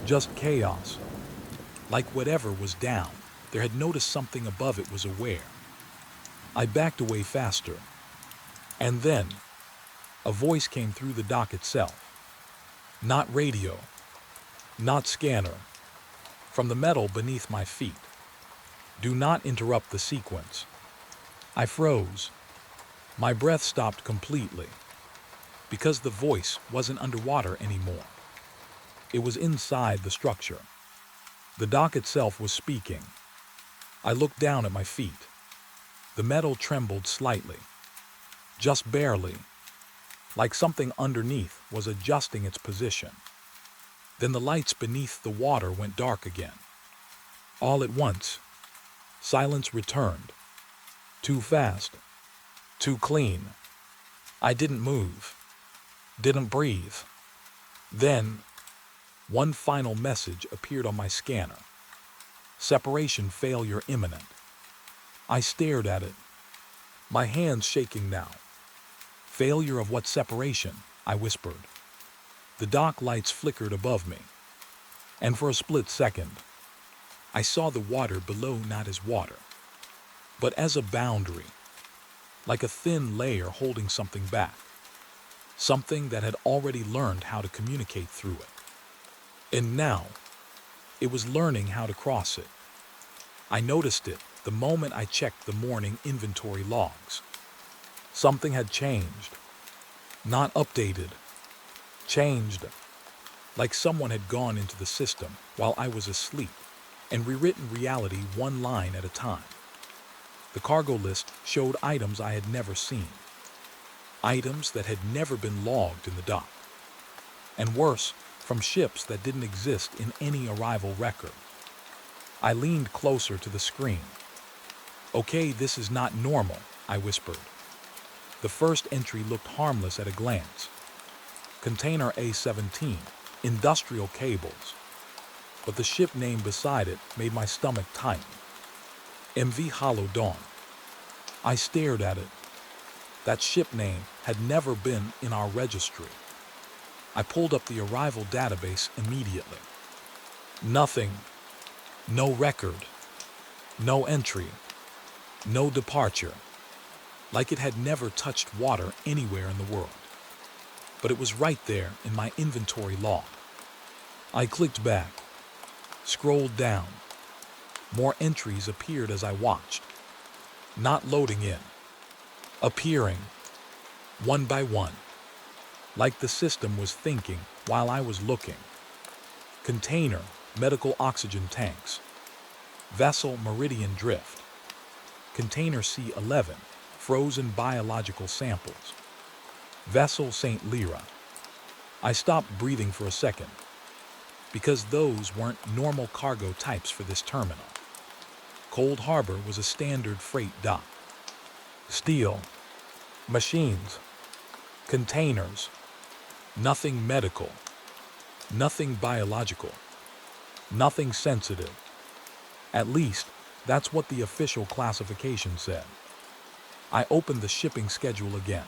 Just chaos. Like whatever was down, there had noticed something above it was aware. I backed away faster. And then, a voice came through the dock itself. Not radio. Not scanner. From the metal beneath my feet. Do not interrupt the sequence. I froze. My breath stopped completely. Because the voice wasn't underwater anymore. It was inside the structure. The dock itself was speaking. I looked down at my feet. The metal trembled slightly. Just barely. Like something underneath was adjusting its position. Then the lights beneath the water went dark again. All at once, silence returned. Too fast. Too clean. I didn't move. Didn't breathe. Then, one final message appeared on my scanner. Separation failure imminent. I stared at it. My hands shaking now. Failure of what separation? I whispered. The dock lights flickered above me. And for a split second, I saw the water below not as water, but as a boundary. Like a thin layer holding something back. Something that had already learned how to communicate through it. And now, it was learning how to cross it. I noticed it the moment I checked the morning inventory logs. Something had changed. Not updated. Changed. Like someone had gone into the system while I was asleep and rewritten reality one line at a time. The cargo list showed items I had never seen. Items that had never been logged in the dock. And worse, from ships that didn't exist in any arrival record. I leaned closer to the screen. Okay, this is not normal, I whispered. The first entry looked harmless at a glance. Container A-17, industrial cables. But the ship name beside it made my stomach tighten. MV Hollow Dawn. I stared at it. That ship name had never been in our registry. I pulled up the arrival database immediately. Nothing. No record. No entry. No departure. Like it had never touched water anywhere in the world. But it was right there in my inventory log. I clicked back, scrolled down. More entries appeared as I watched. Not loading in. Appearing. One by one. Like the system was thinking while I was looking. Container, medical oxygen tanks. Vessel Meridian Drift. Container C11, frozen biological samples. Vessel St. Lyra. I stopped breathing for a second, because those weren't normal cargo types for this terminal. Cold Harbor was a standard freight dock. Steel, machines, containers, nothing medical, nothing biological, nothing sensitive. At least, that's what the official classification said. I opened the shipping schedule again.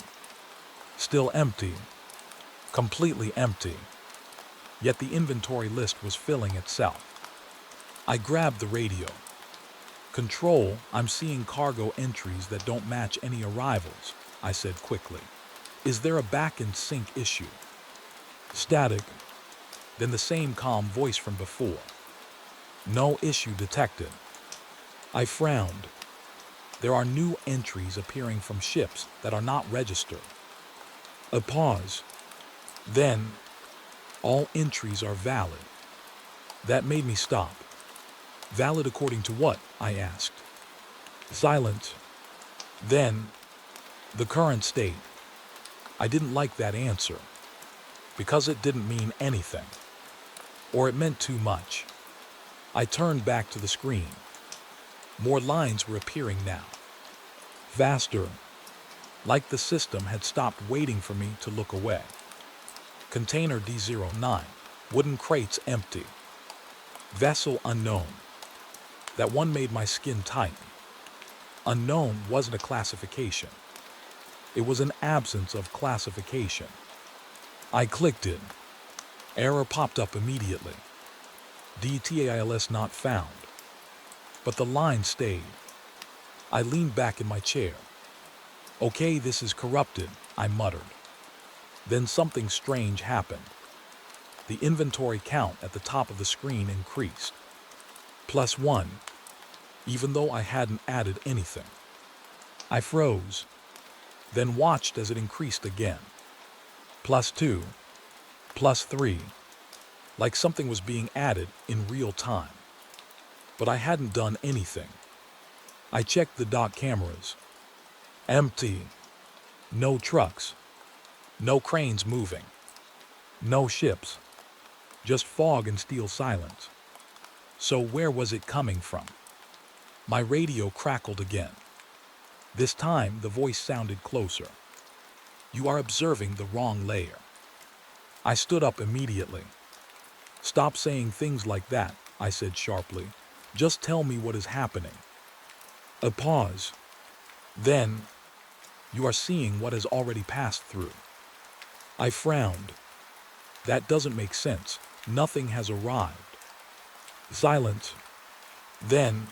Still empty. Completely empty. Yet the inventory list was filling itself. I grabbed the radio. Control, I'm seeing cargo entries that don't match any arrivals, I said quickly. Is there a back-in-sync issue? Static. Then the same calm voice from before. No issue detected. I frowned. There are new entries appearing from ships that are not registered. A pause. Then, all entries are valid. That made me stop. Valid according to what? I asked. Silence. Then, the current state. I didn't like that answer, because it didn't mean anything, or it meant too much. I turned back to the screen. More lines were appearing now. Faster, like the system had stopped waiting for me to look away. Container D09, wooden crates empty. Vessel unknown. That one made my skin tighten. Unknown wasn't a classification. It was an absence of classification. I clicked it. Error popped up immediately. DTALS not found. But the line stayed. I leaned back in my chair. Okay, this is corrupted, I muttered. Then something strange happened. The inventory count at the top of the screen increased. +1, even though I hadn't added anything. I froze, then watched as it increased again. +2, +3, like something was being added in real time. But I hadn't done anything. I checked the dock cameras. Empty. No trucks. No cranes moving. No ships. Just fog and steel silence. So where was it coming from? My radio crackled again. This time the voice sounded closer. You are observing the wrong layer. I stood up immediately. Stop saying things like that, I said sharply. Just tell me what is happening. A pause. Then, you are seeing what has already passed through. I frowned. That doesn't make sense. Nothing has arrived. Silence. Then,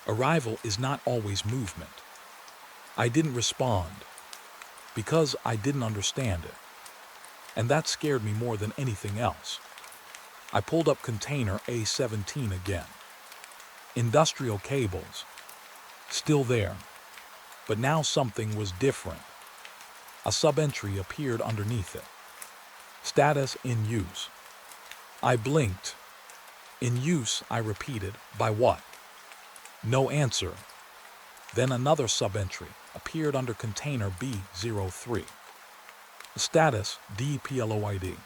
arrival is not always movement. I didn't respond, because I didn't understand it. And that scared me more than anything else. I pulled up container A17 again. Industrial cables. Still there. But now something was different. A sub-entry appeared underneath it. Status in use. I blinked. In use, I repeated. By what? No answer. Then another sub-entry appeared under container B03. Status DPLOID.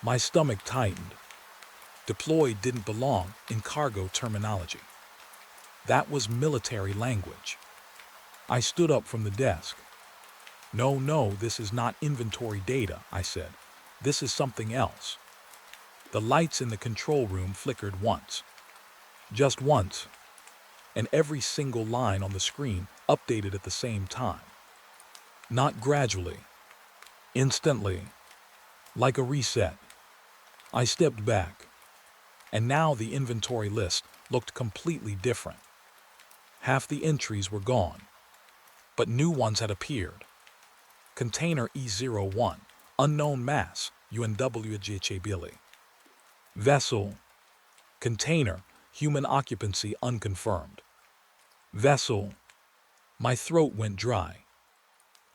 My stomach tightened. Deployed didn't belong in cargo terminology. That was military language. I stood up from the desk. No, this is not inventory data, I said. This is something else. The lights in the control room flickered once. Just once. And every single line on the screen updated at the same time. Not gradually. Instantly. Like a reset, I stepped back, and now the inventory list looked completely different. Half the entries were gone, but new ones had appeared. Container E01, unknown mass, unregistered. Vessel, container, human occupancy unconfirmed. Vessel, my throat went dry.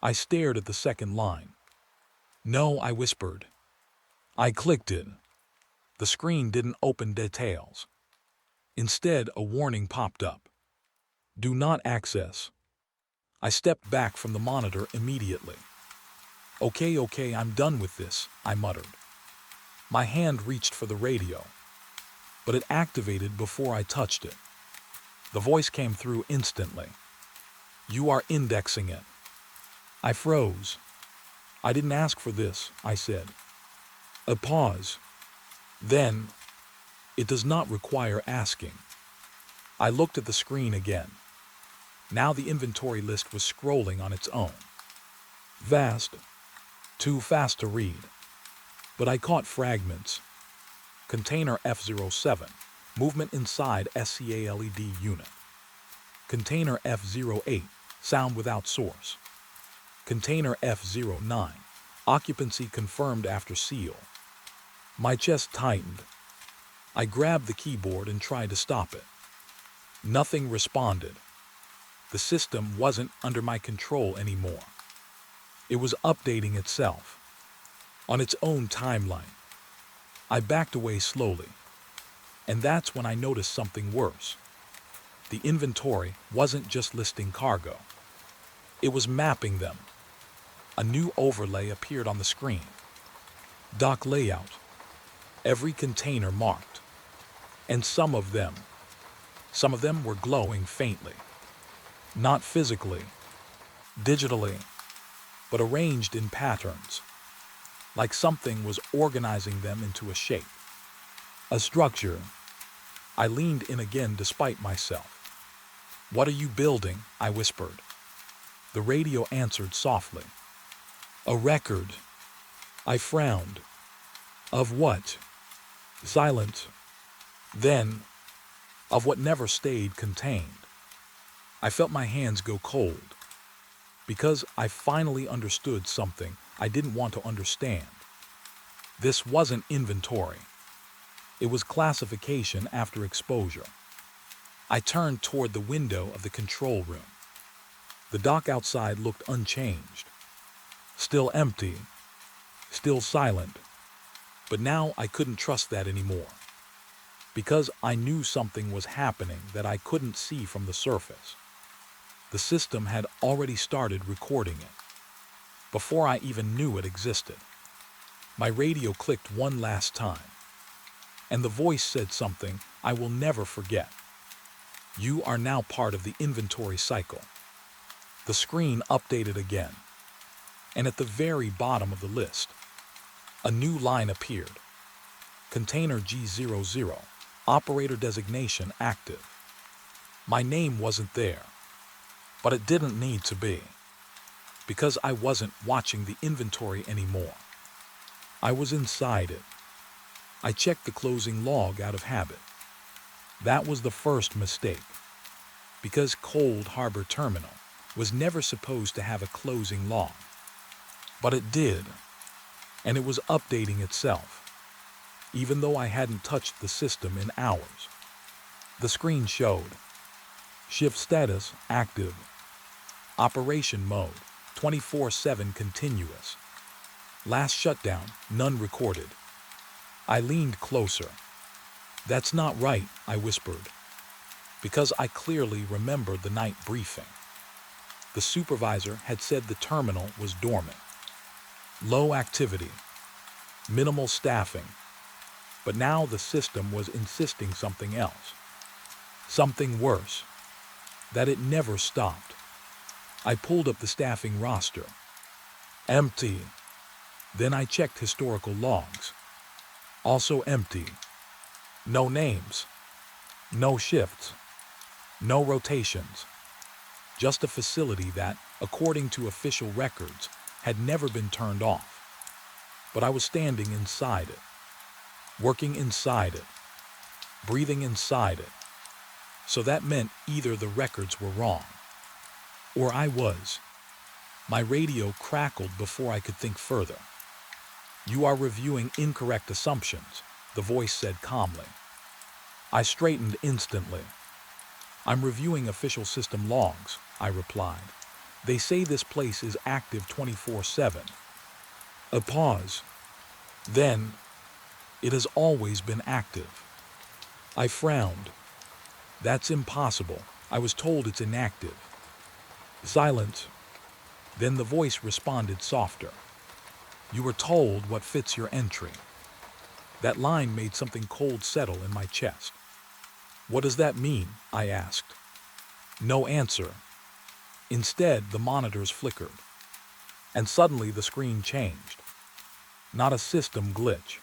I stared at the second line. No, I whispered. I clicked it. The screen didn't open details. Instead, a warning popped up. Do not access. I stepped back from the monitor immediately. Okay, I'm done with this, I muttered. My hand reached for the radio, but it activated before I touched it. The voice came through instantly. You are indexing it. I froze. I didn't ask for this, I said. A pause. Then, it does not require asking. I looked at the screen again. Now the inventory list was scrolling on its own. Vast. Too fast to read. But I caught fragments. Container F07. Movement inside SCALED unit. Container F08. Sound without source. Container F09. Occupancy confirmed after seal. My chest tightened. I grabbed the keyboard and tried to stop it. Nothing responded. The system wasn't under my control anymore. It was updating itself, on its own timeline. I backed away slowly, and that's when I noticed something worse. The inventory wasn't just listing cargo. It was mapping them. A new overlay appeared on the screen. Dock layout. Every container marked. And some of them were glowing faintly. Not physically, digitally, but arranged in patterns, like something was organizing them into a shape, a structure. I leaned in again despite myself. What are you building? I whispered. The radio answered softly. A record. I frowned. Of what? Silence. Then, of what never stayed contained. I felt my hands go cold, because I finally understood something I didn't want to understand. This wasn't inventory. It was classification after exposure. I turned toward the window of the control room. The dock outside looked unchanged. Still empty. Still silent. But now I couldn't trust that anymore. Because I knew something was happening that I couldn't see from the surface. The system had already started recording it, before I even knew it existed. My radio clicked one last time, and the voice said something I will never forget. You are now part of the inventory cycle. The screen updated again, and at the very bottom of the list, a new line appeared. Container G00, operator designation active. My name wasn't there, but it didn't need to be, because I wasn't watching the inventory anymore. I was inside it. I checked the closing log out of habit. That was the first mistake, because Cold Harbor Terminal was never supposed to have a closing log. But it did, and it was updating itself, even though I hadn't touched the system in hours. The screen showed shift status active, operation mode 24/7 continuous, last shutdown none recorded. I leaned closer. That's not right, I whispered, because I clearly remembered the night briefing. The supervisor had said the terminal was dormant. Low activity, minimal staffing, but now the system was insisting something else. Something worse, that it never stopped. I pulled up the staffing roster. Empty. Then I checked historical logs. Also empty. No names. No shifts. No rotations. Just a facility that, according to official records, had never been turned off. but I was standing inside it, working inside it, breathing inside it. So that meant either the records were wrong, or I was. My radio crackled before I could think further. "You are reviewing incorrect assumptions," the voice said calmly. I straightened instantly. "I'm reviewing official system logs," I replied. "They say this place is active 24/7. A pause. "Then, it has always been active." I frowned. "That's impossible. I was told it's inactive." Silence. Then the voice responded softer. "You were told what fits your entry." That line made something cold settle in my chest. "What does that mean?" I asked. No answer. Instead, the monitors flickered. And suddenly the screen changed. Not a system glitch.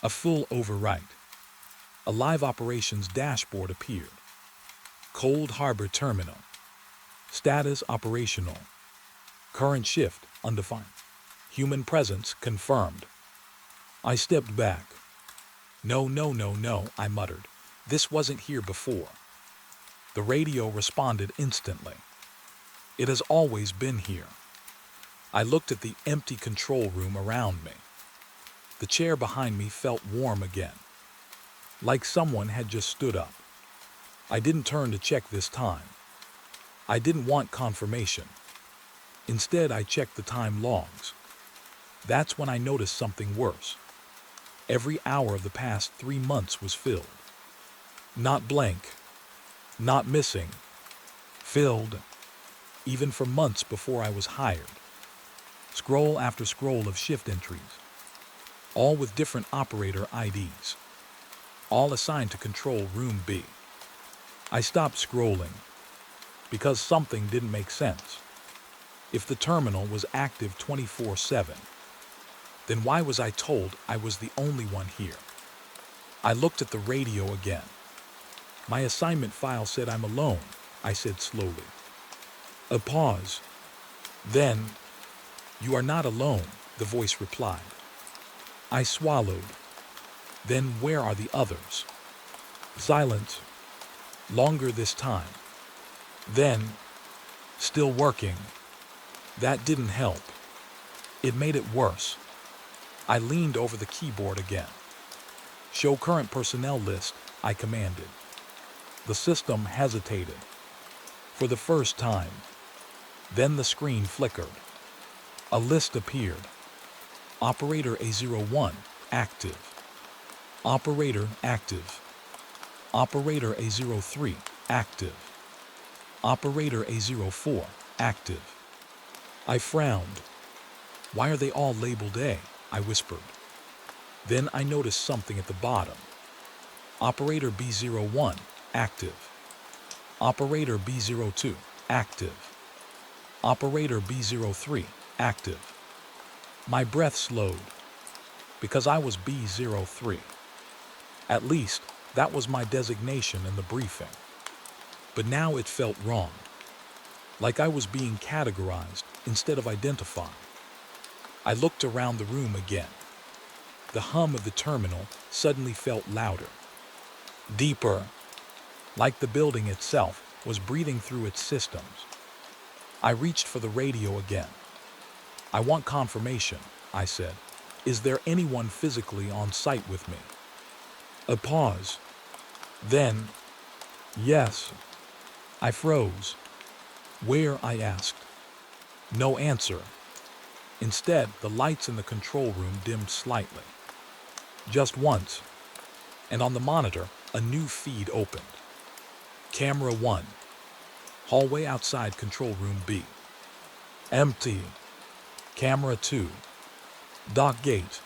A full overwrite. A live operations dashboard appeared. Cold Harbor Terminal. Status operational. Current shift undefined. Human presence confirmed. I stepped back. No, I muttered. This wasn't here before. The radio responded instantly. "It has always been here." I looked at the empty control room around me. The chair behind me felt warm again, like someone had just stood up. I didn't turn to check this time. I didn't want confirmation. Instead, I checked the time logs. That's when I noticed something worse. Every hour of the past 3 months was filled. Not blank, not missing, filled, even for months before I was hired. Scroll after scroll of shift entries, all with different operator IDs, all assigned to Control Room B. I stopped scrolling because something didn't make sense. If the terminal was active 24/7, then why was I told I was the only one here? I looked at the radio again. My assignment file said I'm alone, I said slowly. A pause. Then, "You are not alone," the voice replied. I swallowed. "Then where are the others?" Silence. Longer this time. Then, "Still working." That didn't help. It made it worse. I leaned over the keyboard again. "Show current personnel list," I commanded. The system hesitated. For the first time. Then the screen flickered. A list appeared. Operator A01, active. Operator active. Operator A03, active. Operator A04, active. I frowned. "Why are they all labeled A?" I whispered. Then I noticed something at the bottom. Operator B01, active. Operator B02, active. Operator B03, active. My breath slowed, because I was B03. At least, that was my designation in the briefing. But now it felt wrong, like I was being categorized instead of identified. I looked around the room again. The hum of the terminal suddenly felt louder, deeper, like the building itself was breathing through its systems. I reached for the radio again. "I want confirmation," I said. "Is there anyone physically on site with me?" A pause. Then, "Yes." I froze. "Where?" I asked. No answer. Instead, the lights in the control room dimmed slightly. Just once. And on the monitor, a new feed opened. Camera 1. Hallway outside Control Room B. Empty. Camera 2. Dock gate.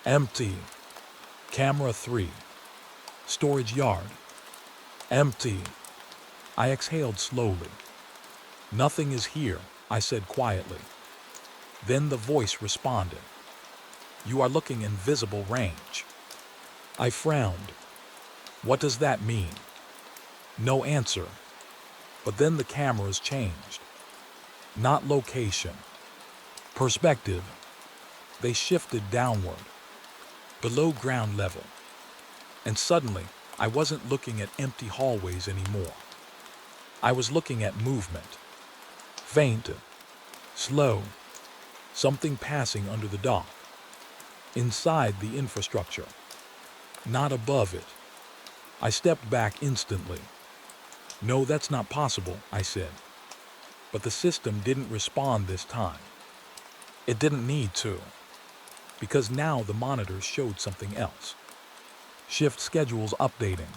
Empty. Camera 3. Storage yard. Empty. I exhaled slowly. "Nothing is here," I said quietly. Then the voice responded. "You are looking in visible range." I frowned. "What does that mean?" No answer. But then the cameras changed. Not location. Perspective. They shifted downward, below ground level, and suddenly I wasn't looking at empty hallways anymore. I was looking at movement. Faint, slow, something passing under the dock, inside the infrastructure, not above it. I stepped back instantly. "No, that's not possible," I said. But the system didn't respond this time. It didn't need to, because now the monitors showed something else. Shift schedules updating.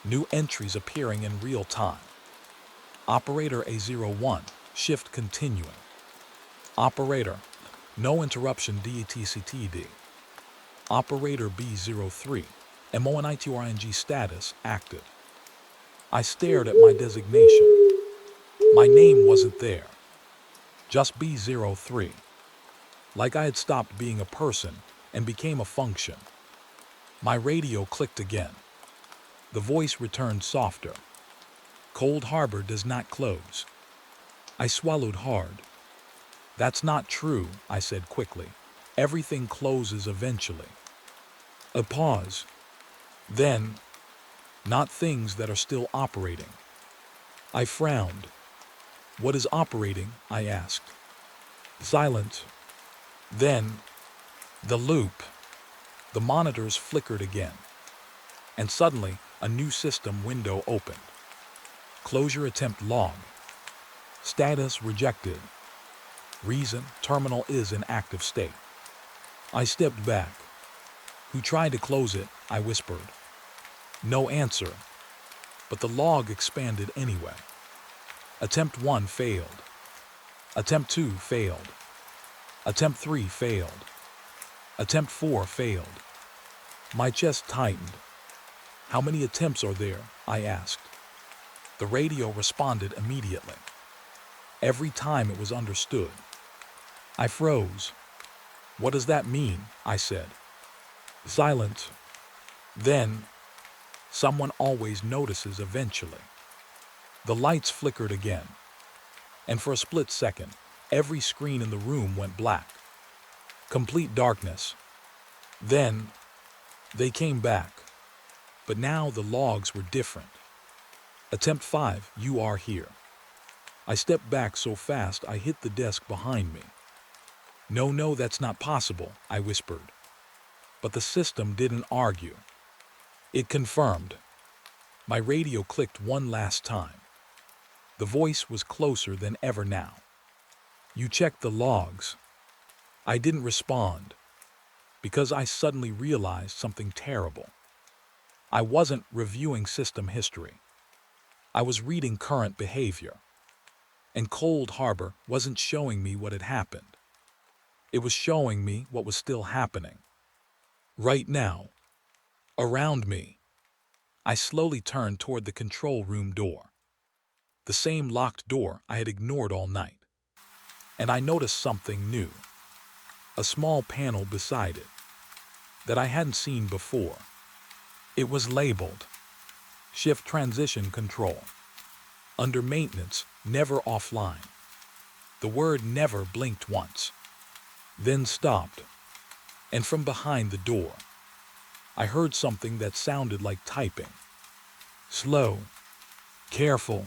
New entries appearing in real time. Operator A01, shift continuing. Operator, no interruption DETCTD. Operator B03, MONITORNG status active. I stared at my designation. My name wasn't there, just B03. Like I had stopped being a person and became a function. My radio clicked again. The voice returned softer. "Cold Harbor does not close." I swallowed hard. "That's not true," I said quickly. "Everything closes eventually." A pause. Then, "Not things that are still operating." I frowned. "What is operating?" I asked. Silence. Then, the loop. The monitors flickered again. And suddenly, a new system window opened. Closure attempt log. Status rejected. Reason, terminal is in active state. I stepped back. "Who tried to close it?" I whispered. No answer. But the log expanded anyway. Attempt 1 failed. Attempt 2 failed. Attempt 3 failed. Attempt 4 failed. My chest tightened. "How many attempts are there?" I asked. The radio responded immediately. Every time it was understood. I froze. "What does that mean?" I said. Silence. Then, "Someone always notices eventually." The lights flickered again. And for a split second, every screen in the room went black. Complete darkness. Then, they came back. But now the logs were different. Attempt 5, you are here. I stepped back so fast I hit the desk behind me. No, that's not possible," I whispered. But the system didn't argue. It confirmed. My radio clicked one last time. The voice was closer than ever now. "You checked the logs." I didn't respond, because I suddenly realized something terrible. I wasn't reviewing system history. I was reading current behavior. And Cold Harbor wasn't showing me what had happened. It was showing me what was still happening. Right now. Around me. I slowly turned toward the control room door. The same locked door I had ignored all night. And I noticed something new. A small panel beside it that I hadn't seen before. It was labeled Shift Transition Control. Under Maintenance, Never Offline. The word never blinked once, then stopped. And from behind the door, I heard something that sounded like typing. Slow, careful,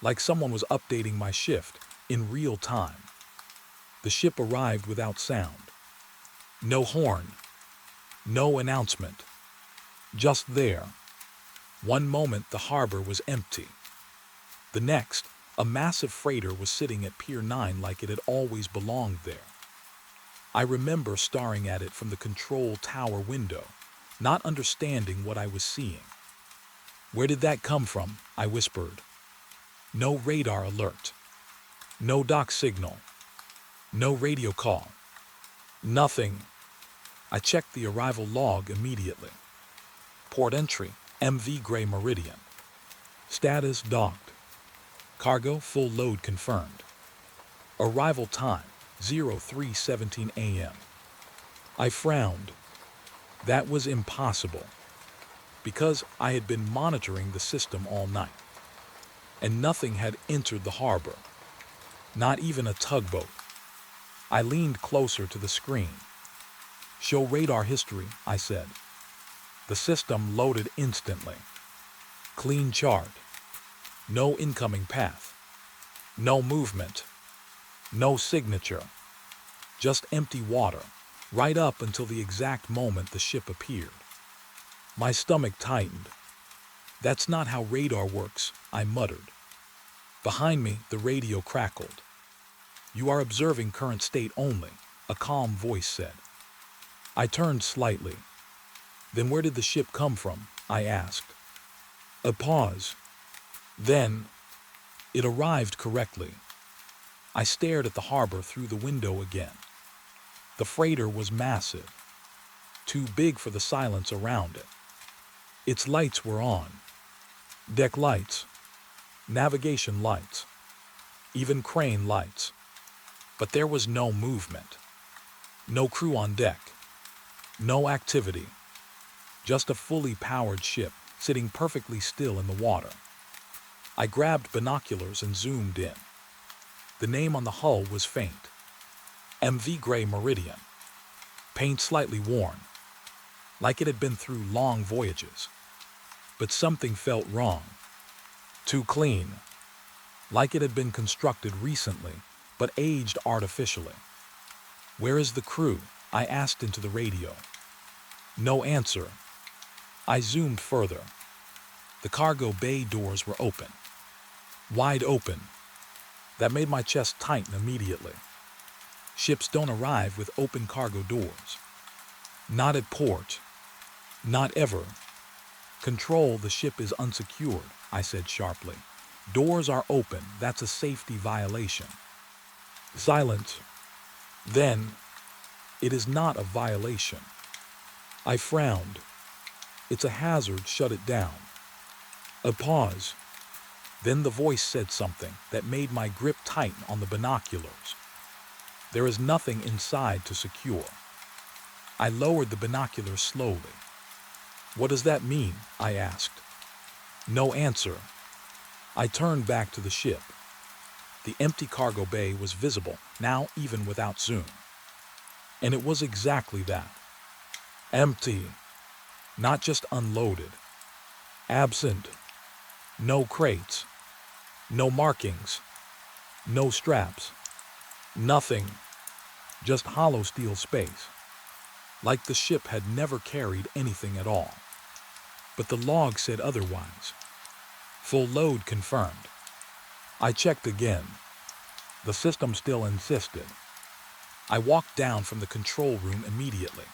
like someone was updating my shift in real time. The ship arrived without sound. No horn, no announcement. Just there. One moment the harbor was empty. The next, a massive freighter was sitting at Pier 9 like it had always belonged there. I remember staring at it from the control tower window, not understanding what I was seeing. "Where did that come from?" I whispered. No radar alert. No dock signal. No radio call. Nothing. I checked the arrival log immediately. Port entry, MV Gray Meridian. Status docked. Cargo full load confirmed. Arrival time, 03:17 a.m. I frowned. That was impossible, because I had been monitoring the system all night, and nothing had entered the harbor, not even a tugboat. I leaned closer to the screen. "Show radar history," I said. The system loaded instantly. Clean chart. No incoming path. No movement. No signature. Just empty water, right up until the exact moment the ship appeared. My stomach tightened. "That's not how radar works," I muttered. Behind me, the radio crackled. "You are observing current state only," a calm voice said. I turned slightly. "Then where did the ship come from?" I asked. A pause. "Then, it arrived correctly." I stared at the harbor through the window again. The freighter was massive, too big for the silence around it. Its lights were on. Deck lights, navigation lights, even crane lights. But there was no movement. No crew on deck. No activity. Just a fully powered ship sitting perfectly still in the water. I grabbed binoculars and zoomed in. The name on the hull was faint. MV Gray Meridian. Paint slightly worn, like it had been through long voyages. But something felt wrong. Too clean, like it had been constructed recently, but aged artificially. "Where is the crew?" I asked into the radio. No answer. I zoomed further. The cargo bay doors were open. Wide open. That made my chest tighten immediately. Ships don't arrive with open cargo doors. Not at port. Not ever. "Control, the ship is unsecured," I said sharply. "Doors are open, that's a safety violation." Silence. Then, "It is not a violation." I frowned. "It's a hazard, shut it down." A pause. Then the voice said something that made my grip tighten on the binoculars. "There is nothing inside to secure." I lowered the binoculars slowly. "What does that mean?" I asked. No answer. I turned back to the ship. The empty cargo bay was visible, now even without zoom. And it was exactly that. Empty. Not just unloaded. Absent. No crates. No markings. No straps. Nothing. Just hollow steel space. Like the ship had never carried anything at all. But the log said otherwise. Full load confirmed. I checked again. The system still insisted. I walked down from the control room immediately.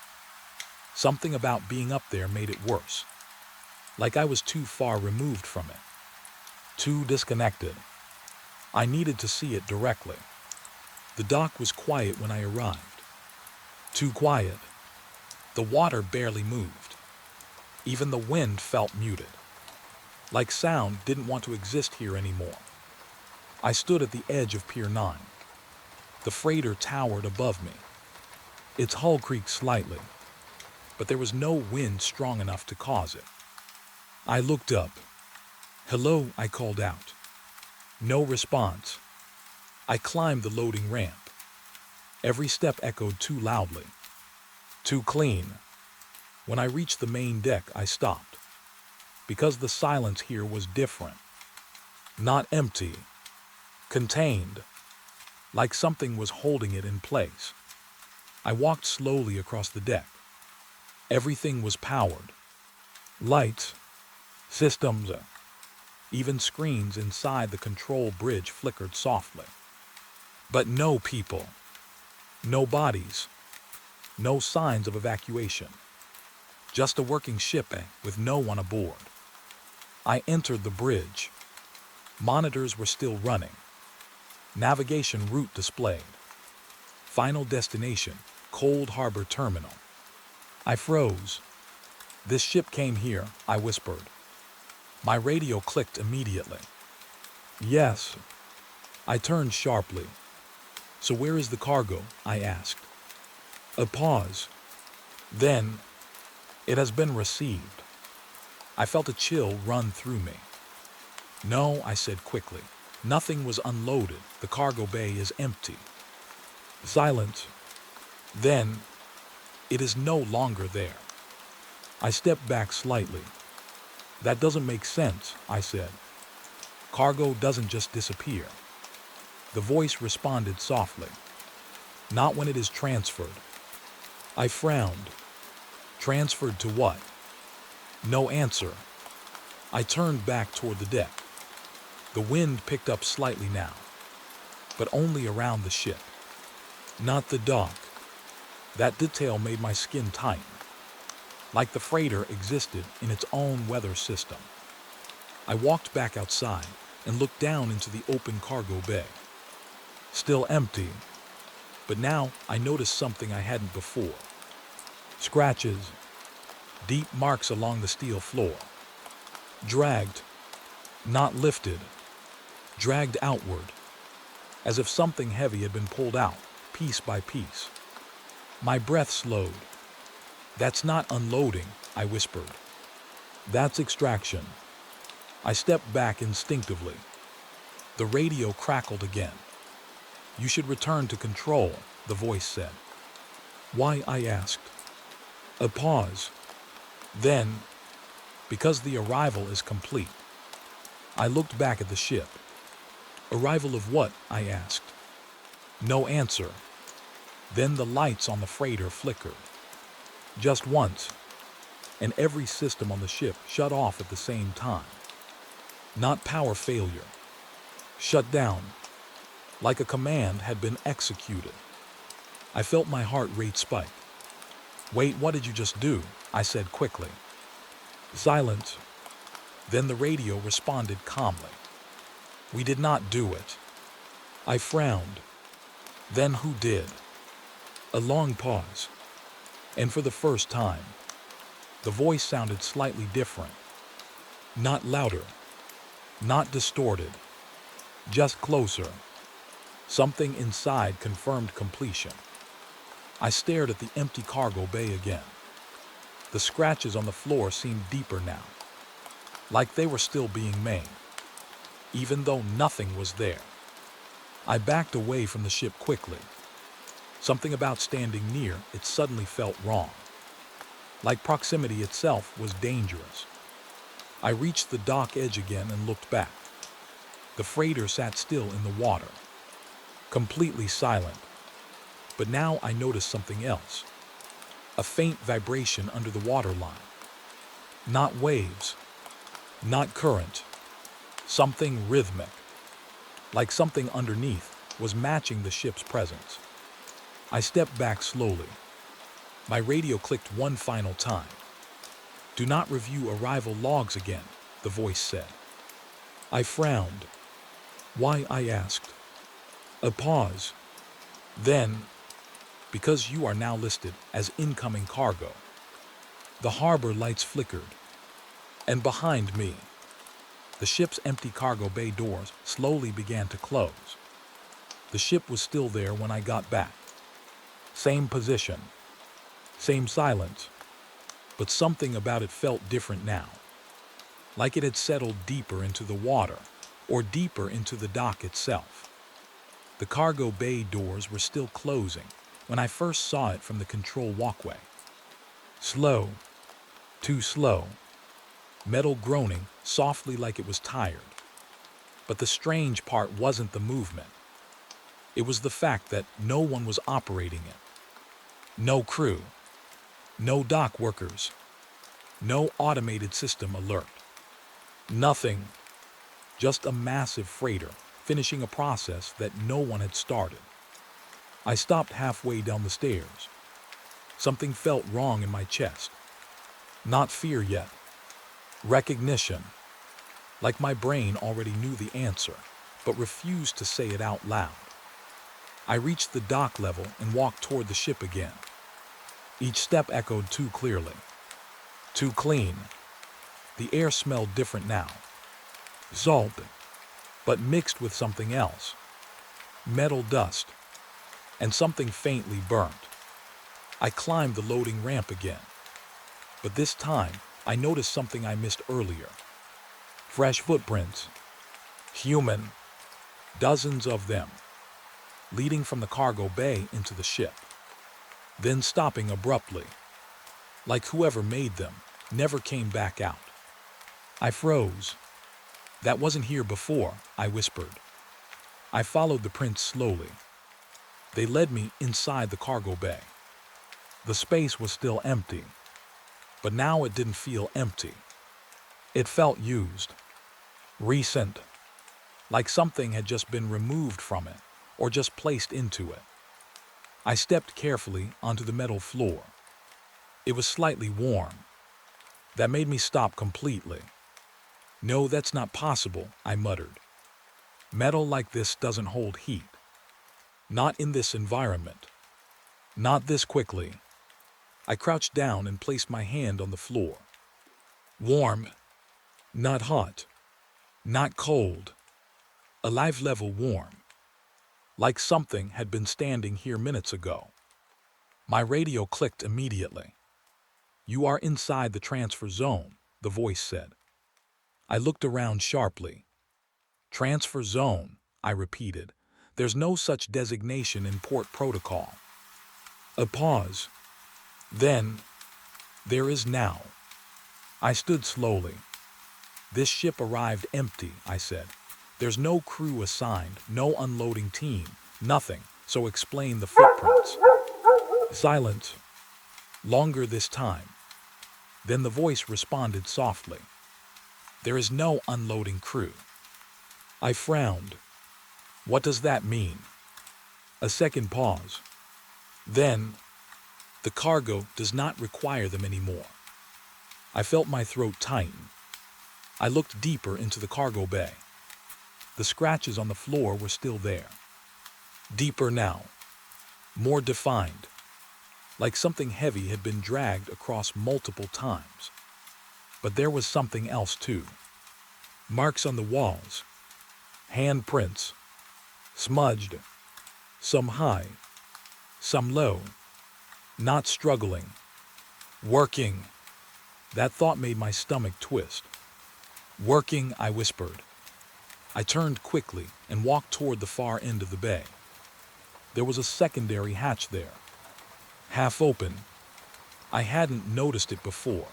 Something about being up there made it worse. Like I was too far removed from it. Too disconnected. I needed to see it directly. The dock was quiet when I arrived. Too quiet. The water barely moved. Even the wind felt muted. Like sound didn't want to exist here anymore. I stood at the edge of Pier 9. The freighter towered above me. Its hull creaked slightly, but there was no wind strong enough to cause it. I looked up. "Hello," I called out. No response. I climbed the loading ramp. Every step echoed too loudly. Too clean. When I reached the main deck, I stopped. Because the silence here was different. Not empty. Contained. Like something was holding it in place. I walked slowly across the deck. Everything was powered. Lights. Systems. Even screens inside the control bridge flickered softly. But no people. No bodies. No signs of evacuation. Just a working ship with no one aboard. I entered the bridge. Monitors were still running. Navigation route displayed. Final destination, Cold Harbor Terminal. I froze. "This ship came here," I whispered. My radio clicked immediately. "Yes." I turned sharply. "So where is the cargo?" I asked. A pause. Then, "It has been received." I felt a chill run through me. "No," I said quickly. "Nothing was unloaded. The cargo bay is empty." Silence. Then, it is no longer there. I stepped back slightly. That doesn't make sense, I said. Cargo doesn't just disappear. The voice responded softly. Not when it is transferred. I frowned. Transferred to what? No answer. I turned back toward the deck. The wind picked up slightly now, but only around the ship, not the dock. That detail made my skin tighten, like the freighter existed in its own weather system. I walked back outside and looked down into the open cargo bay. Still empty, but now I noticed something I hadn't before. Scratches, deep marks along the steel floor. Dragged, not lifted, dragged outward, as if something heavy had been pulled out, piece by piece. My breath slowed. That's not unloading, I whispered. That's extraction. I stepped back instinctively. The radio crackled again. You should return to control, the voice said. Why? I asked. A pause. Then, because the arrival is complete. I looked back at the ship. Arrival of what? I asked. No answer. Then the lights on the freighter flickered. Just once, and every system on the ship shut off at the same time. Not power failure. Shut down. Like a command had been executed. I felt my heart rate spike. Wait, what did you just do? I said quickly. Silence. Then the radio responded calmly. We did not do it. I frowned. Then who did? A long pause. And for the first time, the voice sounded slightly different. Not louder. Not distorted. Just closer. Something inside confirmed completion. I stared at the empty cargo bay again. The scratches on the floor seemed deeper now, like they were still being made, even though nothing was there. I backed away from the ship quickly. Something about standing near it suddenly felt wrong, like proximity itself was dangerous. I reached the dock edge again and looked back. The freighter sat still in the water, completely silent. But now I noticed something else. A faint vibration under the waterline. Not waves, not current. Something rhythmic, like something underneath was matching the ship's presence. I stepped back slowly. My radio clicked one final time. Do not review arrival logs again, the voice said. I frowned. Why? I asked. A pause. Then, because you are now listed as incoming cargo. The harbor lights flickered. And behind me, the ship's empty cargo bay doors slowly began to close. The ship was still there when I got back. Same position, same silence, but something about it felt different now. Like it had settled deeper into the water, or deeper into the dock itself. The cargo bay doors were still closing when I first saw it from the control walkway. Slow, too slow, metal groaning softly like it was tired. But the strange part wasn't the movement. It was the fact that no one was operating it. No crew, no dock workers, no automated system alert. Nothing, just a massive freighter finishing a process that no one had started. I stopped halfway down the stairs. Something felt wrong in my chest. Not fear yet. Recognition. Like my brain already knew the answer, but refused to say it out loud. I reached the dock level and walked toward the ship again. Each step echoed too clearly. Too clean. The air smelled different now. Salt, but mixed with something else. Metal dust. And something faintly burnt. I climbed the loading ramp again. But this time, I noticed something I missed earlier. Fresh footprints. Human. Dozens of them. leading from the cargo bay into the ship, then stopping abruptly, like whoever made them never came back out. I froze. That wasn't here before, I whispered. I followed the prints slowly. They led me inside the cargo bay. The space was still empty, but now it didn't feel empty. It felt used, recent, like something had just been removed from it or just placed into it. I stepped carefully onto the metal floor. It was slightly warm. That made me stop completely. No, that's not possible, I muttered. Metal like this doesn't hold heat. Not in this environment. Not this quickly. I crouched down and placed my hand on the floor. Warm, not hot, not cold. A live level warm. Like something had been standing here minutes ago. My radio clicked immediately. You are inside the transfer zone, the voice said. I looked around sharply. Transfer zone, I repeated. There's no such designation in port protocol. A pause. Then, there is now. I stood slowly. This ship arrived empty, I said. There's no crew assigned, no unloading team, nothing, so explain the footprints. Silence. Longer this time. Then the voice responded softly. There is no unloading crew. I frowned. What does that mean? A second pause. Then, the cargo does not require them anymore. I felt my throat tighten. I looked deeper into the cargo bay. The scratches on the floor were still there. Deeper now. More defined. Like something heavy had been dragged across multiple times. But there was something else too. Marks on the walls. Handprints. Smudged. Some high. Some low. Not struggling. Working. That thought made my stomach twist. Working, I whispered. I turned quickly and walked toward the far end of the bay. There was a secondary hatch there. Half open. I hadn't noticed it before.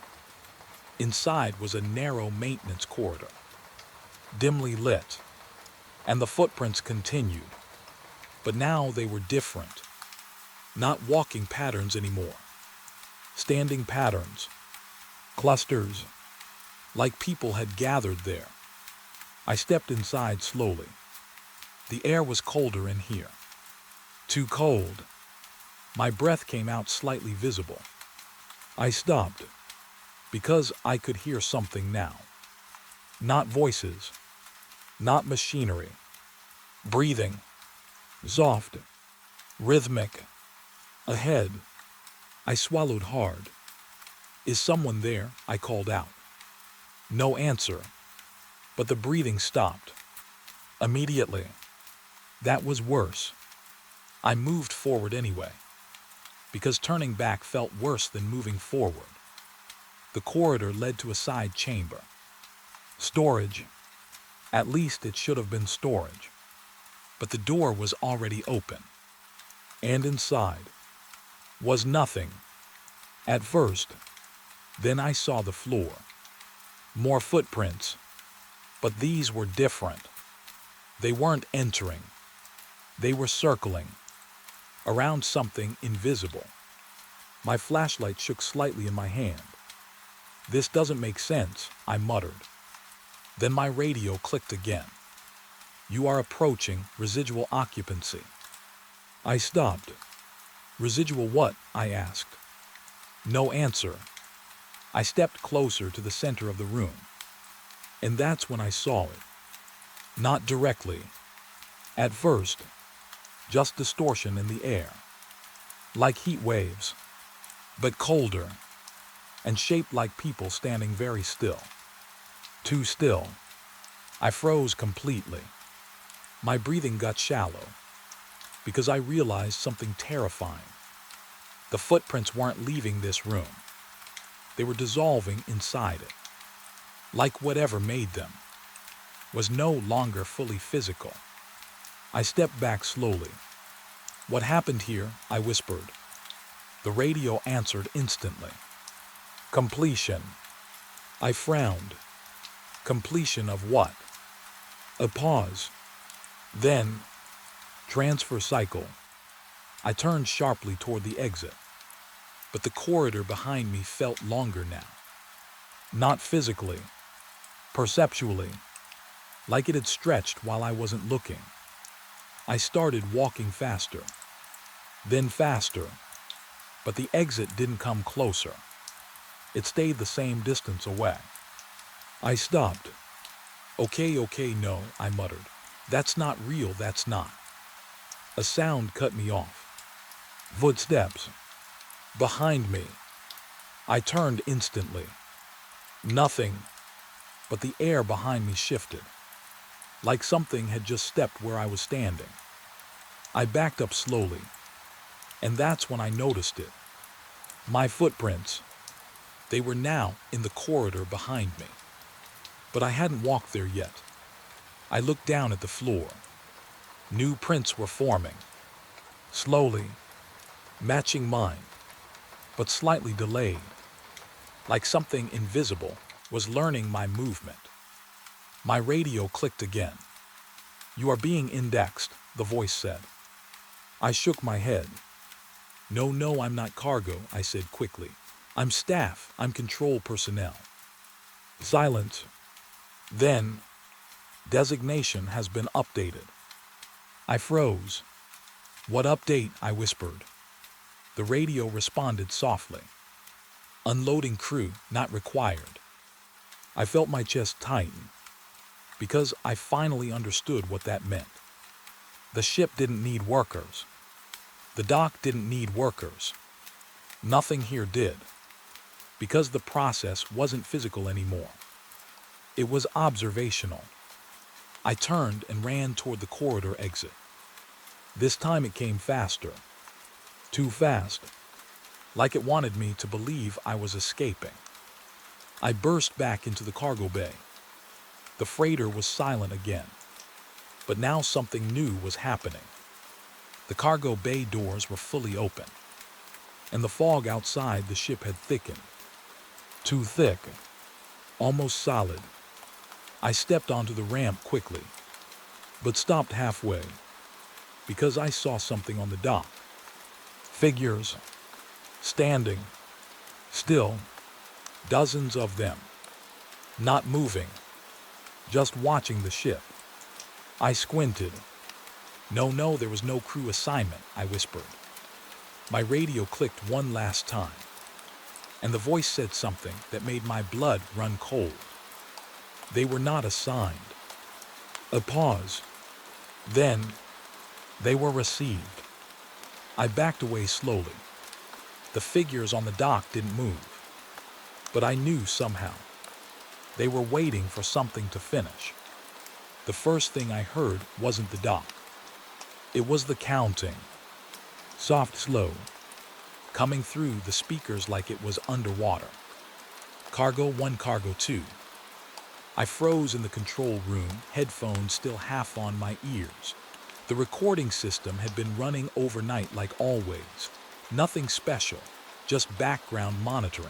Inside was a narrow maintenance corridor, dimly lit, and the footprints continued. But now they were different. Not walking patterns anymore. Standing patterns. Clusters. Like people had gathered there. I stepped inside slowly. The air was colder in here. Too cold. My breath came out slightly visible. I stopped, because I could hear something now. Not voices, not machinery. Breathing, soft, rhythmic. Ahead, I swallowed hard. Is someone there? I called out. No answer, but the breathing stopped. Immediately. That was worse. I moved forward anyway, because turning back felt worse than moving forward. The corridor led to a side chamber. Storage. At least it should have been storage. But the door was already open. And inside was nothing. At first, then I saw the floor. More footprints. But these were different. They weren't entering. They were circling around something invisible. My flashlight shook slightly in my hand. This doesn't make sense, I muttered. Then my radio clicked again. You are approaching residual occupancy. I stopped. Residual what? I asked. No answer. I stepped closer to the center of the room. And that's when I saw it. Not directly. At first, just distortion in the air. Like heat waves, but colder, and shaped like people standing very still. Too still. I froze completely. My breathing got shallow, because I realized something terrifying. The footprints weren't leaving this room. They were dissolving inside it. Like whatever made them was no longer fully physical. I stepped back slowly, What happened here? I whispered. The radio answered instantly. Completion. I frowned. Completion of what? A pause. Then, transfer cycle. I turned sharply toward the exit, but the corridor behind me felt longer now. Not physically, perceptually, like it had stretched while I wasn't looking. I started walking faster, then faster, but the exit didn't come closer. It stayed the same distance away. I stopped. Okay, no, I muttered. That's not real, that's not. A sound cut me off. Footsteps. Behind me. I turned instantly. Nothing, but the air behind me shifted, like something had just stepped where I was standing. I backed up slowly, and that's when I noticed it. My footprints. They were now in the corridor behind me. But I hadn't walked there yet. I looked down at the floor. New prints were forming, slowly, matching mine, but slightly delayed, like something invisible was learning my movement. My radio clicked again. You are being indexed, the voice said. I shook my head. No, I'm not cargo, I said quickly. I'm staff, I'm control personnel. Silence. Then, designation has been updated. I froze. What update? I whispered. The radio responded softly. Unloading crew, not required. I felt my chest tighten, because I finally understood what that meant. The ship didn't need workers. The dock didn't need workers. Nothing here did, because the process wasn't physical anymore. It was observational. I turned and ran toward the corridor exit. This time it came faster. Too fast. Like it wanted me to believe I was escaping. I burst back into the cargo bay. The freighter was silent again. But now something new was happening. The cargo bay doors were fully open, and the fog outside the ship had thickened. Too thick. Almost solid. I stepped onto the ramp quickly, but stopped halfway, because I saw something on the dock. Figures. Standing. Still. Dozens of them. Not moving. Just watching the ship. I squinted. No, there was no crew assignment, I whispered. My radio clicked one last time, and the voice said something that made my blood run cold. They were not assigned. A pause. Then, they were received. I backed away slowly. The figures on the dock didn't move, but I knew somehow. They were waiting for something to finish. The first thing I heard wasn't the dock. It was the counting. Soft, slow, coming through the speakers like it was underwater. Cargo 1, cargo 2. I froze in the control room, headphones still half on my ears. The recording system had been running overnight like always. Nothing special, just background monitoring.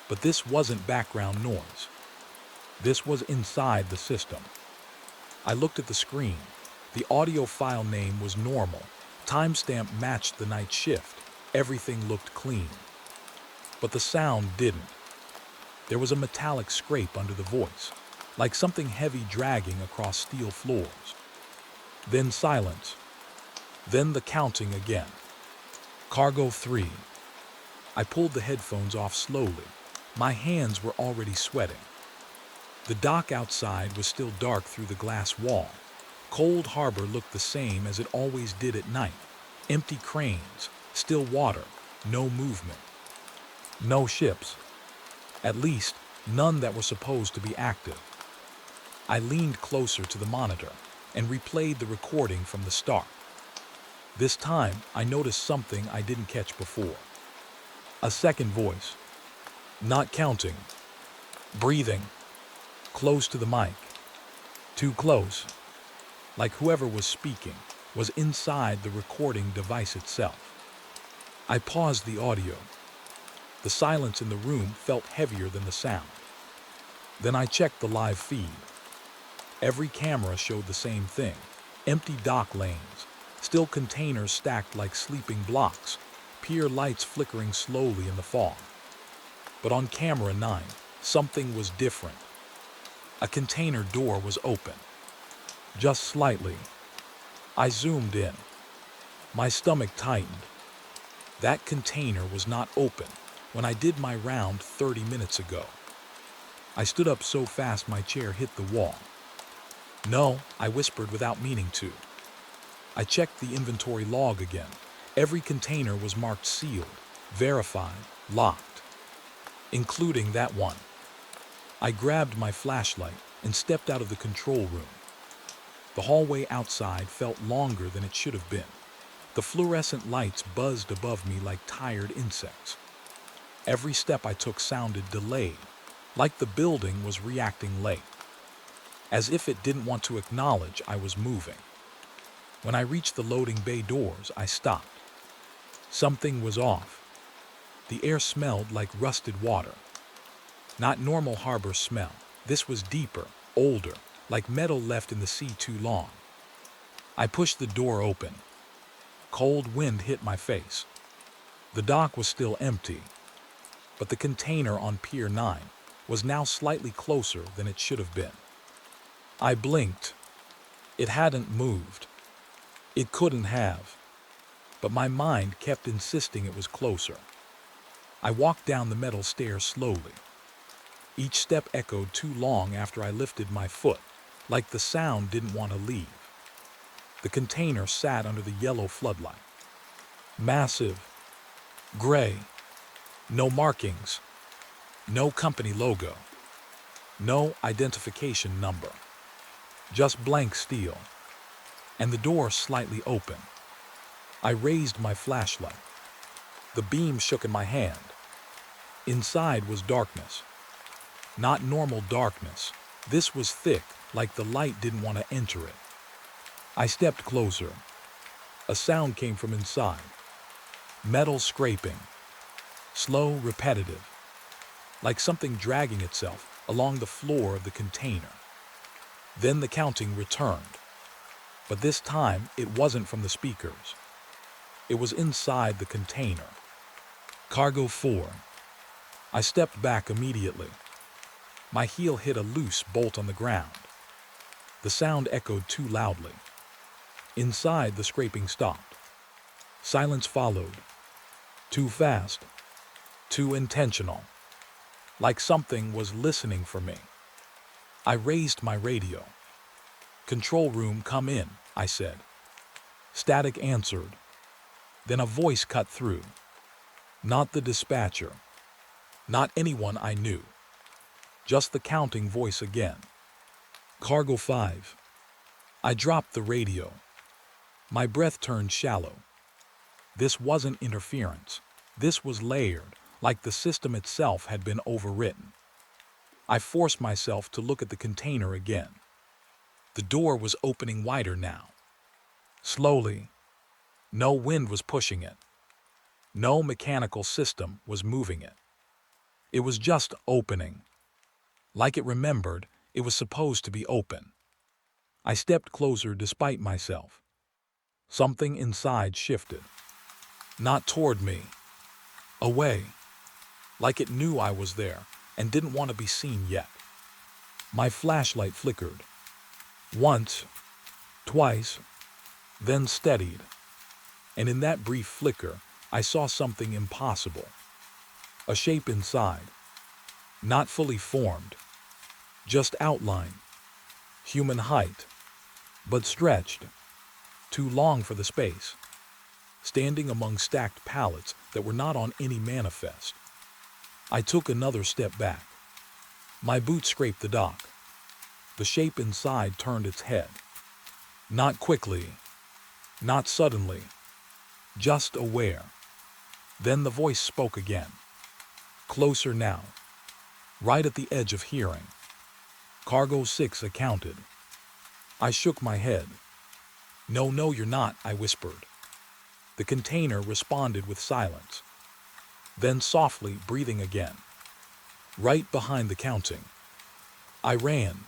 But this wasn't background noise. This was inside the system. I looked at the screen. The audio file name was normal. Timestamp matched the night shift. Everything looked clean. But the sound didn't. There was a metallic scrape under the voice, like something heavy dragging across steel floors. Then silence. Then the counting again. Cargo 3. I pulled the headphones off slowly. My hands were already sweating. The dock outside was still dark through the glass wall. Cold Harbor looked the same as it always did at night. Empty cranes, still water, no movement. No ships. At least, none that were supposed to be active. I leaned closer to the monitor and replayed the recording from the start. This time, I noticed something I didn't catch before. A second voice. Not counting. Breathing. Close to the mic. Too close. Like whoever was speaking was inside the recording device itself. I paused the audio. The silence in the room felt heavier than the sound. Then I checked the live feed. Every camera showed the same thing: empty dock lanes, still containers stacked like sleeping blocks, pier lights flickering slowly in the fog. But on camera 9, something was different. A container door was open, just slightly. I zoomed in. My stomach tightened. That container was not open when I did my round 30 minutes ago. I stood up so fast my chair hit the wall. "No," I whispered without meaning to. I checked the inventory log again. Every container was marked sealed, verified, locked, including that one. I grabbed my flashlight and stepped out of the control room. The hallway outside felt longer than it should have been. The fluorescent lights buzzed above me like tired insects. Every step I took sounded delayed, like the building was reacting late, as if it didn't want to acknowledge I was moving. When I reached the loading bay doors, I stopped. Something was off. The air smelled like rusted water. Not normal harbor smell. This was deeper, older, like metal left in the sea too long. I pushed the door open. Cold wind hit my face. The dock was still empty, but the container on Pier 9 was now slightly closer than it should have been. I blinked. It hadn't moved. It couldn't have. But my mind kept insisting it was closer. I walked down the metal stairs slowly. Each step echoed too long after I lifted my foot, like the sound didn't want to leave. The container sat under the yellow floodlight. Massive, gray, no markings, no company logo, no identification number, just blank steel, and the door slightly open. I raised my flashlight. The beam shook in my hand. Inside was darkness. Not normal darkness. This was thick, like the light didn't want to enter it. I stepped closer. A sound came from inside. Metal scraping. Slow, repetitive. Like something dragging itself along the floor of the container. Then the counting returned. But this time, it wasn't from the speakers. It was inside the container. Cargo 4. I stepped back immediately. My heel hit a loose bolt on the ground. The sound echoed too loudly. Inside, the scraping stopped. Silence followed. Too fast. Too intentional. Like something was listening for me. I raised my radio. "Control room, come in," I said. Static answered. Then a voice cut through. Not the dispatcher. Not anyone I knew. Just the counting voice again. "Cargo 5. I dropped the radio. My breath turned shallow. This wasn't interference. This was layered, like the system itself had been overwritten. I forced myself to look at the container again. The door was opening wider now. Slowly. No wind was pushing it. No mechanical system was moving it. It was just opening. Like it remembered, it was supposed to be open. I stepped closer despite myself. Something inside shifted. Not toward me. Away. Like it knew I was there and didn't want to be seen yet. My flashlight flickered. Once, twice, then steadied. And in that brief flicker, I saw something impossible. A shape inside. Not fully formed. Just outline. Human height. But stretched. Too long for the space. Standing among stacked pallets that were not on any manifest. I took another step back. My boot scraped the dock. The shape inside turned its head. Not quickly. Not suddenly. Just aware. Then the voice spoke again. Closer now. Right at the edge of hearing. Cargo 6 accounted. I shook my head. No, no, you're not, I whispered. The container responded with silence, then softly breathing again. Right behind the counting. I ran.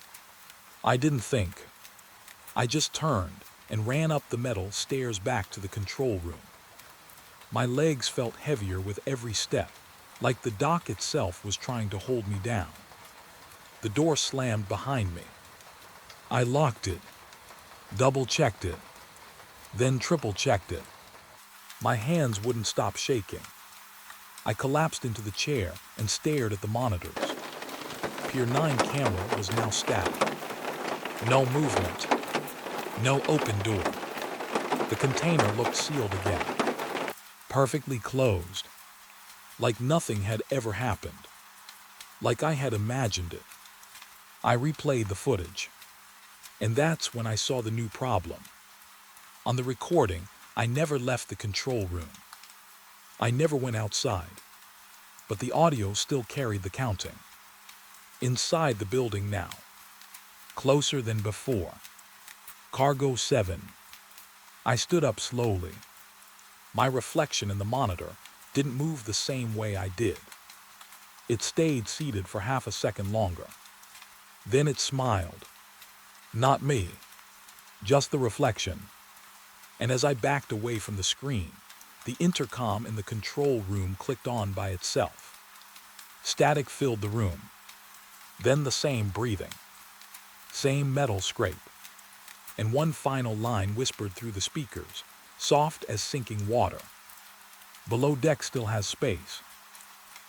I didn't think. I just turned and ran up the metal stairs back to the control room. My legs felt heavier with every step, like the dock itself was trying to hold me down. The door slammed behind me. I locked it, double-checked it, then triple-checked it. My hands wouldn't stop shaking. I collapsed into the chair and stared at the monitors. Pier 9 camera was now static. No movement. No open door. The container looked sealed again. Perfectly closed. Like nothing had ever happened. Like I had imagined it. I replayed the footage. And that's when I saw the new problem. On the recording, I never left the control room. I never went outside. But the audio still carried the counting. Inside the building now. Closer than before. Cargo 7. I stood up slowly. My reflection in the monitor didn't move the same way I did. It stayed seated for half a second longer. Then it smiled. Not me. Just the reflection. And as I backed away from the screen, the intercom in the control room clicked on by itself. Static filled the room. Then the same breathing. Same metal scrape. And one final line whispered through the speakers, soft as sinking water. Below deck still has space.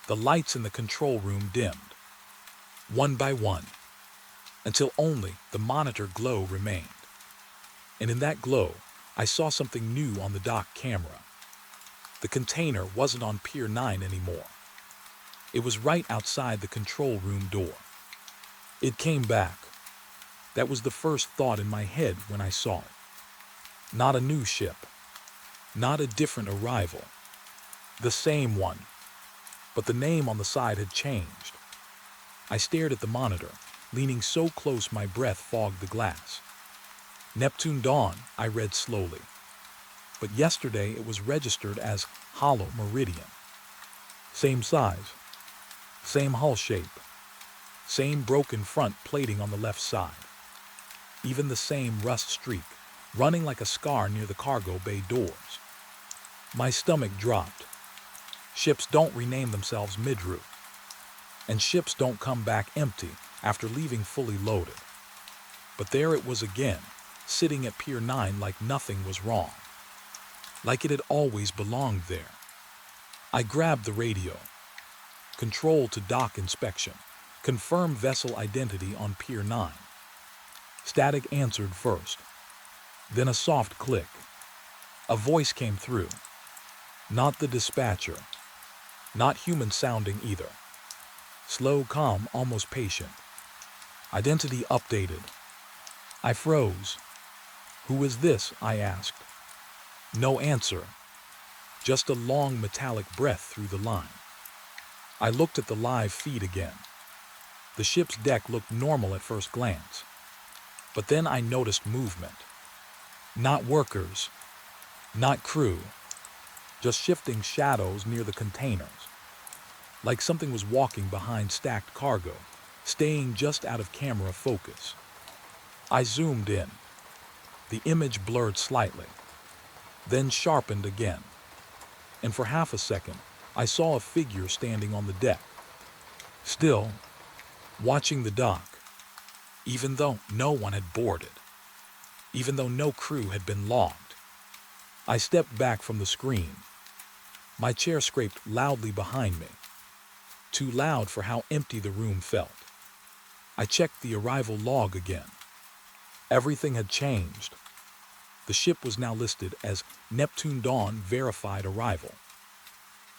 The lights in the control room dimmed. One by one. Until only the monitor glow remained. And in that glow, I saw something new on the dock camera. The container wasn't on Pier 9 anymore. It was right outside the control room door. It came back. That was the first thought in my head when I saw it. Not a new ship. Not a different arrival. The same one. But the name on the side had changed. I stared at the monitor, leaning so close my breath fogged the glass. Neptune Dawn, I read slowly. But yesterday it was registered as Hollow Meridian. Same size. Same hull shape. Same broken front plating on the left side. Even the same rust streak, running like a scar near the cargo bay doors. My stomach dropped. Ships don't rename themselves mid-route. And ships don't come back empty after leaving fully loaded. But there it was again, sitting at Pier 9 like nothing was wrong. Like it had always belonged there. I grabbed the radio. Control to dock inspection. Confirm vessel identity on Pier 9. Static answered first. Then a soft click. A voice came through. Not the dispatcher. Not human sounding either. Slow, calm, almost patient. Identity updated. I froze. Who is this? I asked. No answer. Just a long metallic breath through the line. I looked at the live feed again. The ship's deck looked normal at first glance. But then I noticed movement. Not workers. Not crew. Just shifting shadows near the containers. Like something was walking behind stacked cargo, staying just out of camera focus. I zoomed in. The image blurred slightly, then sharpened again. And for half a second, I saw a figure standing on the deck. Still, watching the dock, even though no one had boarded, even though no crew had been logged. I stepped back from the screen. My chair scraped loudly behind me. Too loud for how empty the room felt. I checked the arrival log again. Everything had changed. The ship was now listed as Neptune Dawn Verified Arrival.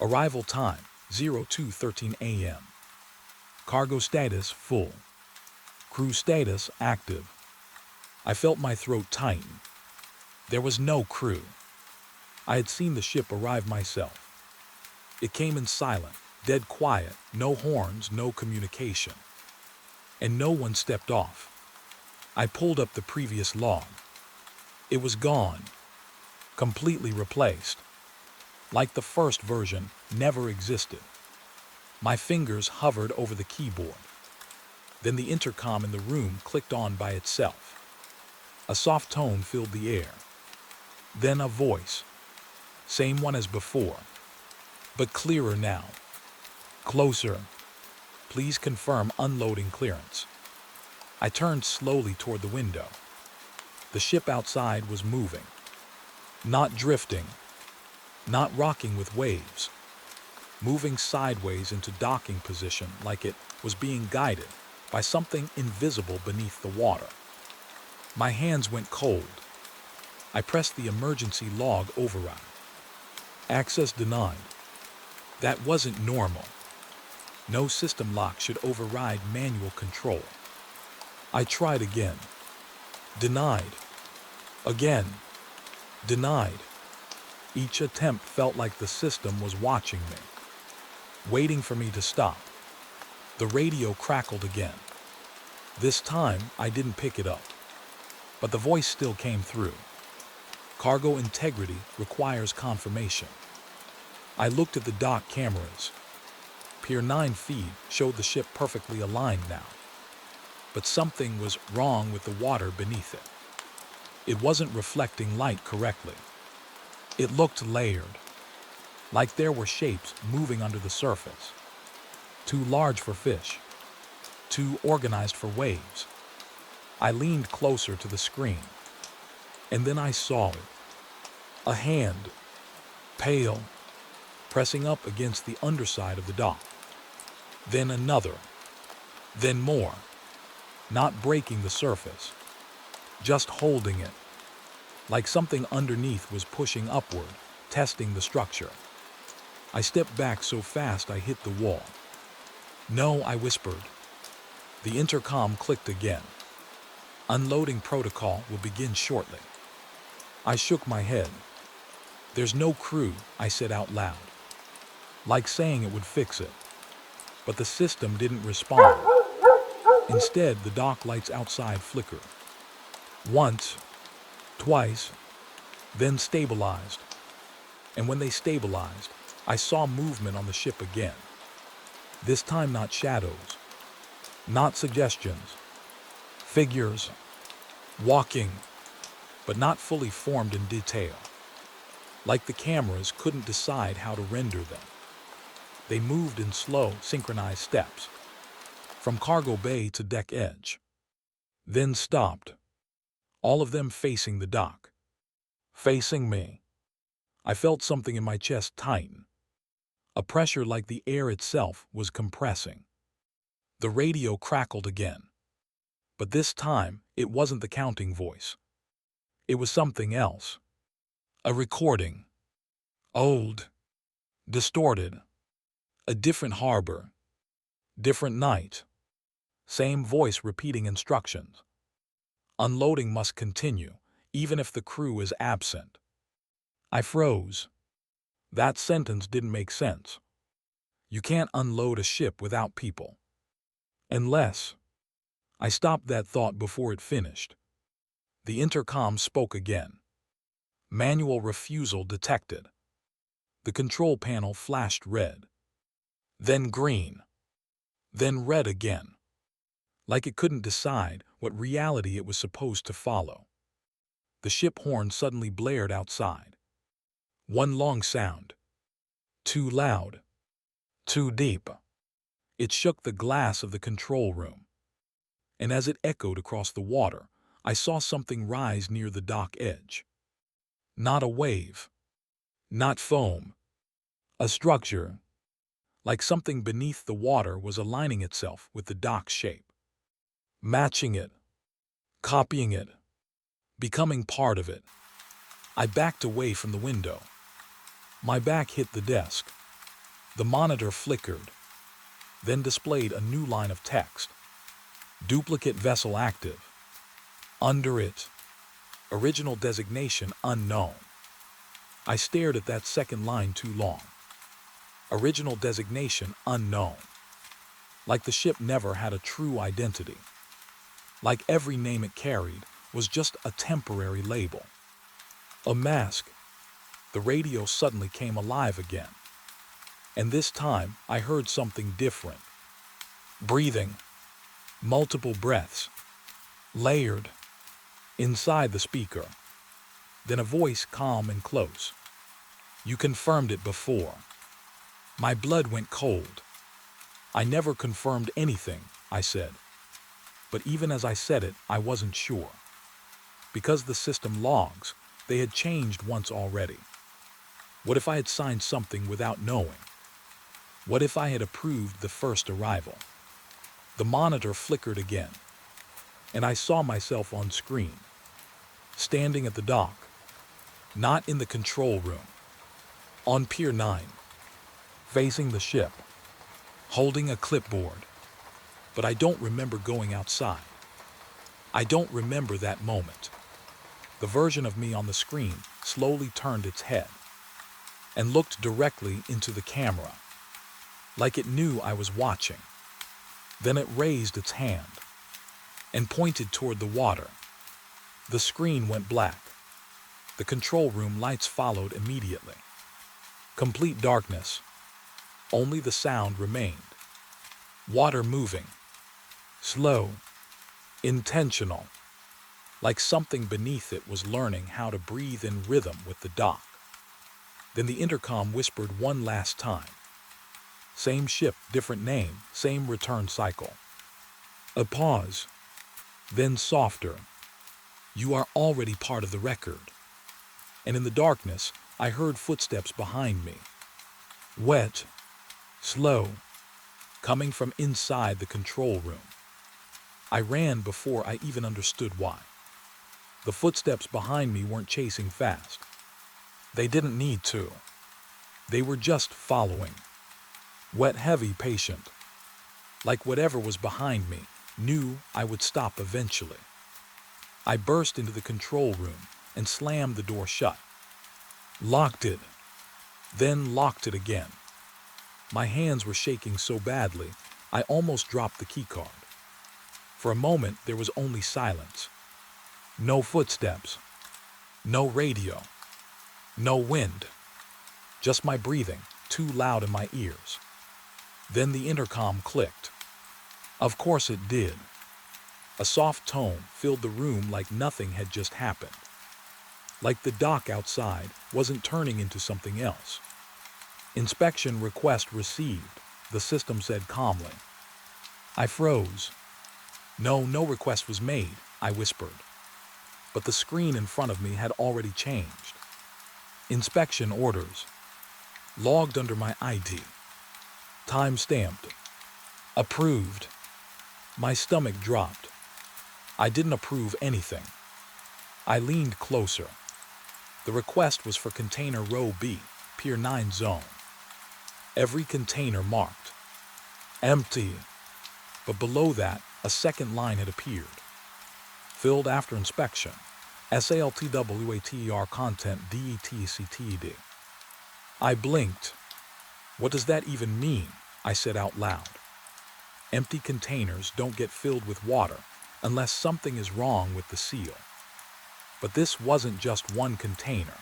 Arrival time, 02:13 a.m. Cargo status, full. Crew status, active. I felt my throat tighten. There was no crew. I had seen the ship arrive myself. It came in silent, dead quiet, no horns, no communication. And no one stepped off. I pulled up the previous log. It was gone, completely replaced, like the first version never existed. My fingers hovered over the keyboard. Then the intercom in the room clicked on by itself. A soft tone filled the air. Then a voice, same one as before, but clearer now. Closer. Please confirm unloading clearance. I turned slowly toward the window. The ship outside was moving. Not drifting. Not rocking with waves. Moving sideways into docking position like it was being guided by something invisible beneath the water. My hands went cold. I pressed the emergency log override. Access denied. That wasn't normal. No system lock should override manual control. I tried again. Denied. Again. Denied. Each attempt felt like the system was watching me, waiting for me to stop. The radio crackled again. This time, I didn't pick it up, but the voice still came through. Cargo integrity requires confirmation. I looked at the dock cameras. Pier 9 feed showed the ship perfectly aligned now, but something was wrong with the water beneath it. It wasn't reflecting light correctly. It looked layered, like there were shapes moving under the surface. Too large for fish, too organized for waves. I leaned closer to the screen, and then I saw it. A hand, pale, pressing up against the underside of the dock. Then another, then more, not breaking the surface, just holding it, like something underneath was pushing upward, testing the structure. I stepped back so fast I hit the wall. No, I whispered. The intercom clicked again. Unloading protocol will begin shortly. I shook my head. There's no crew, I said out loud, like saying it would fix it. But the system didn't respond. Instead, the dock lights outside flickered. Once, twice, then stabilized. And when they stabilized, I saw movement on the ship again. This time not shadows, not suggestions, figures, walking, but not fully formed in detail. Like the cameras couldn't decide how to render them. They moved in slow, synchronized steps, from cargo bay to deck edge. Then stopped, all of them facing the dock. Facing me. I felt something in my chest tighten, a pressure like the air itself was compressing. The radio crackled again, but this time it wasn't the counting voice. It was something else. A recording. Old. Distorted. A different harbor. Different night. Same voice repeating instructions. Unloading must continue, even if the crew is absent. I froze. That sentence didn't make sense. You can't unload a ship without people. Unless. I stopped that thought before it finished. The intercom spoke again. Manual refusal detected. The control panel flashed red. Then green. Then red again. Like it couldn't decide what reality it was supposed to follow. The ship horn suddenly blared outside. One long sound. Too loud. Too deep. It shook the glass of the control room. And as it echoed across the water, I saw something rise near the dock edge. Not a wave. Not foam. A structure. Like something beneath the water was aligning itself with the dock's shape. Matching it. Copying it. Becoming part of it. I backed away from the window. My back hit the desk. The monitor flickered, then displayed a new line of text. Duplicate vessel active. Under it, original designation unknown. I stared at that second line too long. Original designation unknown. Like the ship never had a true identity. Like every name it carried was just a temporary label. A mask. The radio suddenly came alive again. And this time, I heard something different. Breathing. Multiple breaths. Layered. Inside the speaker. Then a voice calm and close. You confirmed it before. My blood went cold. I never confirmed anything, I said. But even as I said it, I wasn't sure. Because the system logs, they had changed once already. What if I had signed something without knowing? What if I had approved the first arrival? The monitor flickered again, and I saw myself on screen, standing at the dock, not in the control room, on Pier 9, facing the ship, holding a clipboard. But I don't remember going outside. I don't remember that moment. The version of me on the screen slowly turned its head and looked directly into the camera, like it knew I was watching. Then it raised its hand and pointed toward the water. The screen went black. The control room lights followed immediately. Complete darkness. Only the sound remained. Water moving. Slow. Intentional. Like something beneath it was learning how to breathe in rhythm with the dock. Then the intercom whispered one last time. Same ship, different name, same return cycle. A pause. Then softer. You are already part of the record. And in the darkness, I heard footsteps behind me. Wet. Slow. Coming from inside the control room. I ran before I even understood why. The footsteps behind me weren't chasing fast. They didn't need to. They were just following. Wet, heavy, patient. Like whatever was behind me knew I would stop eventually. I burst into the control room and slammed the door shut. Locked it. Then locked it again. My hands were shaking so badly, I almost dropped the keycard. For a moment, there was only silence. No footsteps. No radio. No wind. Just my breathing, too loud in my ears. Then the intercom clicked. Of course it did. A soft tone filled the room like nothing had just happened. Like the dock outside wasn't turning into something else. Inspection request received, the system said calmly. I froze. No request was made, I whispered. But the screen in front of me had already changed. Inspection orders. Logged under my ID. Time stamped. Approved. My stomach dropped. I didn't approve anything. I leaned closer. The request was for container row B, Pier 9 zone. Every container marked. Empty. But below that, a second line had appeared. Filled after inspection. SALTWATER content DETCTED. I blinked. What does that even mean? I said out loud. Empty containers don't get filled with water unless something is wrong with the seal. But this wasn't just one container.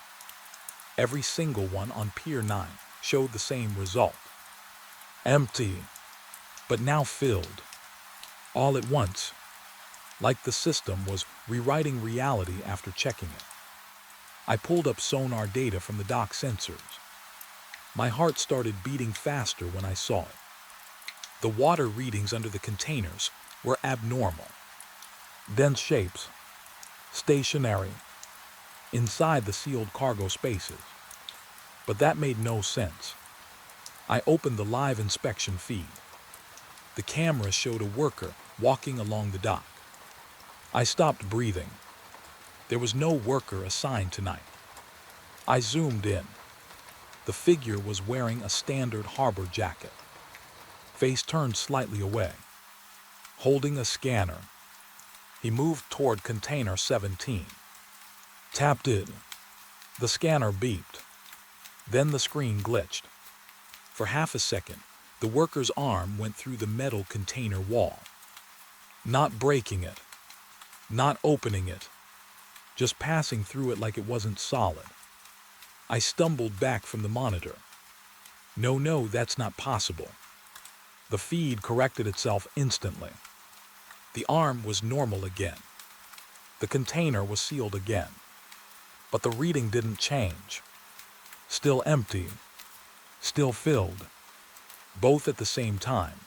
Every single one on Pier 9 showed the same result. Empty, but now filled. All at once. Like the system was rewriting reality after checking it. I pulled up sonar data from the dock sensors. My heart started beating faster when I saw it. The water readings under the containers were abnormal. Dense shapes. Stationary. Inside the sealed cargo spaces. But that made no sense. I opened the live inspection feed. The camera showed a worker walking along the dock. I stopped breathing. There was no worker assigned tonight. I zoomed in. The figure was wearing a standard harbor jacket. Face turned slightly away. Holding a scanner. He moved toward container 17. Tapped it. The scanner beeped. Then the screen glitched. For half a second, the worker's arm went through the metal container wall. Not breaking it. Not opening it. just passing through it like it wasn't solid. I stumbled back from the monitor. No, that's not possible. The feed corrected itself instantly. The arm was normal again. The container was sealed again. But the reading didn't change. Still empty. Still filled. Both at the same time.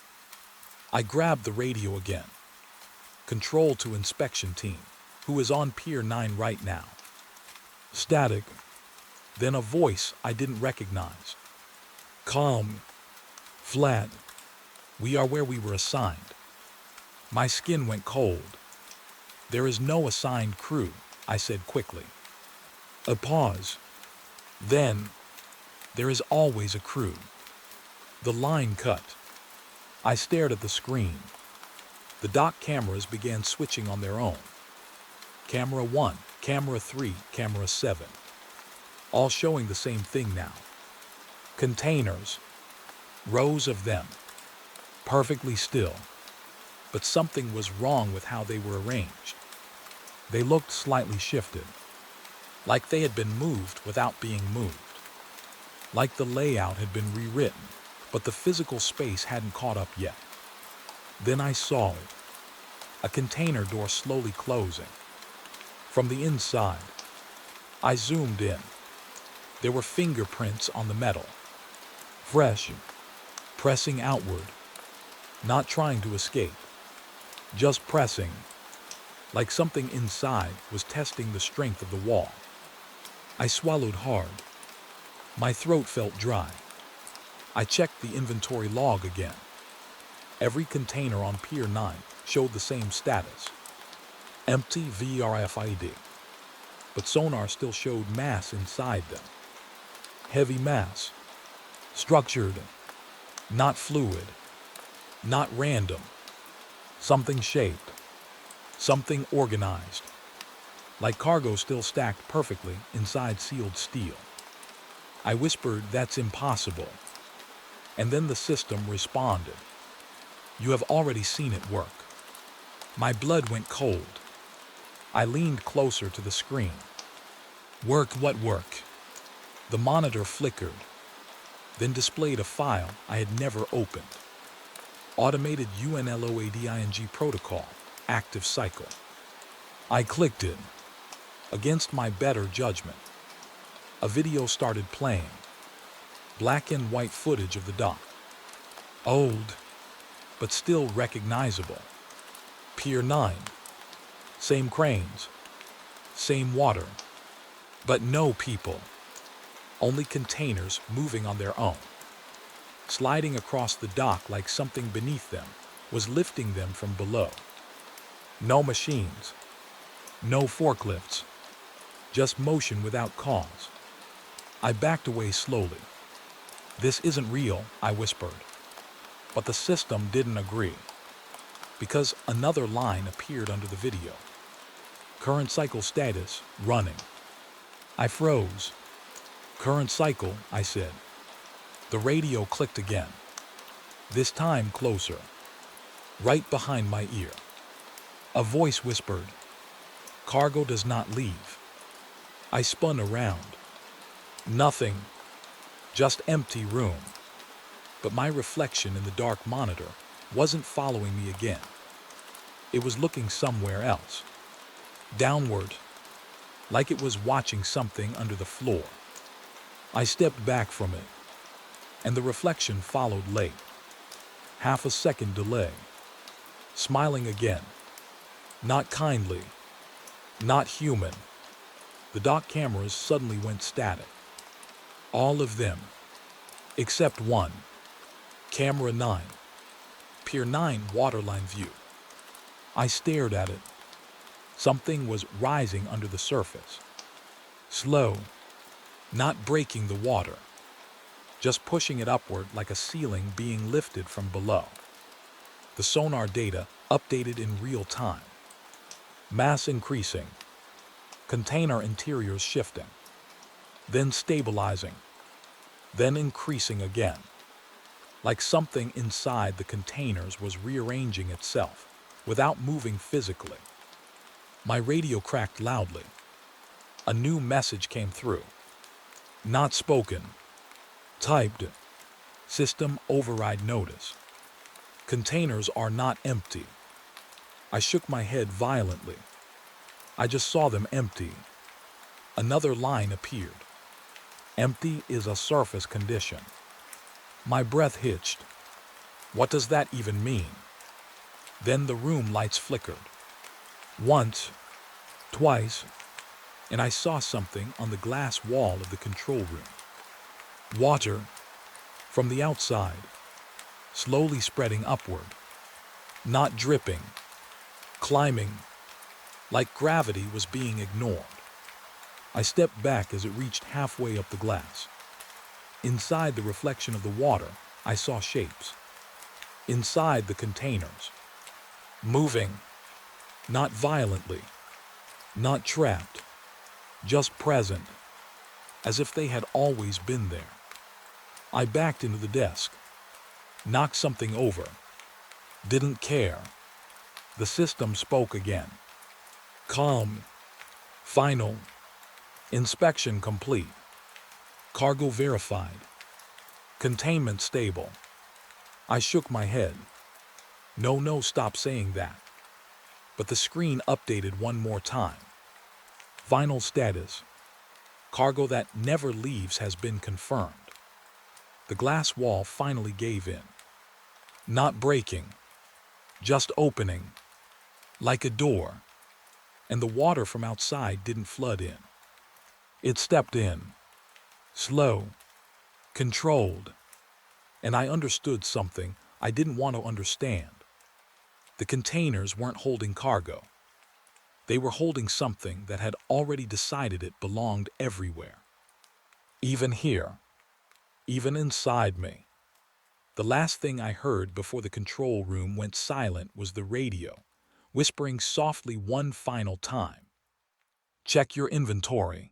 I grabbed the radio again. Control to inspection team, who is on Pier 9 right now. Static. Then a voice I didn't recognize. Calm. Flat. We are where we were assigned. My skin went cold. There is no assigned crew, I said quickly. A pause. Then, there is always a crew. The line cut. I stared at the screen. The dock cameras began switching on their own. Camera 1, Camera 3, Camera 7. All showing the same thing now. Containers. Rows of them. Perfectly still. But something was wrong with how they were arranged. They looked slightly shifted. Like they had been moved without being moved. Like the layout had been rewritten, but the physical space hadn't caught up yet. Then I saw it. A container door slowly closing. From the inside, I zoomed in. There were fingerprints on the metal. Fresh, pressing outward. Not trying to escape. Just pressing. Like something inside was testing the strength of the wall. I swallowed hard. My throat felt dry. I checked the inventory log again. Every container on Pier 9 showed the same status. Empty VRFID. But sonar still showed mass inside them. Heavy mass. Structured. Not fluid. Not random. Something shaped. Something organized. Like cargo still stacked perfectly inside sealed steel. I whispered, "That's impossible." And then the system responded. "You have already seen it work." My blood went cold. I leaned closer to the screen. Work? What work? The monitor flickered, then displayed a file I had never opened. Automated unloading protocol, active cycle. I clicked it. Against my better judgment, a video started playing. Black and white footage of the dock. Old, but still recognizable. Pier 9. Same cranes. Same water. But no people. Only containers moving on their own. Sliding across the dock like something beneath them was lifting them from below. No machines. No forklifts. Just motion without cause. I backed away slowly. "This isn't real," I whispered. But the system didn't agree. Because another line appeared under the video. Current cycle status, running. I froze. "Current cycle," I said. The radio clicked again. This time closer. Right behind my ear. A voice whispered, "Cargo does not leave." I spun around. Nothing. Just empty room. But my reflection in the dark monitor wasn't following me again. It was looking somewhere else. Downward. Like it was watching something under the floor. I stepped back from it. And the reflection followed late. Half a second delay. Smiling again. Not kindly. Not human. The dock cameras suddenly went static. All of them. Except one. Camera 9. Pier 9 waterline view. I stared at it. Something was rising under the surface. Slow. Not breaking the water. Just pushing it upward like a ceiling being lifted from below. The sonar data updated in real time. Mass increasing. Container interiors shifting. Then stabilizing. Then increasing again. Like something inside the containers was rearranging itself without moving physically. My radio cracked loudly. A new message came through. Not spoken. Typed. System override notice. Containers are not empty. I shook my head violently. I just saw them empty. Another line appeared. Empty is a surface condition. My breath hitched. What does that even mean? Then the room lights flickered. Once, twice, and I saw something on the glass wall of the control room. Water, from the outside, slowly spreading upward. Not dripping, climbing, like gravity was being ignored. I stepped back as it reached halfway up the glass. Inside the reflection of the water, I saw shapes. Inside the containers. Moving, not violently, not trapped, just present, as if they had always been there. I backed into the desk, knocked something over, didn't care. The system spoke again. Calm, final, inspection complete, cargo verified, containment stable. I shook my head. No, stop saying that. But the screen updated one more time. Final status. Cargo that never leaves has been confirmed. The glass wall finally gave in. Not breaking, just opening, like a door, and the water from outside didn't flood in. It stepped in, slow, controlled, and I understood something I didn't want to understand. The containers weren't holding cargo. They were holding something that had already decided it belonged everywhere. Even here, even inside me. The last thing I heard before the control room went silent was the radio, whispering softly one final time. Check your inventory.